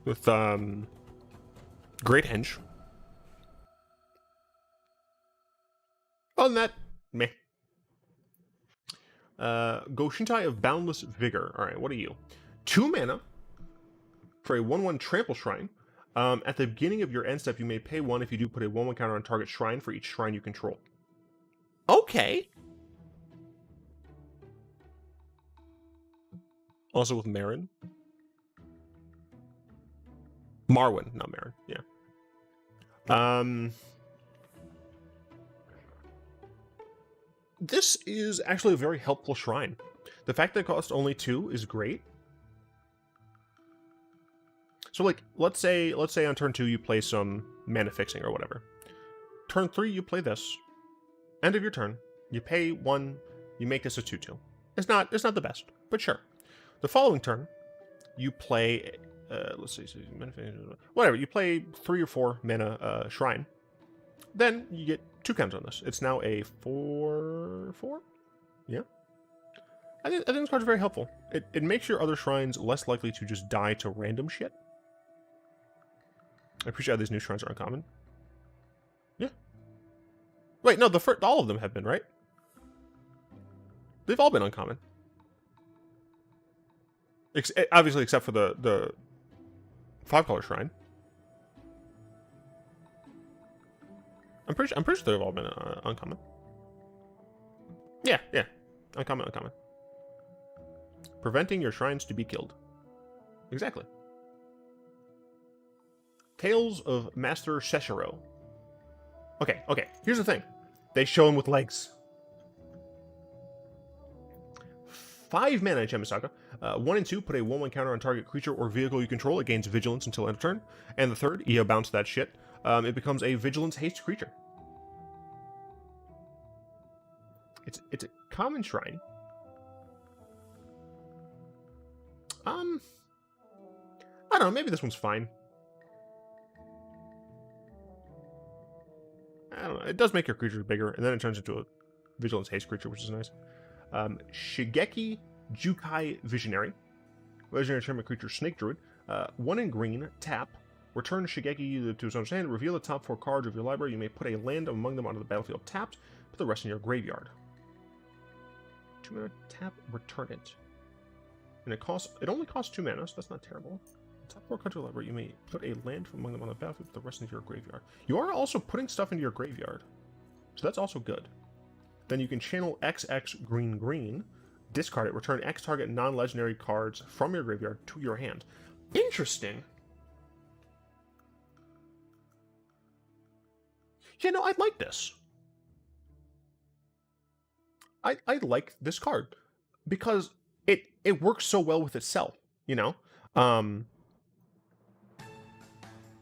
With, Great Henge. Other than that, meh. Goshintai of Boundless Vigor. Alright, what are you? 2 mana for a 1/1 Trample Shrine. At the beginning of your end step, you may pay 1 if you do put a 1/1 counter on target shrine for each shrine you control. Okay. Also with Marin. Marwyn, not Marin, yeah. This is actually a very helpful shrine. The fact that it costs only 2 is great. So like, let's say on turn 2 you play some mana fixing or whatever. Turn 3 you play this. End of your turn, you pay 1, you make this a 2/2. It's not the best, but sure. The following turn, you play, let's see, whatever, you play 3 or 4 mana shrine. Then you get 2 counters on this. It's now a 4/4? Yeah. I think this card's very helpful. It makes your other shrines less likely to just die to random shit. I appreciate how these new shrines are uncommon. Yeah. Wait, no, all of them have been, right? They've all been uncommon. Obviously, except for the 5-color shrine. I'm pretty sure they've all been uncommon. Yeah. Uncommon. Preventing your shrines to be killed. Exactly. Tales of Master Seshiro. Okay. Here's the thing. They show him with legs. 5 mana Chemisaka. 1 and 2, put a 1/1 counter on target creature or vehicle you control. It gains Vigilance until end of turn. And the third, EO bounce that shit. It becomes a Vigilance haste creature. It's a common shrine. I don't know, maybe this one's fine. I don't know. It does make your creature bigger, and then it turns into a Vigilance Haste creature, which is nice. Shigeki Jukai Visionary. Legendary tournament creature, Snake Druid. 1 in green, tap. Return Shigeki to his own hand. Reveal the top 4 cards of your library. You may put a land among them onto the battlefield tapped. Put the rest in your graveyard. 2 mana, tap, return it. And it only costs 2 mana, so that's not terrible. Top 4 cards of your library. You may put a land from among them on the battlefield. Put the rest into your graveyard. You are also putting stuff into your graveyard, so that's also good. Then you can channel XX green green. Discard it. Return X target non-legendary cards from your graveyard to your hand. Interesting. Yeah, no, I like this. I like this card because it works so well with itself, you know?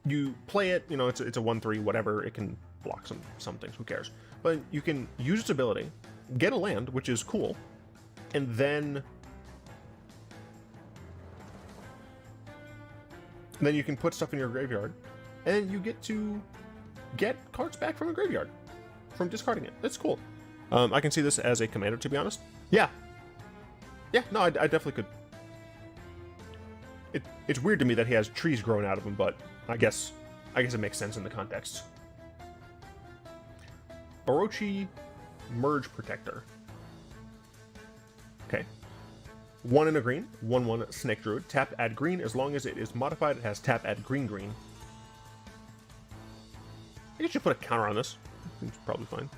You play it, you know, it's a 1/3, whatever, it can block some things, who cares? But you can use its ability, get a land, which is cool, and then you can put stuff in your graveyard, and you get to get cards back from the graveyard from discarding it. That's cool. I can see this as a commander, to be honest. Yeah. Yeah, no, I definitely could. It's weird to me that he has trees growing out of him, but I guess it makes sense in the context. Orochi Merge Protector. Okay. 1 in a green, 1/1 Snake Druid. Tap, add green. As long as it is modified, it has tap, add green green. I guess you put a counter on this. It's probably fine.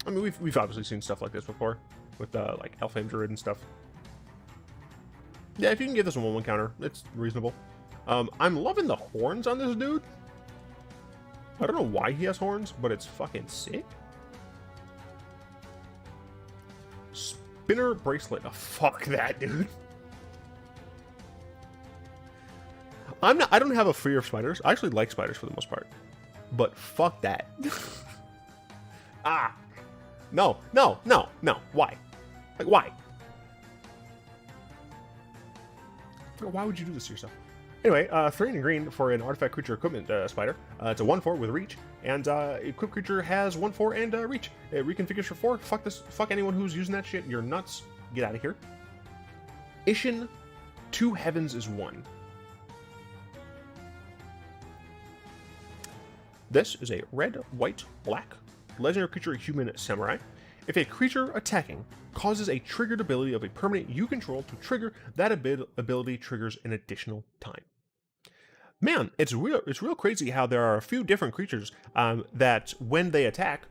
I mean, we've obviously seen stuff like this before with like Elfhame Druid and stuff. Yeah, if you can give this a 1/1 counter, it's reasonable. I'm loving the horns on this dude. I don't know why he has horns, but it's fucking sick. Spinner Bracelet. Oh, fuck that, dude. I don't have a fear of spiders. I actually like spiders for the most part. But fuck that. Ah. No. Why? Like, why? Why would you do this to yourself? Anyway, 3 in green for an artifact creature equipment spider. It's a 1/4 with reach, and equipped creature has 1/4 and reach. It reconfigures for 4. Fuck this. Fuck anyone who's using that shit. You're nuts. Get out of here. Ishin, 2 heavens is 1. This is a red, white, black legendary creature human samurai. If a creature attacking causes a triggered ability of a permanent you control to trigger, that ability triggers an additional time. Man, it's real crazy how there are a few different creatures that when they attack,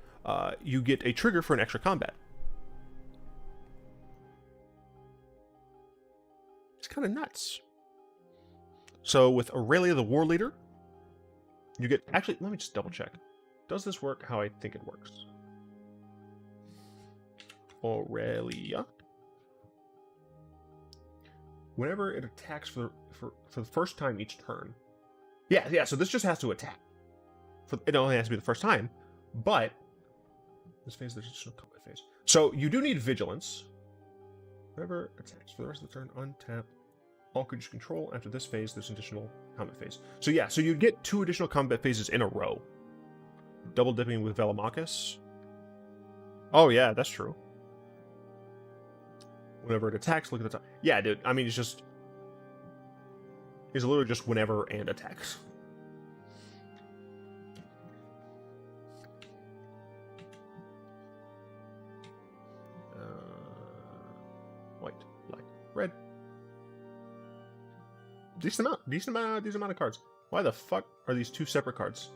you get a trigger for an extra combat. It's kind of nuts. So with Aurelia the War Leader, you get... Actually, let me just double check. Does this work how I think it works? Aurelia. Whenever it attacks for the first time each turn. Yeah, so this just has to attack. It only has to be the first time, but this phase there's just no combat phase. So you do need vigilance. Whenever attacks for the rest of the turn, untap all creatures control. After this phase, there's an additional combat phase. So yeah, so you'd get 2 additional combat phases in a row. Double dipping with Velomachus. Oh yeah, that's true. Whenever it attacks, look at the top. Yeah, dude. I mean, it's literally just whenever and attacks. White, black, red. Decent amount of cards. Why the fuck are these 2 separate cards?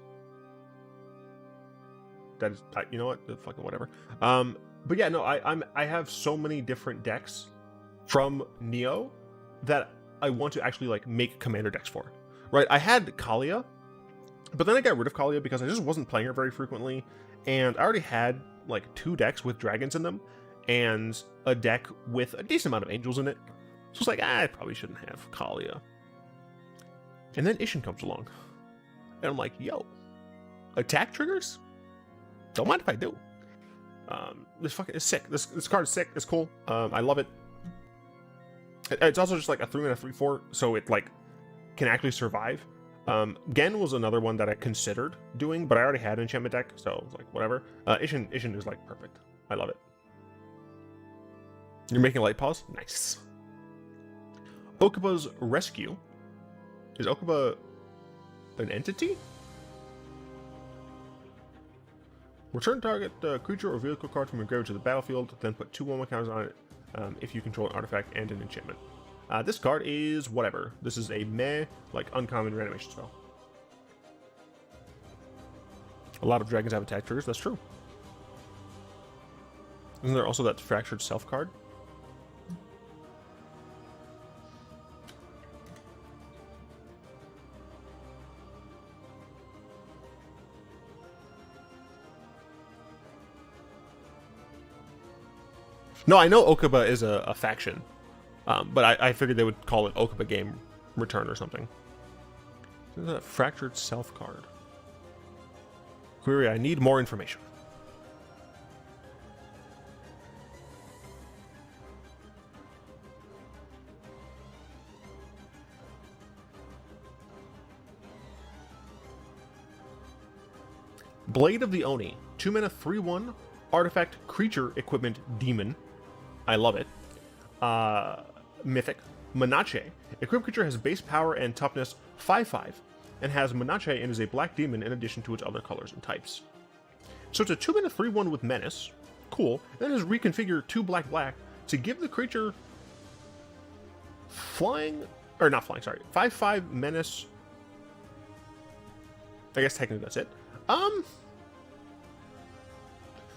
That is, you know what? Fucking whatever. But yeah, no, I have so many different decks from Neo that I want to actually like make commander decks for. Right? I had Kalia, but then I got rid of Kalia because I just wasn't playing her very frequently, and I already had like 2 decks with dragons in them and a deck with a decent amount of angels in it. So it's like, I probably shouldn't have Kalia. And then Ishin comes along, and I'm like, yo, attack triggers? Don't mind if I do. This fucking is sick. This card is sick. It's cool. I love it. It's also just like a 3-mana 3/4, so it like can actually survive. Gen was another one that I considered doing, but I already had an enchantment deck, so I was like, whatever. Ishin is like perfect. I love it. You're making light pause? Nice. Okuba's Rescue. Is Okuba an entity? Return target creature or vehicle card from your graveyard to the battlefield, then put 2/1 counters on it if you control an artifact and an enchantment. This card is whatever. This is a meh, like, uncommon reanimation spell. A lot of dragons have attack triggers, that's true. Isn't there also that Fractured Self card? No, I know Okuba is a faction. But I figured they would call it Okuba Game Return or something. Is that a Fractured Self card? Query, I need more information. Blade of the Oni. 2 mana, 3/1, artifact, creature, equipment, demon. I love it. Mythic. Manache. Equipped creature has base power and toughness 5/5, and has Manache and is a black demon in addition to its other colors and types. So it's a 2 mana 3/1 with menace. Cool. Then is reconfigure 2 black to give the creature flying, or not flying, sorry, 5/5 menace. I guess technically that's it.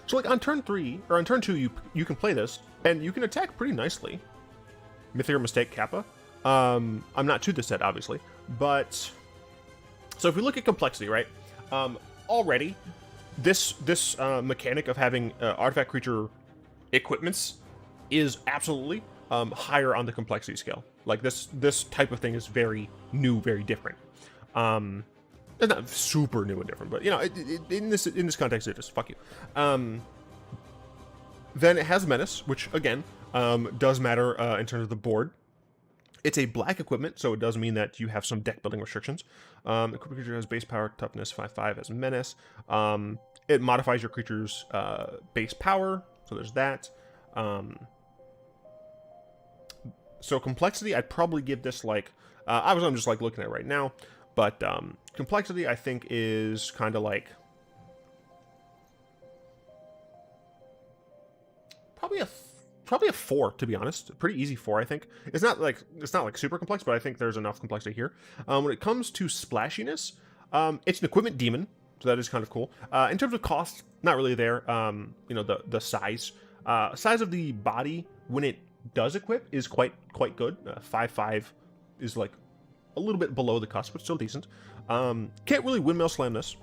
So like on turn 3 or on turn 2, you can play this and you can attack pretty nicely. Mythic or Mistake Kappa. I'm not to this set, obviously, but so if we look at complexity, right? Already, this mechanic of having artifact creature equipments is absolutely higher on the complexity scale. Like this type of thing is very new, very different. It's not super new and different, but you know, in this context, it is fuck you. Then it has Menace, which again does matter in terms of the board. It's a black equipment, so it does mean that you have some deck building restrictions. The creature has base power, toughness 5/5 as Menace. It modifies your creature's base power, so there's that. So complexity, I'd probably give this like obviously I'm just like looking at it right now, but complexity I think is kind of like probably a 4, to be honest. A pretty easy 4, I think. It's not like super complex, but I think there's enough complexity here. When it comes to splashiness, it's an equipment demon, so that is kind of cool. In terms of cost, not really there. You know, the size of the body when it does equip is quite good. 5/5 is like a little bit below the cusp, but still decent. Can't really windmill slam this.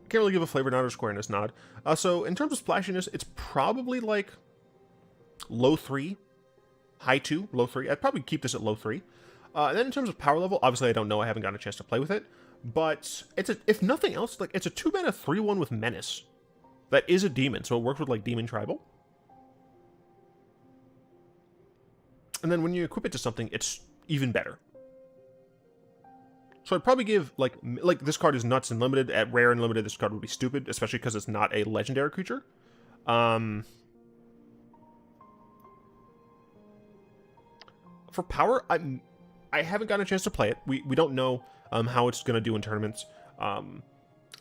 Can't really give a flavor nod or squareness nod. So in terms of splashiness, it's probably like low 3, high 2, low 3. I'd probably keep this at low 3. And then in terms of power level, obviously I don't know. I haven't gotten a chance to play with it. But it's if nothing else, like it's a 2 mana 3/1 with menace. That is a demon, so it works with like demon tribal. And then when you equip it to something, it's even better. So I'd probably give, like this card is nuts and limited. At rare and limited, this card would be stupid, especially because it's not a legendary creature. For power, I haven't gotten a chance to play it. We don't know how it's going to do in tournaments. I'm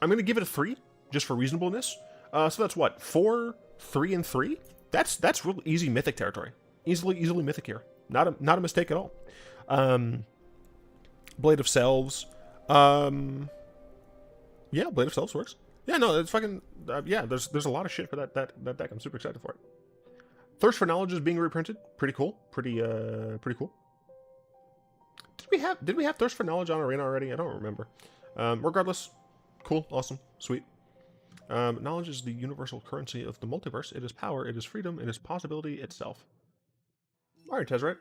going to give it a 3, just for reasonableness. So that's what, 4, 3, and 3? That's real easy mythic territory. Easily mythic here. Not a mistake at all. Blade of Selves. Yeah, Blade of Selves works. Yeah, no, it's fucking yeah, there's a lot of shit for that deck. I'm super excited for it. Thirst for Knowledge is being reprinted. Pretty cool. Pretty cool. Did we have Thirst for Knowledge on Arena already? I don't remember. Regardless, cool, awesome, sweet. Knowledge is the universal currency of the multiverse. It is power, it is freedom, it is possibility itself. Alright, Tezzeret.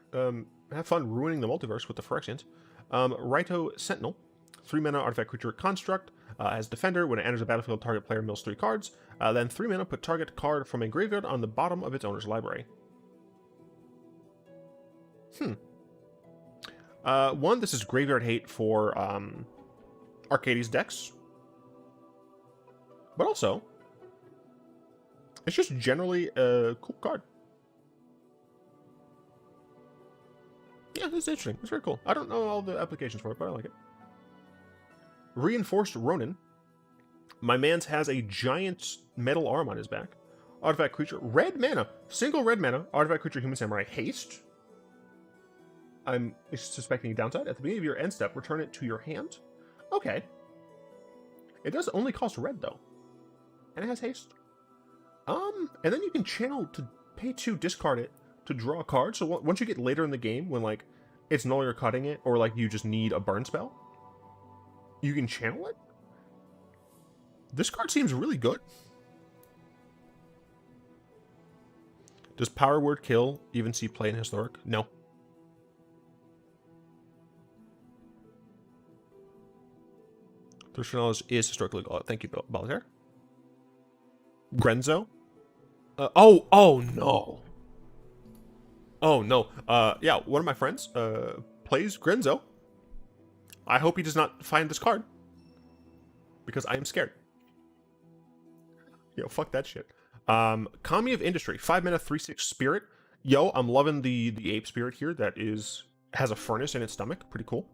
Have fun ruining the multiverse with the Phyrexians. Raito Sentinel. 3 mana artifact creature construct. As defender, when it enters the battlefield, target player mills 3 cards. Then 3 mana, put target card from a graveyard on the bottom of its owner's library. One, this is Graveyard Hate for Arcades decks. But also, it's just generally a cool card. Yeah, this is interesting. It's very cool. I don't know all the applications for it, but I like it. Reinforced Ronin. My man's has a giant metal arm on his back. Artifact creature. Red mana. Single red mana. Artifact creature, human samurai. Haste. I'm suspecting a downside. At the beginning of your end step, return it to your hand. Okay. It does only cost red, though. And it has haste. And then you can channel to pay 2, discard it to draw a card. So once you get later in the game, when, like, it's no longer cutting it, or, like, you just need a burn spell, you can channel it? This card seems really good. Does Power Word Kill even see play in Historic? No. Thirst Knowledge is historically legal. Thank you, Beguiler. Grenzo? Oh no. Oh no. Yeah, one of my friends plays Grenzo. I hope he does not find this card. Because I am scared. Yo, fuck that shit. Kami of Industry. 5 mana, 3/6 spirit. Yo, I'm loving the ape spirit here that has a furnace in its stomach. Pretty cool.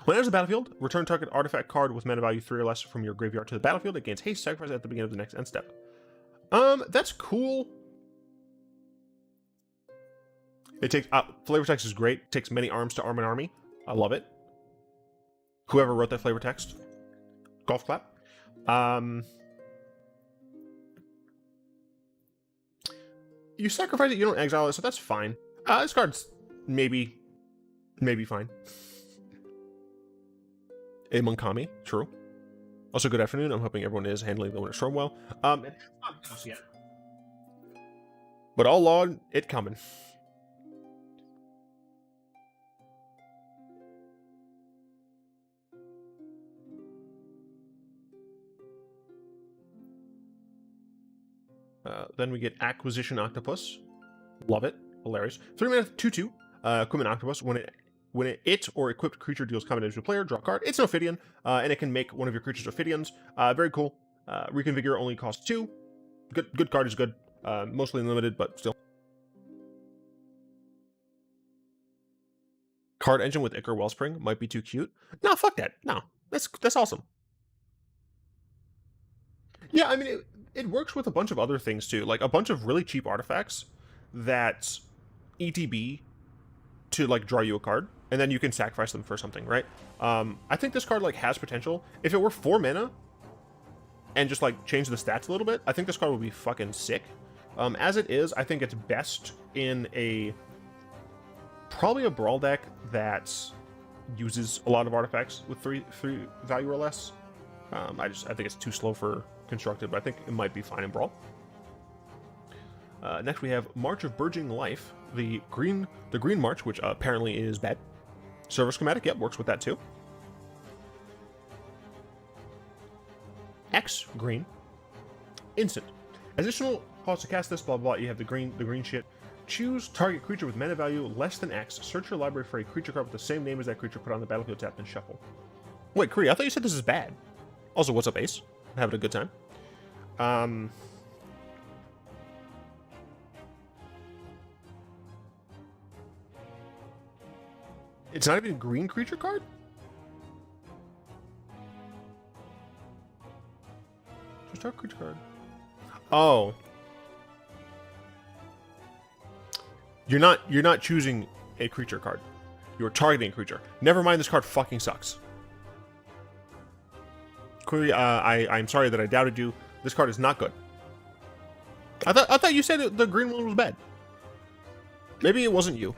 When it enters the battlefield, return target artifact card with mana value 3 or less from your graveyard to the battlefield. It gains haste, sacrifice at the beginning of the next end step. That's cool. It takes flavor text is great. It takes many arms to arm an army. I love it. Whoever wrote that flavor text, golf clap. You sacrifice it, you don't exile it, so that's fine. This card's maybe fine. Among Kami, true. Also, good afternoon. I'm hoping everyone is handling the Winter Storm well. It's not close yet. But all law, it coming. Then we get Acquisition Octopus. Love it. Hilarious. 3 mana, 2/2. Equipment Octopus. When it or equipped creature deals combat damage to a player, draw a card. It's an Ophidian, and it can make one of your creatures Ophidians. Very cool. Reconfigure only costs 2. Good card is good. Mostly limited, but still. Card engine with Ichor Wellspring might be too cute. No, fuck that. No, that's awesome. Yeah, I mean, it works with a bunch of other things too, like a bunch of really cheap artifacts that ETB to like draw you a card, and then you can sacrifice them for something, right? I think this card like has potential. If it were 4 mana and just like change the stats a little bit, I think this card would be fucking sick. As it is, I think it's best in probably a Brawl deck that uses a lot of artifacts with 3 value or less. I think it's too slow for Constructed, but I think it might be fine in Brawl. Next we have March of Burgeoning Life, the green March, which apparently is bad. Server Schematic, yep, works with that too. X green, instant. Additional cost to cast this, blah blah. You have the green shit. Choose target creature with mana value less than X. Search your library for a creature card with the same name as that creature. Put on the battlefield, tap, and shuffle. Wait, Kree, I thought you said this is bad. Also, what's up, Ace? Having a good time. It's not even a green creature card? Just our creature card. Oh. You're not choosing a creature card. You're targeting a creature. Never mind, this card fucking sucks. Clearly, I'm sorry that I doubted you. This card is not good. I thought you said the green one was bad. Maybe it wasn't you.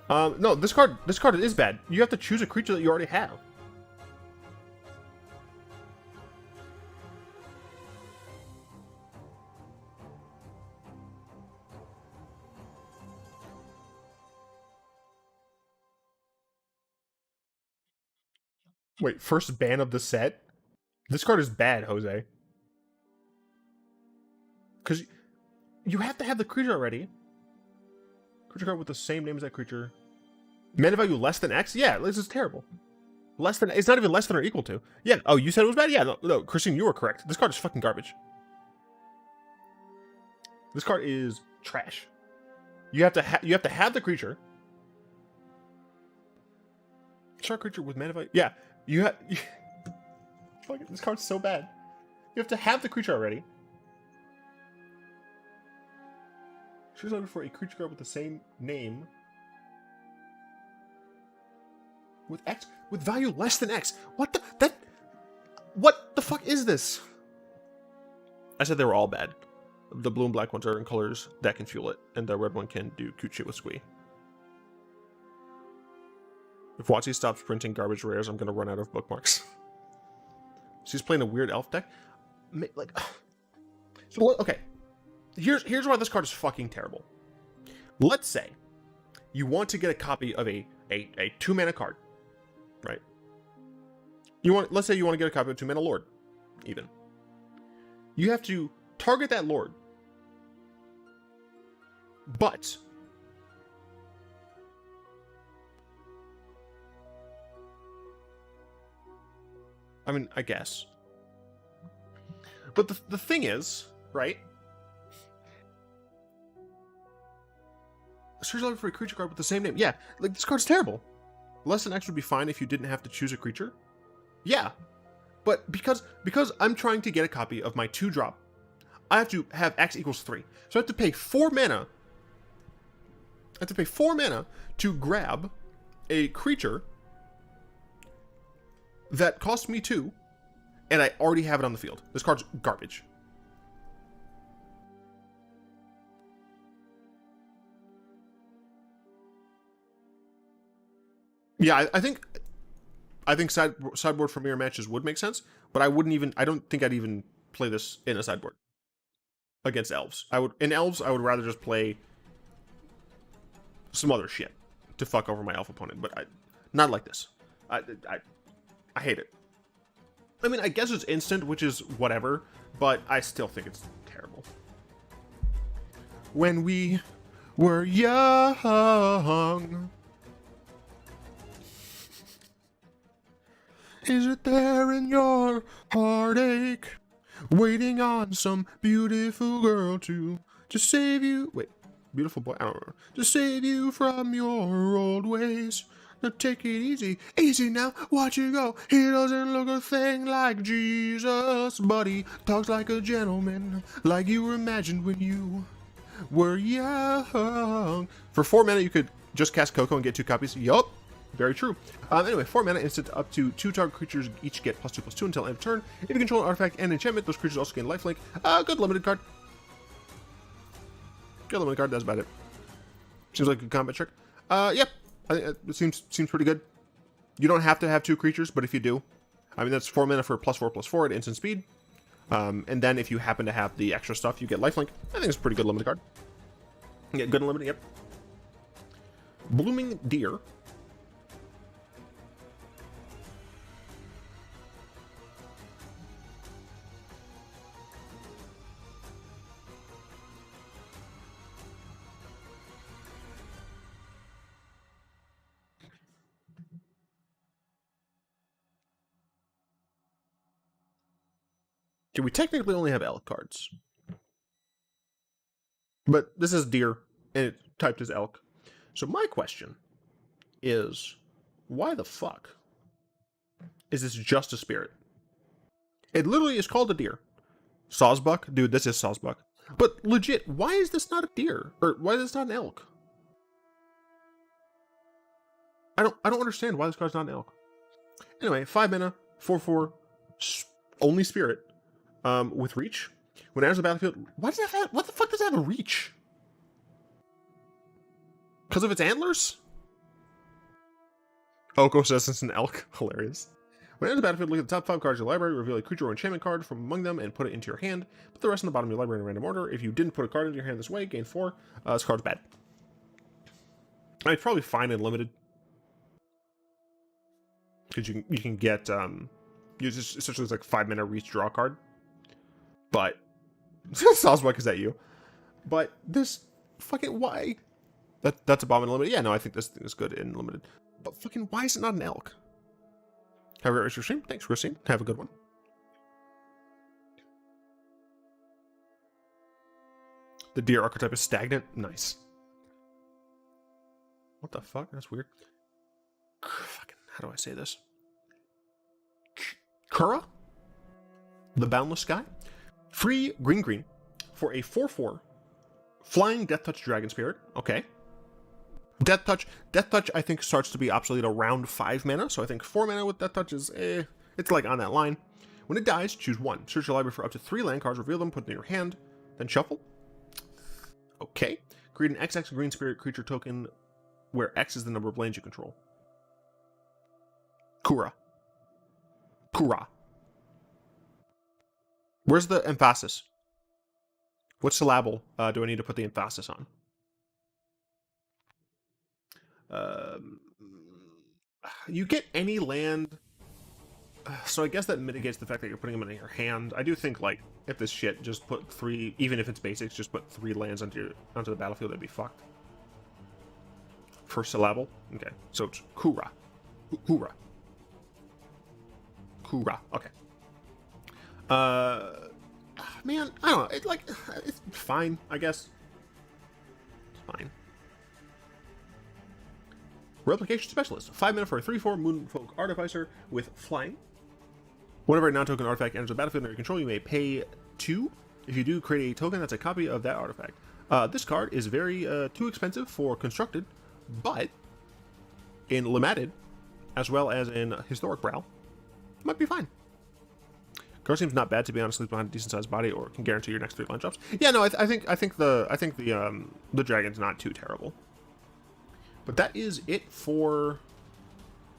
No, this card is bad. You have to choose a creature that you already have. Wait, first ban of the set? This card is bad, Jose. Because you have to have the creature already. Creature card with the same name as that creature. Mana value less than X? Yeah, this is terrible. Less than, it's not even less than or equal to. Yeah, oh, you said it was bad? Yeah, no, Christine, you were correct. This card is fucking garbage. This card is trash. You have to have the creature. Shark creature with mana value. Yeah, fuck it, this card's so bad. You have to have the creature already. Choose over for a creature card with the same name. With X, with value less than X. What the fuck is this? I said they were all bad. The blue and black ones are in colors that can fuel it, and the red one can do cute shit with Squee. If Watsy stops printing garbage rares, I'm gonna run out of bookmarks. She's playing a weird elf deck. Like, so okay. Here's why this card is fucking terrible. Let's say you want to get a copy of a 2-mana card, right? Let's say you want to get a copy of 2-mana Lord, even. You have to target that Lord, but I mean, I guess. But the thing is, right? Search level for a creature card with the same name. Yeah, like this card's terrible. Less than X would be fine if you didn't have to choose a creature. Yeah, but because I'm trying to get a copy of my 2-drop, I have to have X equals 3. So I have to pay 4 mana. I have to pay 4 mana to grab a creature that cost me 2, and I already have it on the field. This card's garbage. Yeah, I think sideboard for mirror matches would make sense, but I don't think I'd even play this in a sideboard against elves. In elves, I would rather just play some other shit to fuck over my elf opponent, but not like this. I hate it. I mean, I guess it's instant, which is whatever, but I still think it's terrible. When we were young. Is it there in your heartache? Waiting on some beautiful girl to save you. Wait, beautiful boy? I don't remember. To save you from your old ways. Now take it easy, easy now, watch you go. He doesn't look a thing like Jesus, but he talks like a gentleman, like you imagined when you were young. For 4 mana, you could just cast Coco and get 2 copies. Yup. Very true. Anyway, 4 mana instant up to 2 target creatures each get +2/+2 until end of turn. If you control an artifact and enchantment, those creatures also gain lifelink. Good limited card. Good limited card, that's about it. Seems like a good combat trick. Yep. I think it seems pretty good. You don't have to have 2 creatures, but if you do, I mean, that's 4 mana for +4/+4 at instant speed. And then if you happen to have the extra stuff, you get lifelink. I think it's a pretty good limited card. Yeah, good and limited, yep. Blooming Deer. We technically only have elk cards. But this is deer, and it's typed as elk. So my question is, why the fuck is this just a spirit? It literally is called a deer. Sawsbuck? Dude, this is Sawsbuck. But legit, why is this not a deer? Or why is this not an elk? I don't understand why this card's not an elk. Anyway, 5 mana, 4/4, only spirit. With reach. When it enters the battlefield, what the fuck does that have a reach? Because of its antlers? Oko says it's an elk. Hilarious. When it enters the battlefield, look at the top 5 cards of your library, reveal a creature or enchantment card from among them, and put it into your hand. Put the rest in the bottom of your library in random order. If you didn't put a card into your hand this way, gain 4. This card's bad. It's probably fine and limited. Because you can get, essentially it's like 5 mana reach draw card. But Sawsbuck is at you. But this fucking why? That's a bomb in limited. Yeah, no, I think this thing is good in limited. But fucking, why is it not an elk? Have a great rest of your stream. Thanks, Christine. Have a good one. The deer archetype is stagnant. Nice. What the fuck? That's weird. Fucking, how do I say this? Kura? The Boundless Sky? Free green for a 4/4 flying Death Touch Dragon Spirit. Okay. Death Touch, I think, starts to be obsolete around 5 mana, so I think 4 mana with Death Touch is, it's like on that line. When it dies, choose 1. Search your library for up to 3 land cards, reveal them, put them in your hand, then shuffle. Okay. Create an XX green spirit creature token where X is the number of lands you control. Kura. Where's the emphasis? What syllable do I need to put the emphasis on? You get any land, so I guess that mitigates the fact that you're putting them in your hand. I do think, like, if this shit just put 3, even if it's basics, just put 3 lands onto the battlefield, that'd be fucked. First syllable? Okay, so it's Kura. Kura. Okay. Man, I don't know. It's fine, I guess. It's fine. Replication Specialist. 5 mana for a 3/4 Moonfolk Artificer with flying. Whenever a non-token artifact enters the battlefield under your control, you may pay 2. If you do, create a token that's a copy of that artifact. This card is very too expensive for constructed, but in limited, as well as in historic Brawl, it might be fine. Card seems not bad, to be honest. Sleeps behind a decent sized body, or can guarantee your next 3 land drops. Yeah, no, I think the dragon's not too terrible. But that is it for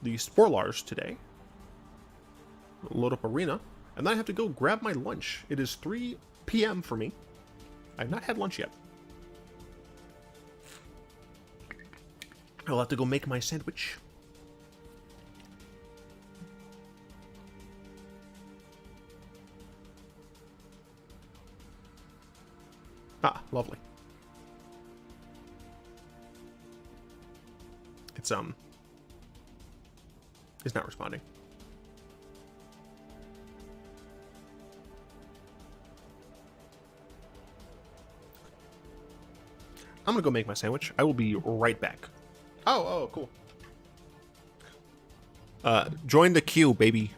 the Sporlars today. Load up Arena, and then I have to go grab my lunch. It is 3 p.m. for me. I have not had lunch yet. I'll have to go make my sandwich. Ah, lovely. It's not responding. I'm gonna go make my sandwich. I will be right back. Oh, cool. Join the queue, baby.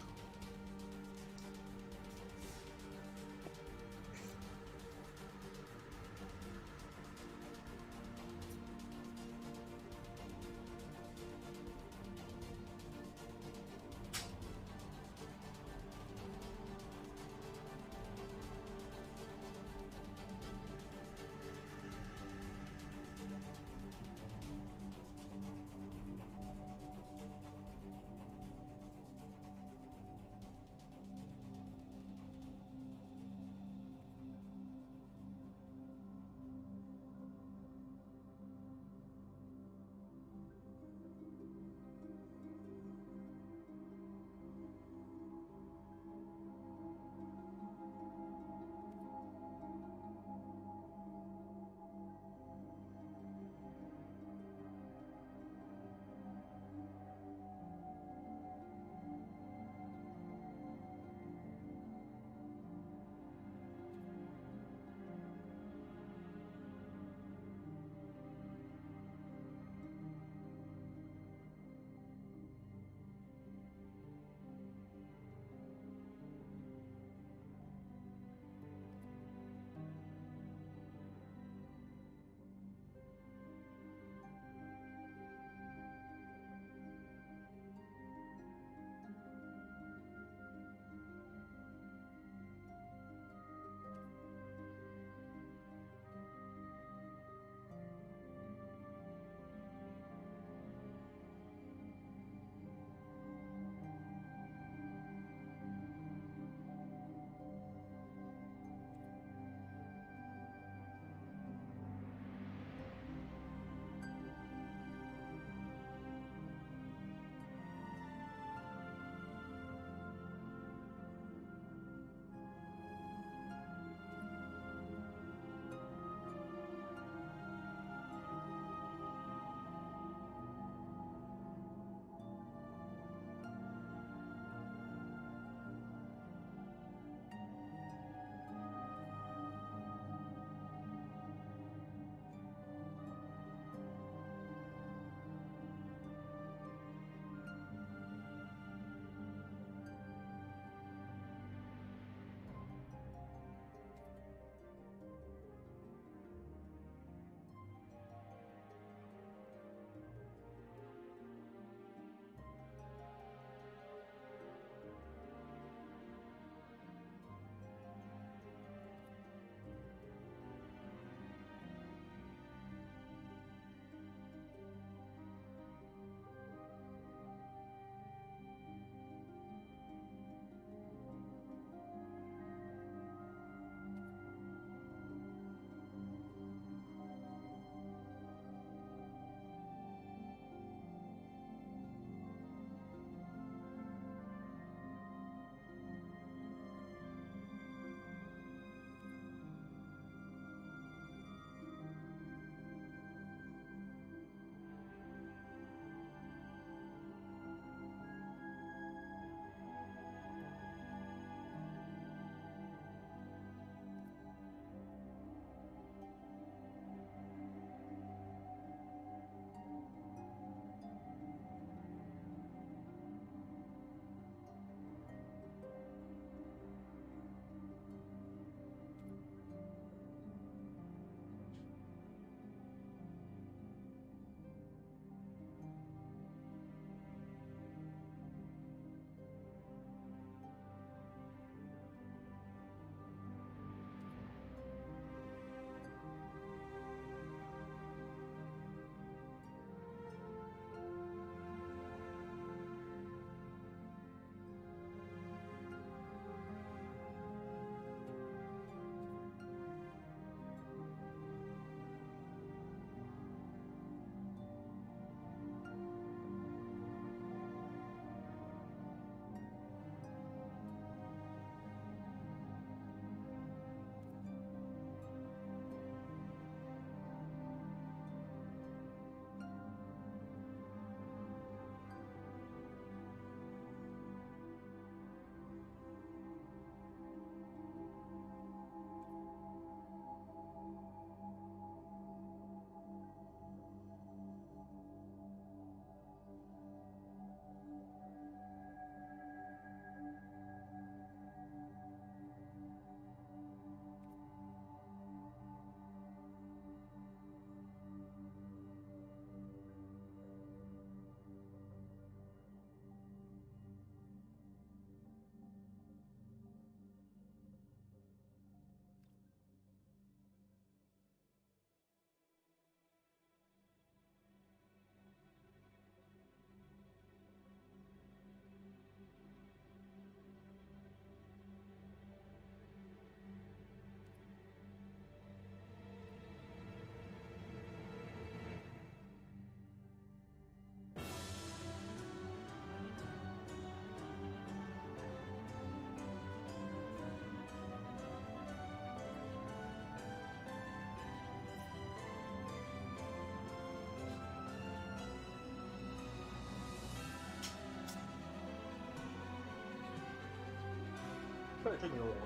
it took me a little.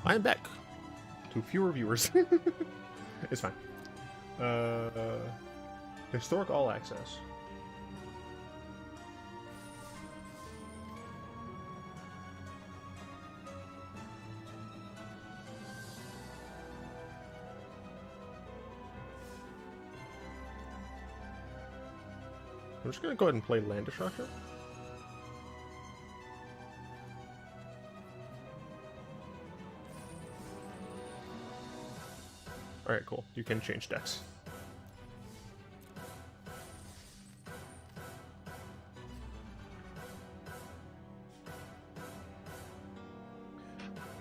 I am back to fewer viewers. It's fine. Historic all access. I'm just gonna go ahead and play Land Destruction. Alright, cool. You can change decks.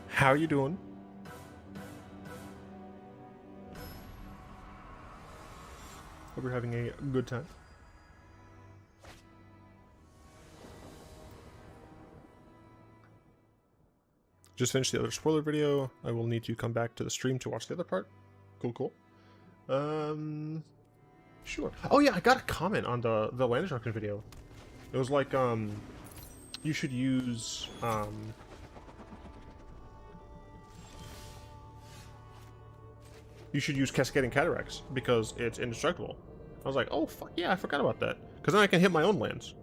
How are you doing? Hope you're having a good time. Just finished the other spoiler video. I will need to come back to the stream to watch the other part. Cool, cool. Sure. Oh yeah, I got a comment on the land destruction video. It was like, you should use, you should use Cascading Cataracts because it's indestructible. I was like, oh fuck yeah, I forgot about that. Because then I can hit my own lands.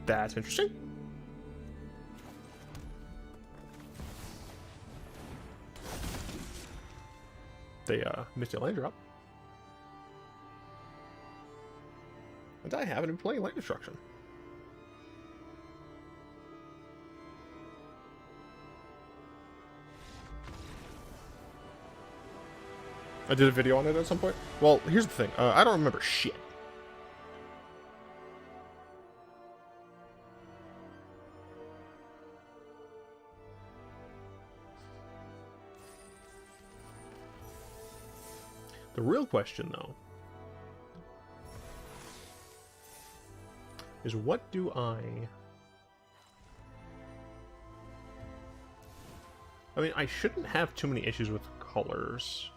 That's interesting. They missed a land drop. And I haven't been playing land destruction. I did a video on it at some point. Well, here's the thing. I don't remember shit. The real question, though, is what do I mean, I shouldn't have too many issues with colors.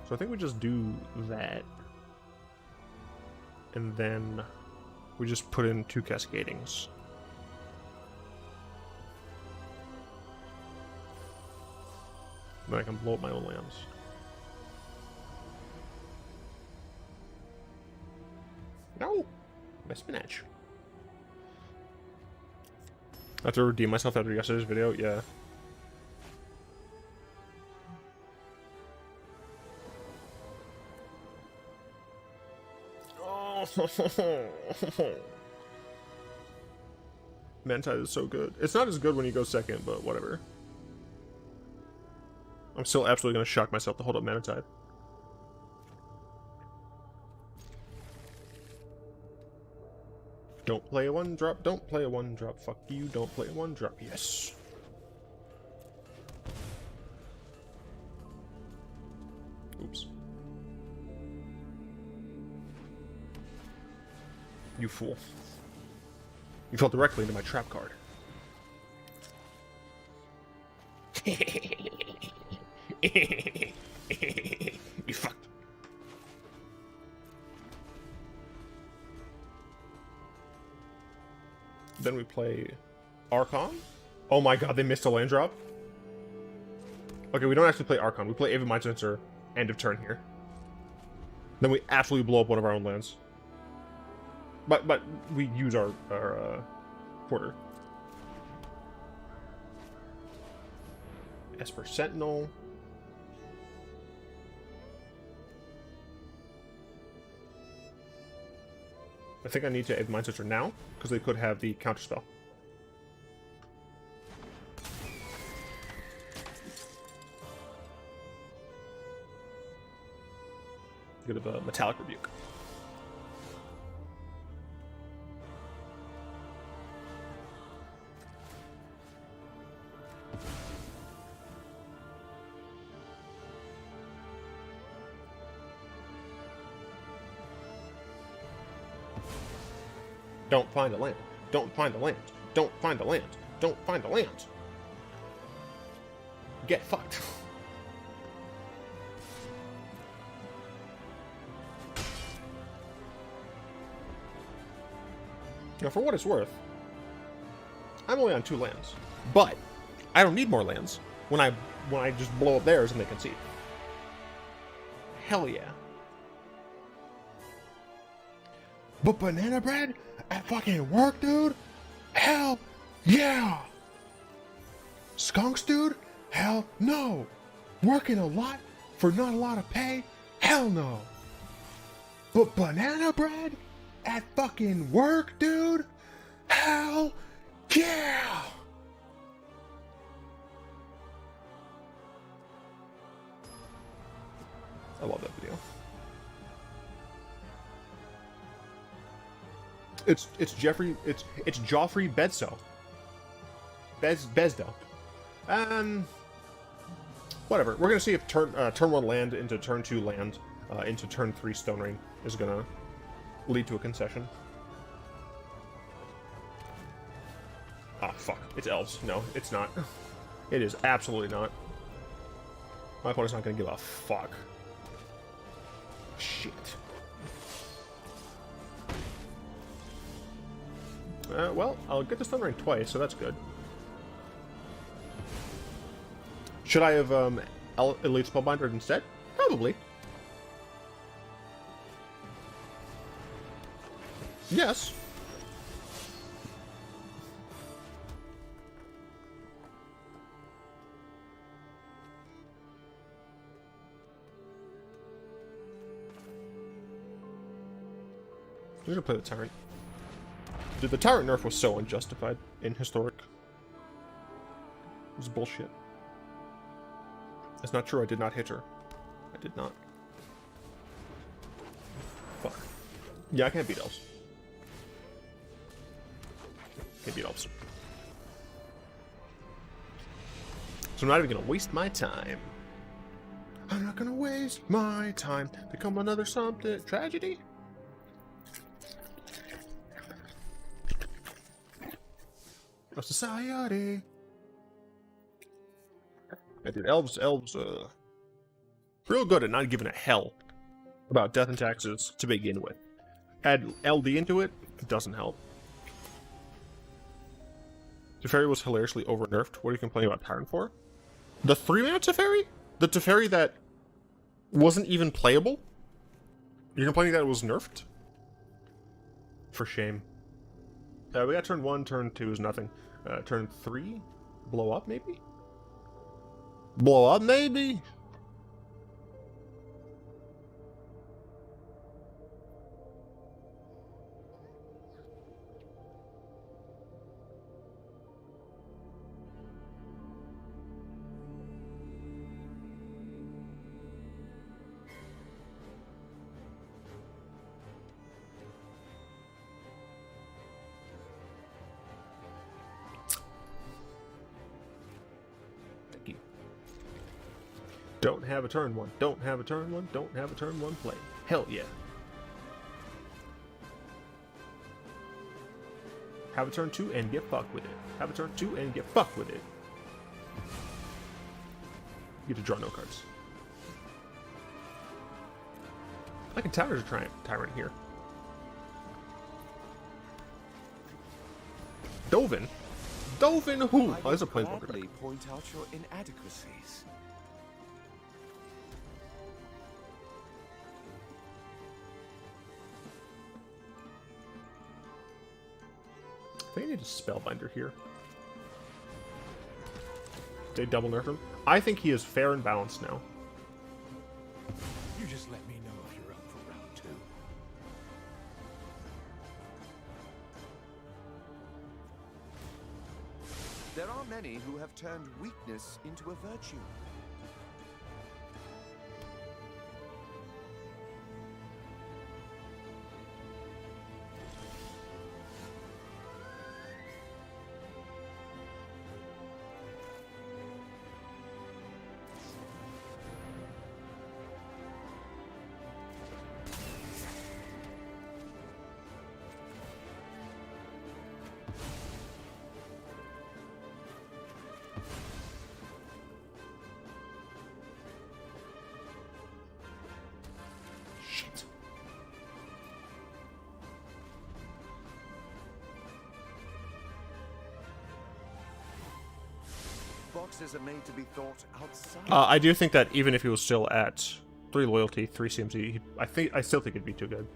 So I think we just do that. And then we just put in 2 Cascadings. Then I can blow up my own lands. No! My spinach. I have to redeem myself after yesterday's video? Yeah. Oh. Mantide is so good. It's not as good when you go second, but whatever. I'm still absolutely going to shock myself to hold up Mantide. Don't play a 1-drop, don't play a 1-drop, fuck you, don't play a 1-drop, yes. Oops. You fool. You fell directly into my trap card. You fucked. Then we play Archon. Oh my god, they missed a land drop. Okay, we don't actually play Archon. We play Avid Mind Sensor, end of turn here. Then we absolutely blow up one of our own lands. But we use our Porter. Esper Sentinel. I think I need to Avid Mind Sensor now, because they could have the counterspell. Good of a Metallic Rebuke. Don't find the land. Don't find the land. Don't find the land. Don't find the land. Get fucked. Now, for what it's worth, I'm only on 2 lands, but I don't need more lands when I just blow up theirs and they concede. Hell yeah. But banana bread at fucking work, dude? Hell yeah. Skunks, dude? Hell no. Working a lot for not a lot of pay? Hell no. But banana bread at fucking work, dude? Hell yeah. I love that video. It's Joffrey Bedso. Bezdo. Whatever. We're gonna see if turn 1 land into turn 2 land into turn 3 Stone Ring is gonna lead to a concession. Ah, fuck. It's elves. No, it's not. It is absolutely not. My opponent's not gonna give a fuck. Shit. Well, I'll get the Stone Ring twice, so that's good. Should I have Elite Spellbinder instead? Probably. Yes. I'm gonna play the Tyrant. Dude, the Tyrant nerf was so unjustified in Historic. It was bullshit. It's not true, I did not hit her. I did not. Fuck. Yeah, I can't beat elves. Can't beat elves. So I'm not even gonna waste my time. I'm not gonna waste my time. Become another something. Tragedy? A society. Yeah, dude, elves, real good at not giving a hell about death and taxes to begin with. Add LD into it, it doesn't help. Teferi was hilariously over-nerfed. What are you complaining about Tyrant for? The 3-mana Teferi? The Teferi that wasn't even playable? You're complaining that it was nerfed? For shame. We got turn 1, turn 2 is nothing. Turn 3? Blow up, maybe? Blow up, maybe? Don't have a turn 1. Don't have a turn 1. Don't have a turn 1 play. Hell yeah. Have a turn 2 and get fucked with it. Have a turn 2 and get fucked with it. You get to draw no cards. I can Tyrant here. Dovin? Dovin who? Oh, there's a planeswalker back. Point out your inadequacies. I think I need a Spellbinder here. They double nerf him. I think he is fair and balanced now. You just let me know if you're up for round 2. There are many who have turned weakness into a virtue. Shit. Boxes are made to be thought outside. I do think that even if he was still at 3 loyalty, 3 CMC, I still think it'd be too good.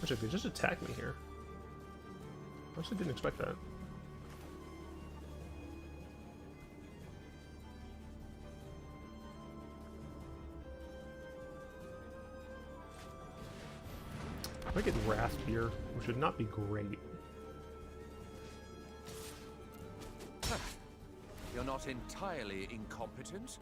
Actually, if he just attacked me here. I actually didn't expect that. If I get Wrath here, which would not be great. You're not entirely incompetent.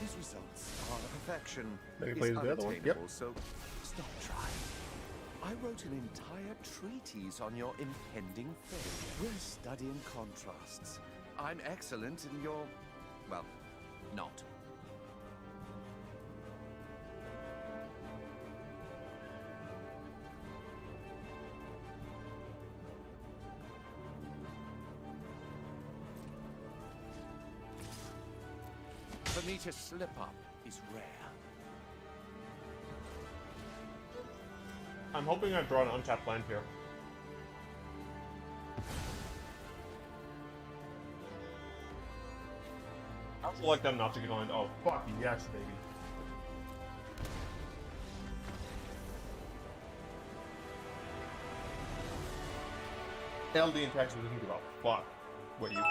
These results are perfection. Maybe Is play the other one. Yep. unattainable, so stop trying. I wrote an entire treatise on your impending failure. We're studying contrasts. I'm excellent and you're, well, not. For me to slip up is rare. I'm hoping I draw an untapped land here. I also like them not to get on. Oh, fuck yes, baby. LD and Texas doesn't give a fuck what you think.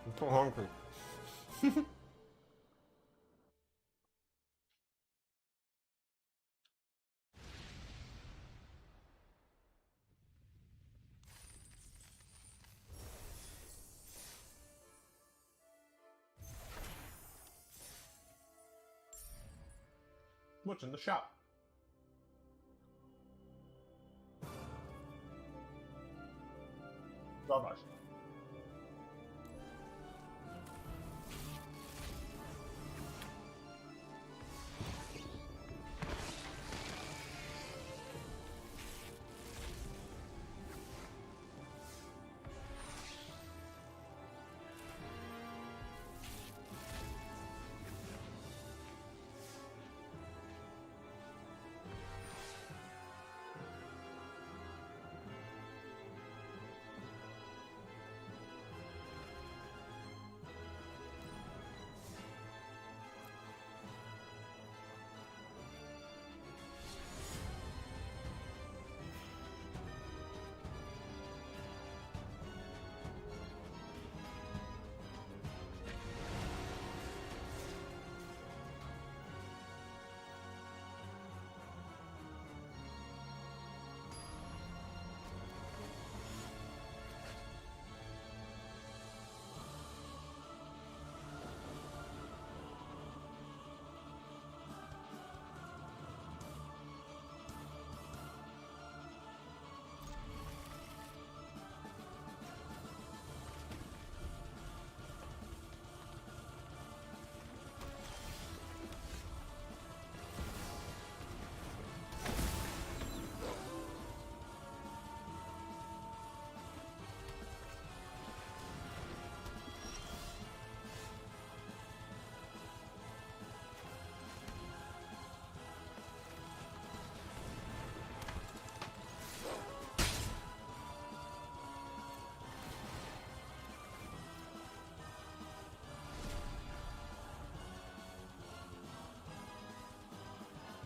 I'm so hungry. What's in the shop? Garbage.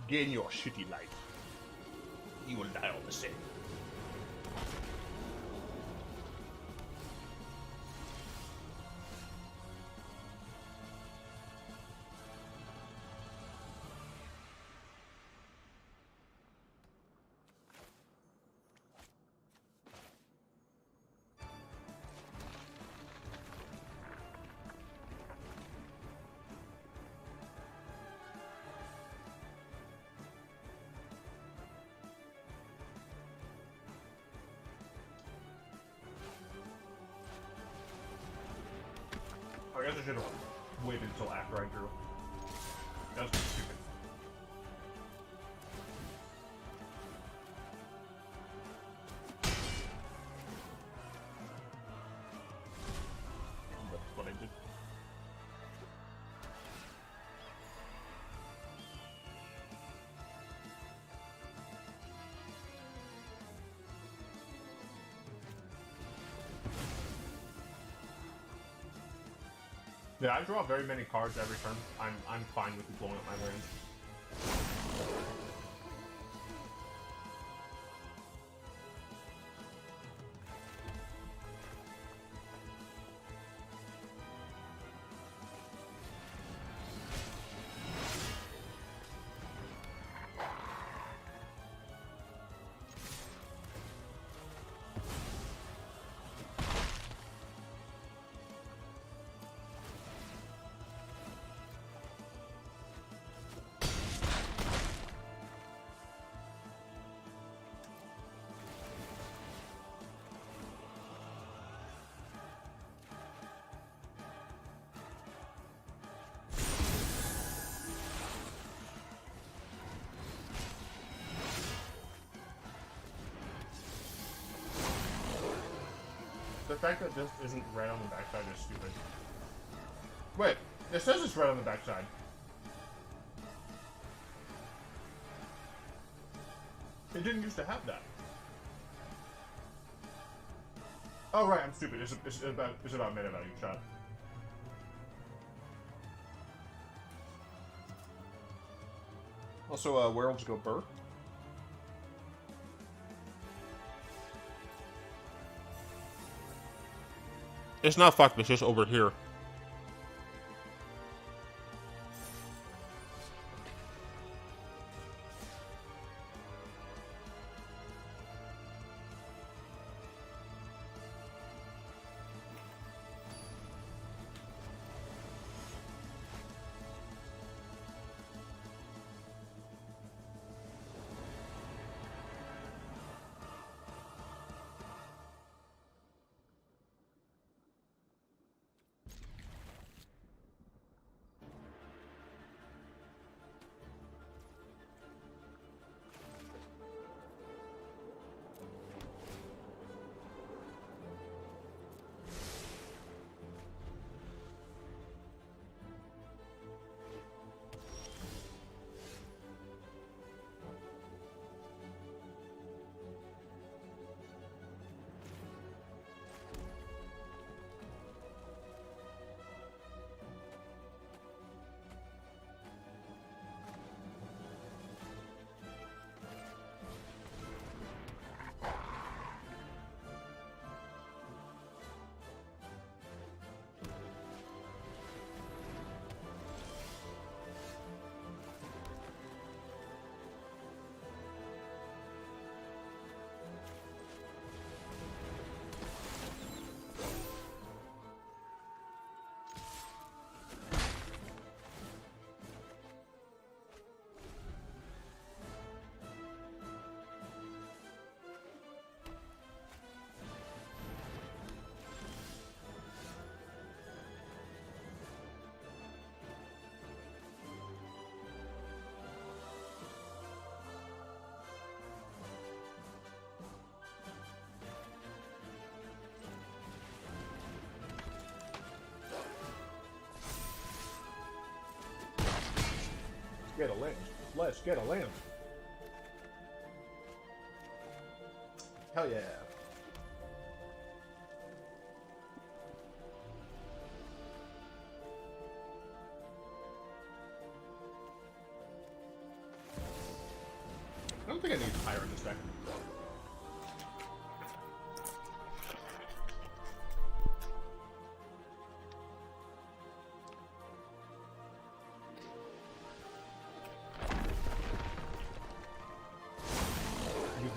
Gain your shitty life. You will die all the same. guess I should have waited until after I drew. That was stupid. That's what I did. Yeah, I draw very many cards every turn. I'm fine with blowing up my range. The fact that this isn't red on the backside is stupid. Wait, it says it's red on the backside. It didn't used to have that. Oh right, I'm stupid. It's about mana value shot. Also, werewolves go Burt. It's not fucked, it's just over here. Get a land. Let's get a land. Hell yeah. I don't think I need higher in this deck.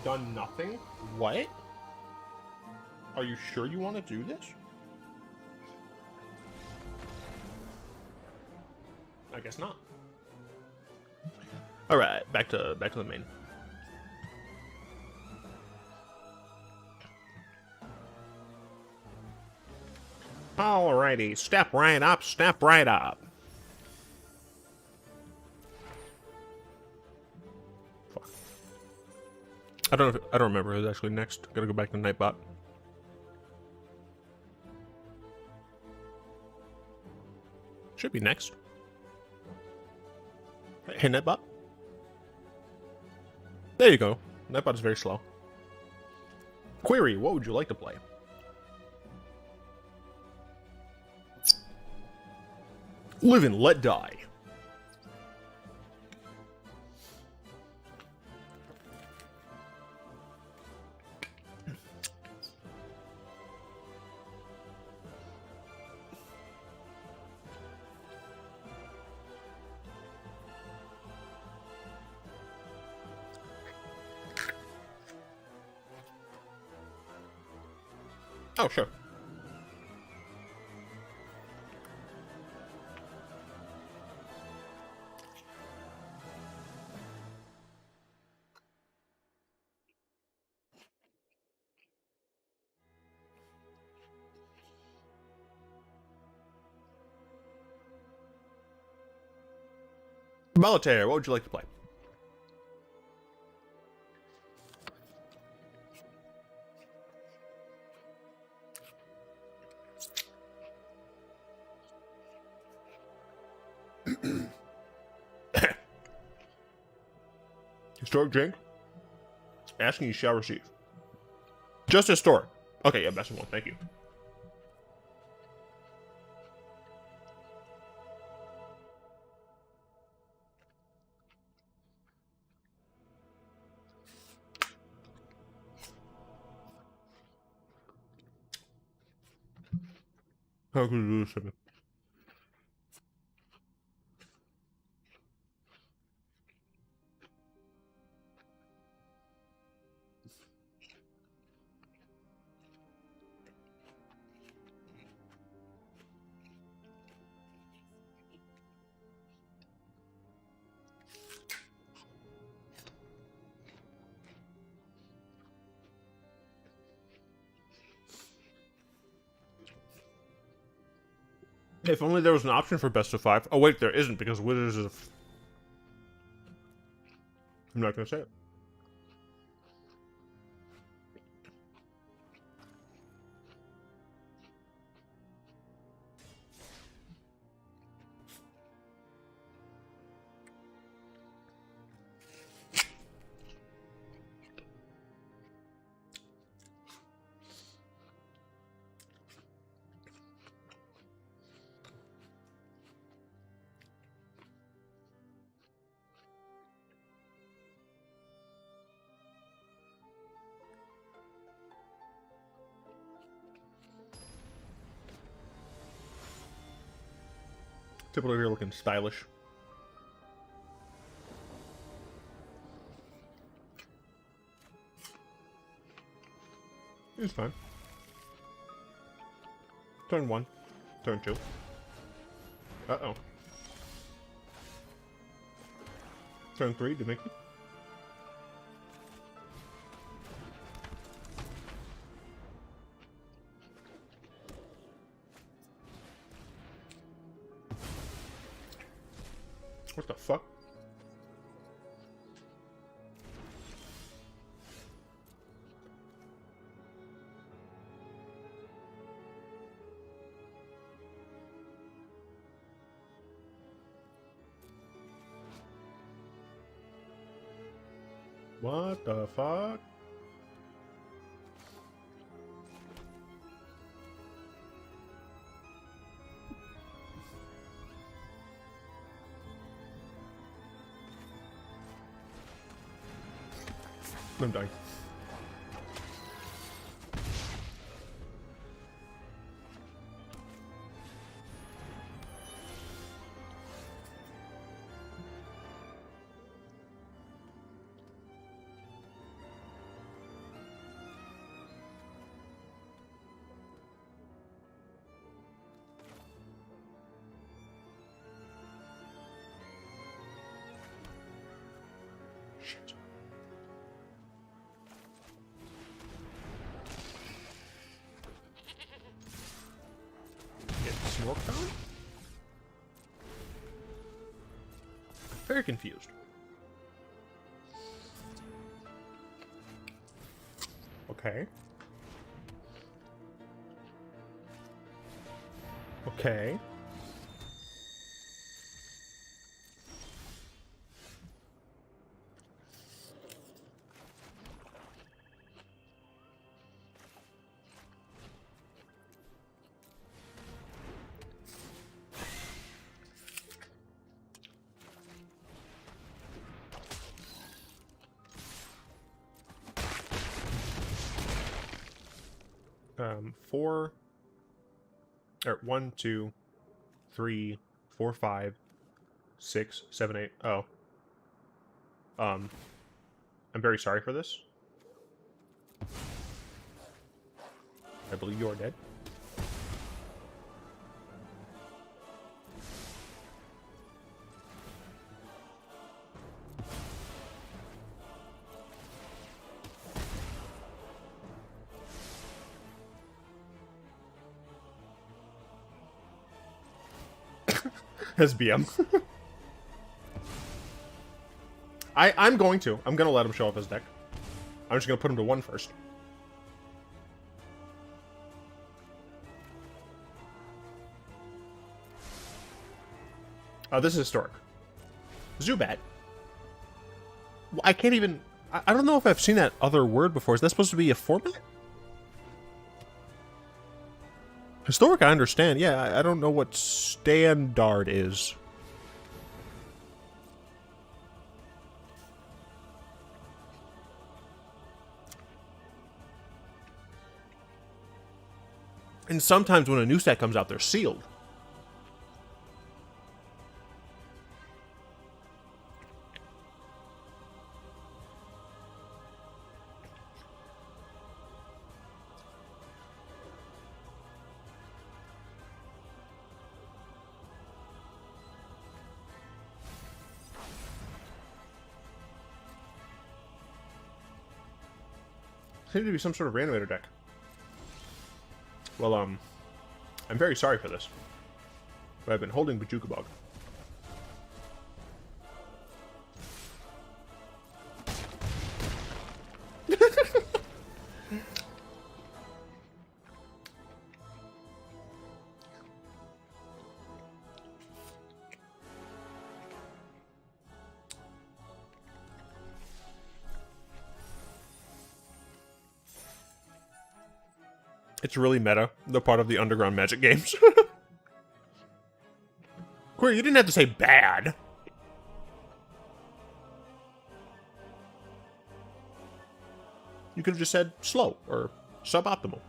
Done nothing? What? Are you sure you want to do this? I guess not. All right, back to the main. Alrighty, step right up, step right up. Fuck. I don't remember who's actually next. Gotta go back to Nightbot. Should be next. Hey, Nightbot. There you go. Nightbot is very slow. Query, what would you like to play? Live and let die. Oh, sure. Militaire, what would you like to play? Historic drink? Asking you shall receive. Just historic. Okay, yeah, best of one, thank you. How could you do this? If only there was an option for best of 5. Oh wait, there isn't because Wizards is. I'm not gonna say it. People over here looking stylish. It's fine. Turn 1. Turn 2. Uh-oh. Turn 3, Demicky. What the fuck? What the fuck? I'm dying. Shit. worked on? Very confused. Okay. Okay. Four, or 1, 2, 3, 4, 5, 6, 7, 8. Oh. I'm very sorry for this. I believe you are dead. As BM. I'm going to let him show off his deck. I'm just gonna put him to 1 first. Oh, this is historic. Zubat. I can't even... I don't know if I've seen that other word before. Is that supposed to be a format? Historic, I understand. Yeah, I don't know what standard is. And sometimes when a new set comes out, they're sealed. Seems to be some sort of reanimator deck. Well, I'm very sorry for this. But I've been holding Bajukabog. It's really meta, the part of the underground Magic games. Query, you didn't have to say bad. You could have just said slow or suboptimal.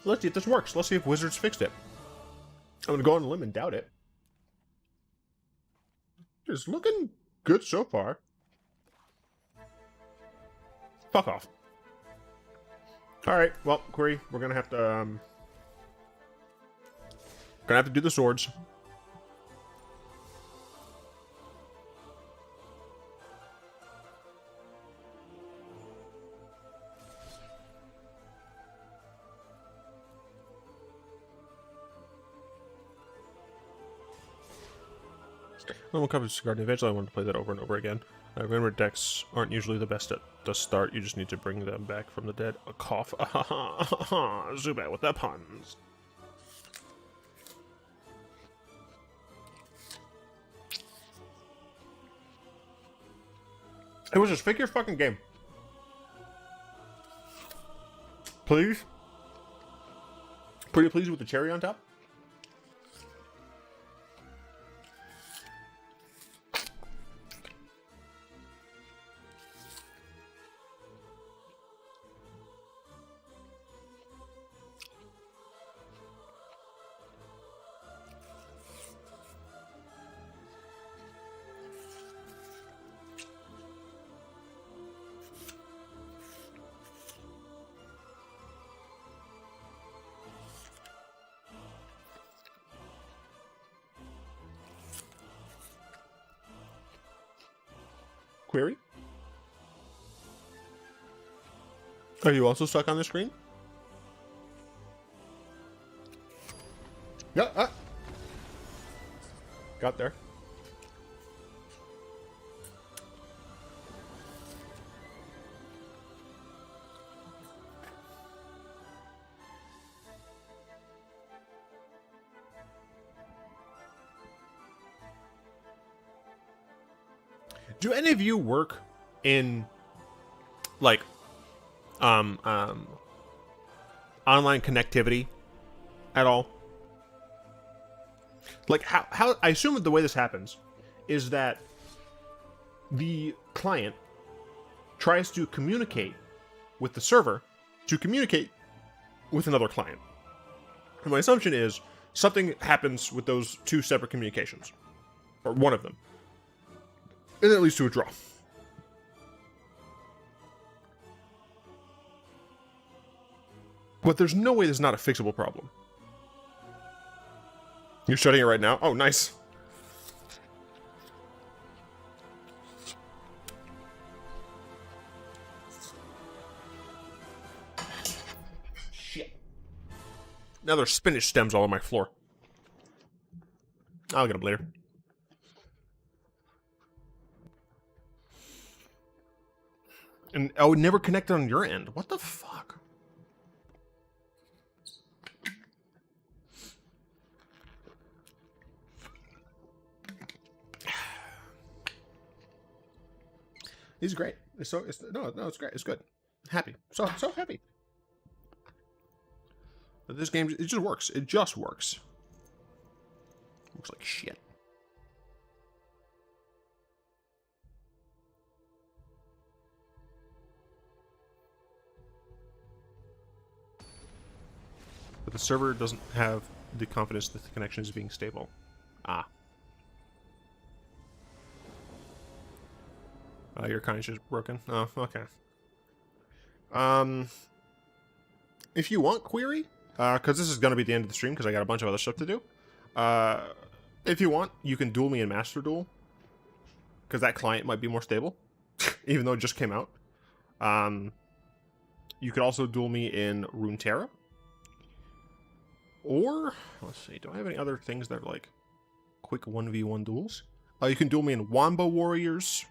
Let's see if this works. Let's see if Wizards fixed it. I'm gonna go on a limb and doubt it. It's looking good so far. Fuck off. Alright, well, Query, we're gonna have to do the swords. Normal coverage Guardian. Eventually, I want to play that over and over again. Remember, decks aren't usually the best at the start. You just need to bring them back from the dead. A cough. Zubat with the puns. It was just fake your fucking game. Please? Pretty pleased with the cherry on top? Query? Are you also stuck on the screen? Yeah, got there. Do any of you work in, like, online connectivity at all? Like, how I assume that the way this happens is that the client tries to communicate with the server to communicate with another client. And my assumption is something happens with those two separate communications, or one of them. And that leads to a draw. But there's no way this is not a fixable problem. You're shutting it right now? Oh, nice. Shit. Now there's spinach stems all on my floor. I'll get them later. And oh, it never connected on your end. What the fuck? He's great. It's great. It's good. Happy. So happy. But this game, it just works. It just works. Looks like shit. But the server doesn't have the confidence that the connection is being stable. Ah. Your connection's broken. Oh, okay. If you want query, because this is going to be the end of the stream because I got a bunch of other stuff to do. If you want, you can duel me in Master Duel. Because that client might be more stable. Even though it just came out. You could also duel me in Runeterra. Or, let's see, do I have any other things that are like quick 1v1 duels? You can duel me in Wombo Warriors.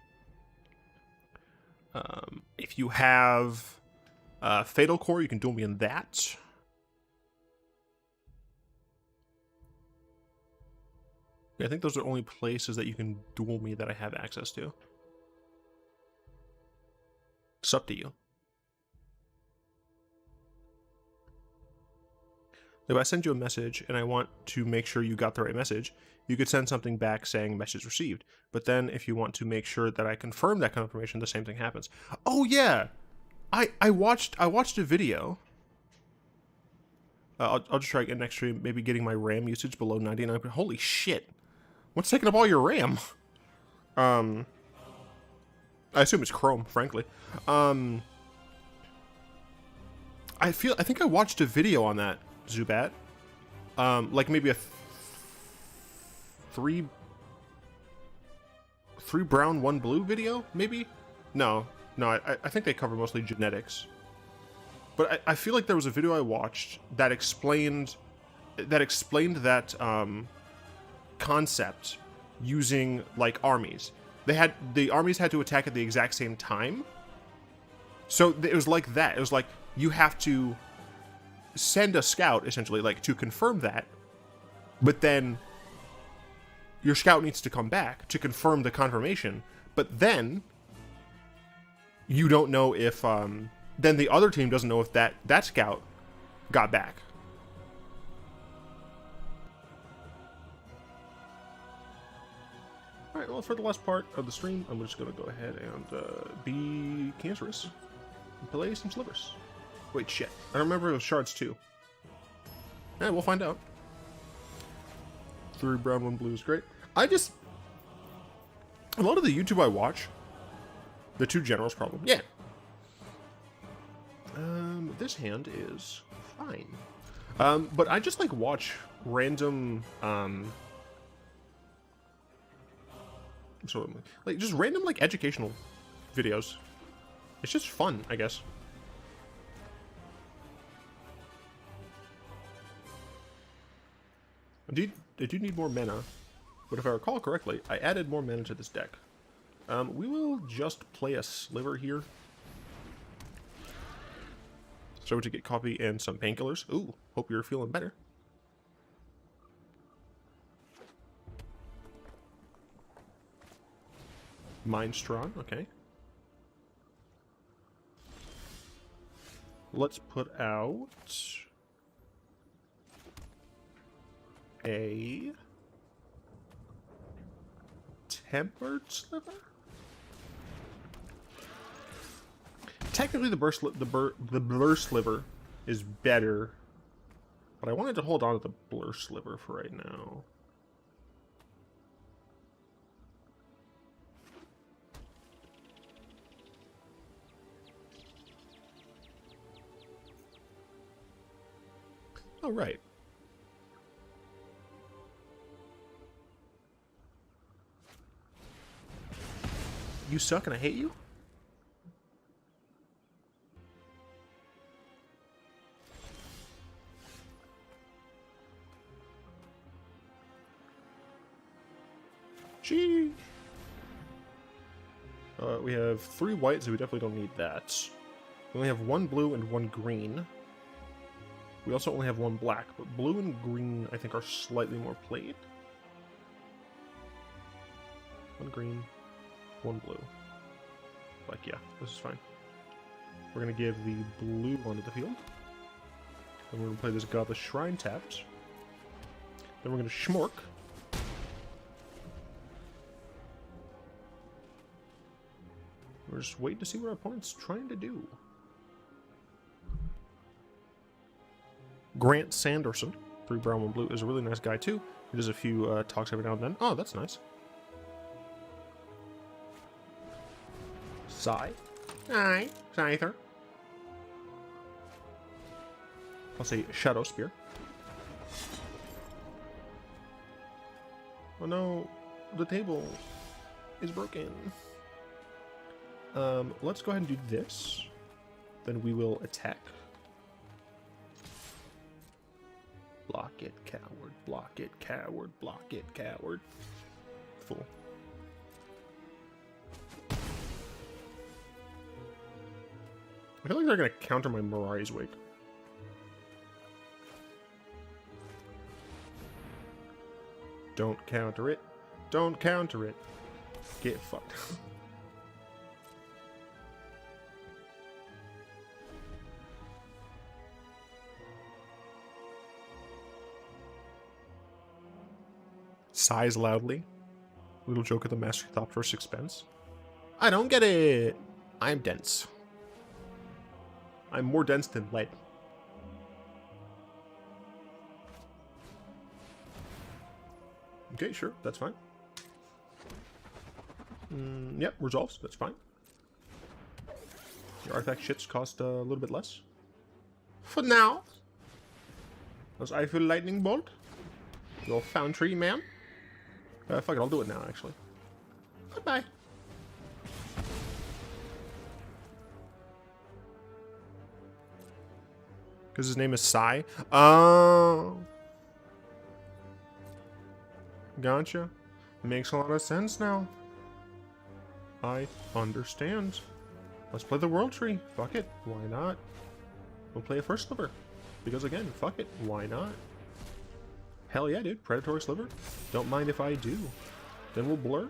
If you have Fatal Core, you can duel me in that. Yeah, I think those are the only places that you can duel me that I have access to. It's up to you. If I send you a message and I want to make sure you got the right message, you could send something back saying message received. But then if you want to make sure that I confirm that confirmation, the same thing happens. Oh yeah, I watched a video. I'll just try again next stream, maybe getting my RAM usage below 99. Holy shit, what's taking up all your RAM? I assume it's Chrome, frankly. I think I watched a video on that, Zubat. Like maybe a three brown, one blue video, maybe? No, I think they cover mostly genetics. But I feel like there was a video I watched that explained that concept using like armies. The armies had to attack at the exact same time. So it was like that. It was like you have to send a scout essentially, like, to confirm that, but then your scout needs to come back to confirm the confirmation. But then you don't know if then the other team doesn't know if that scout got back. Alright, well, for the last part of the stream, I'm just going to go ahead and be cancerous and play some slivers. Wait, shit. I don't remember if it was shards too. Yeah, we'll find out. 3 brown, 1 blue is great. A lot of the YouTube I watch, the 2 generals problem. Yeah. This hand is fine. But I just like watch random So, like, just random, like, educational videos. It's just fun, I guess. I do need more mana, but if I recall correctly, I added more mana to this deck. We will just play a sliver here. So to get coffee and some painkillers. Ooh, hope you're feeling better. Mind strong, okay. Let's put out a tempered sliver. Technically, the blur sliver is better, but I wanted to hold on to the blur sliver for right now. Oh, right. You suck and I hate you? Gee. We have 3 white, so we definitely don't need that. We only have 1 blue and 1 green. We also only have 1 black, but blue and green, I think, are slightly more played. 1 green, 1 blue. Like, yeah, this is fine. We're going to give the blue one to the field. Then we're going to play this Godless Shrine tapped. Then we're going to Schmork. We're just waiting to see what our opponent's trying to do. Grant Sanderson, 3 brown, 1 blue, is a really nice guy too. He does a few talks every now and then. Oh, that's nice. Sigh. Aye, Scyther. I'll say Shadow Spear. Oh no, the table is broken. Let's go ahead and do this. Then we will attack. Block it, coward. Block it, coward. Block it, coward. Fool. I feel like they're going to counter my Mirai's Wake. Don't counter it. Don't counter it. Get fucked. Sighs loudly. Little joke at the master thought for 6 pence. I don't get it. I'm dense. I'm more dense than lead. Okay, sure, that's fine. Yep, resolves, that's fine. Your artifact shits cost a little bit less. For now. Does I feel lightning bolt? Your foundry, man. Fuck it, I'll do it now, actually. Bye-bye. Because his name is Sai. Oh. Gotcha. Makes a lot of sense now. I understand. Let's play the World Tree. Fuck it. Why not? We'll play a first sliver. Because again, fuck it. Why not? Hell yeah, dude. Predatory sliver. Don't mind if I do. Then we'll blur.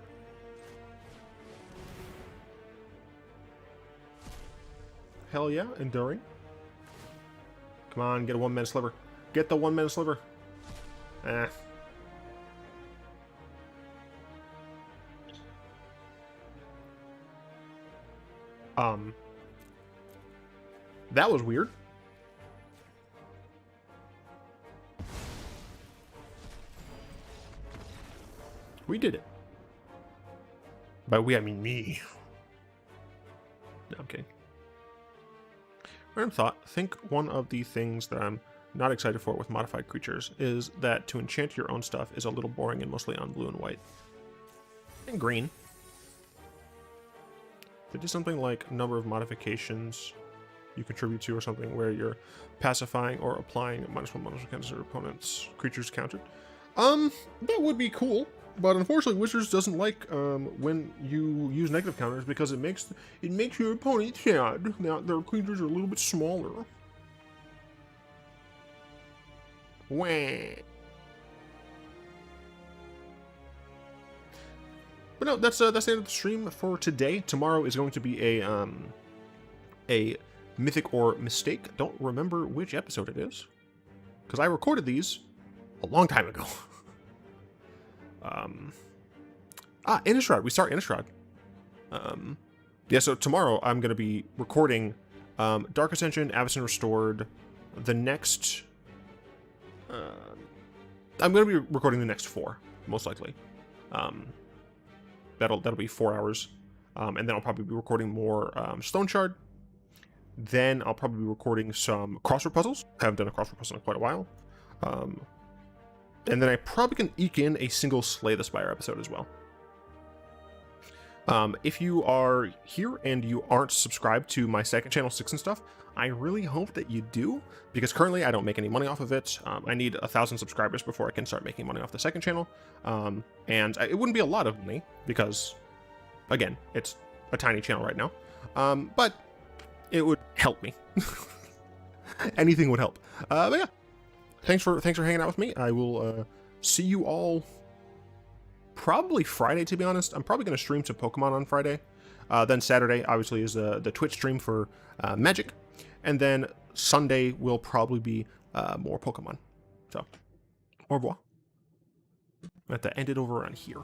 Hell yeah. Enduring. Come on, get a 1-mana sliver. Get the 1-mana sliver. Ah. That was weird. We did it. By we, I mean me. No, I'm kidding. Random thought. Think one of the things that I'm not excited for with modified creatures is that to enchant your own stuff is a little boring and mostly on blue and white. And green. They did something like number of modifications you contribute to or something where you're pacifying or applying -1/-1 against your opponent's creatures countered. That would be cool, but unfortunately Wizards doesn't like when you use negative counters because it makes your opponent sad. Now their creatures are a little bit smaller. Wah. But no, that's the end of the stream for today. Tomorrow is going to be a Mythic or Mistake. Don't remember which episode it is, because I recorded these a long time ago. Innistrad. We start Innistrad. Yeah, so tomorrow I'm going to be recording Dark Ascension, Avacyn Restored, the next... I'm going to be recording the next 4, most likely. That'll be 4 hours. And then I'll probably be recording more Stone Shard. Then I'll probably be recording some crossword puzzles. I haven't done a crossword puzzle in quite a while. And then I probably can eke in a single Slay the Spire episode as well. If you are here and you aren't subscribed to my second channel, Six and Stuff, I really hope that you do, because currently I don't make any money off of it. I need 1,000 subscribers before I can start making money off the second channel. And it wouldn't be a lot of money because, again, it's a tiny channel right now. But it would help me. Anything would help. But yeah, thanks for hanging out with me. I will see you all probably Friday, to be honest. I'm probably going to stream some Pokemon on Friday. Then Saturday, obviously, is the Twitch stream for Magic. And then Sunday will probably be more Pokemon. So, au revoir. I have to end it over on here.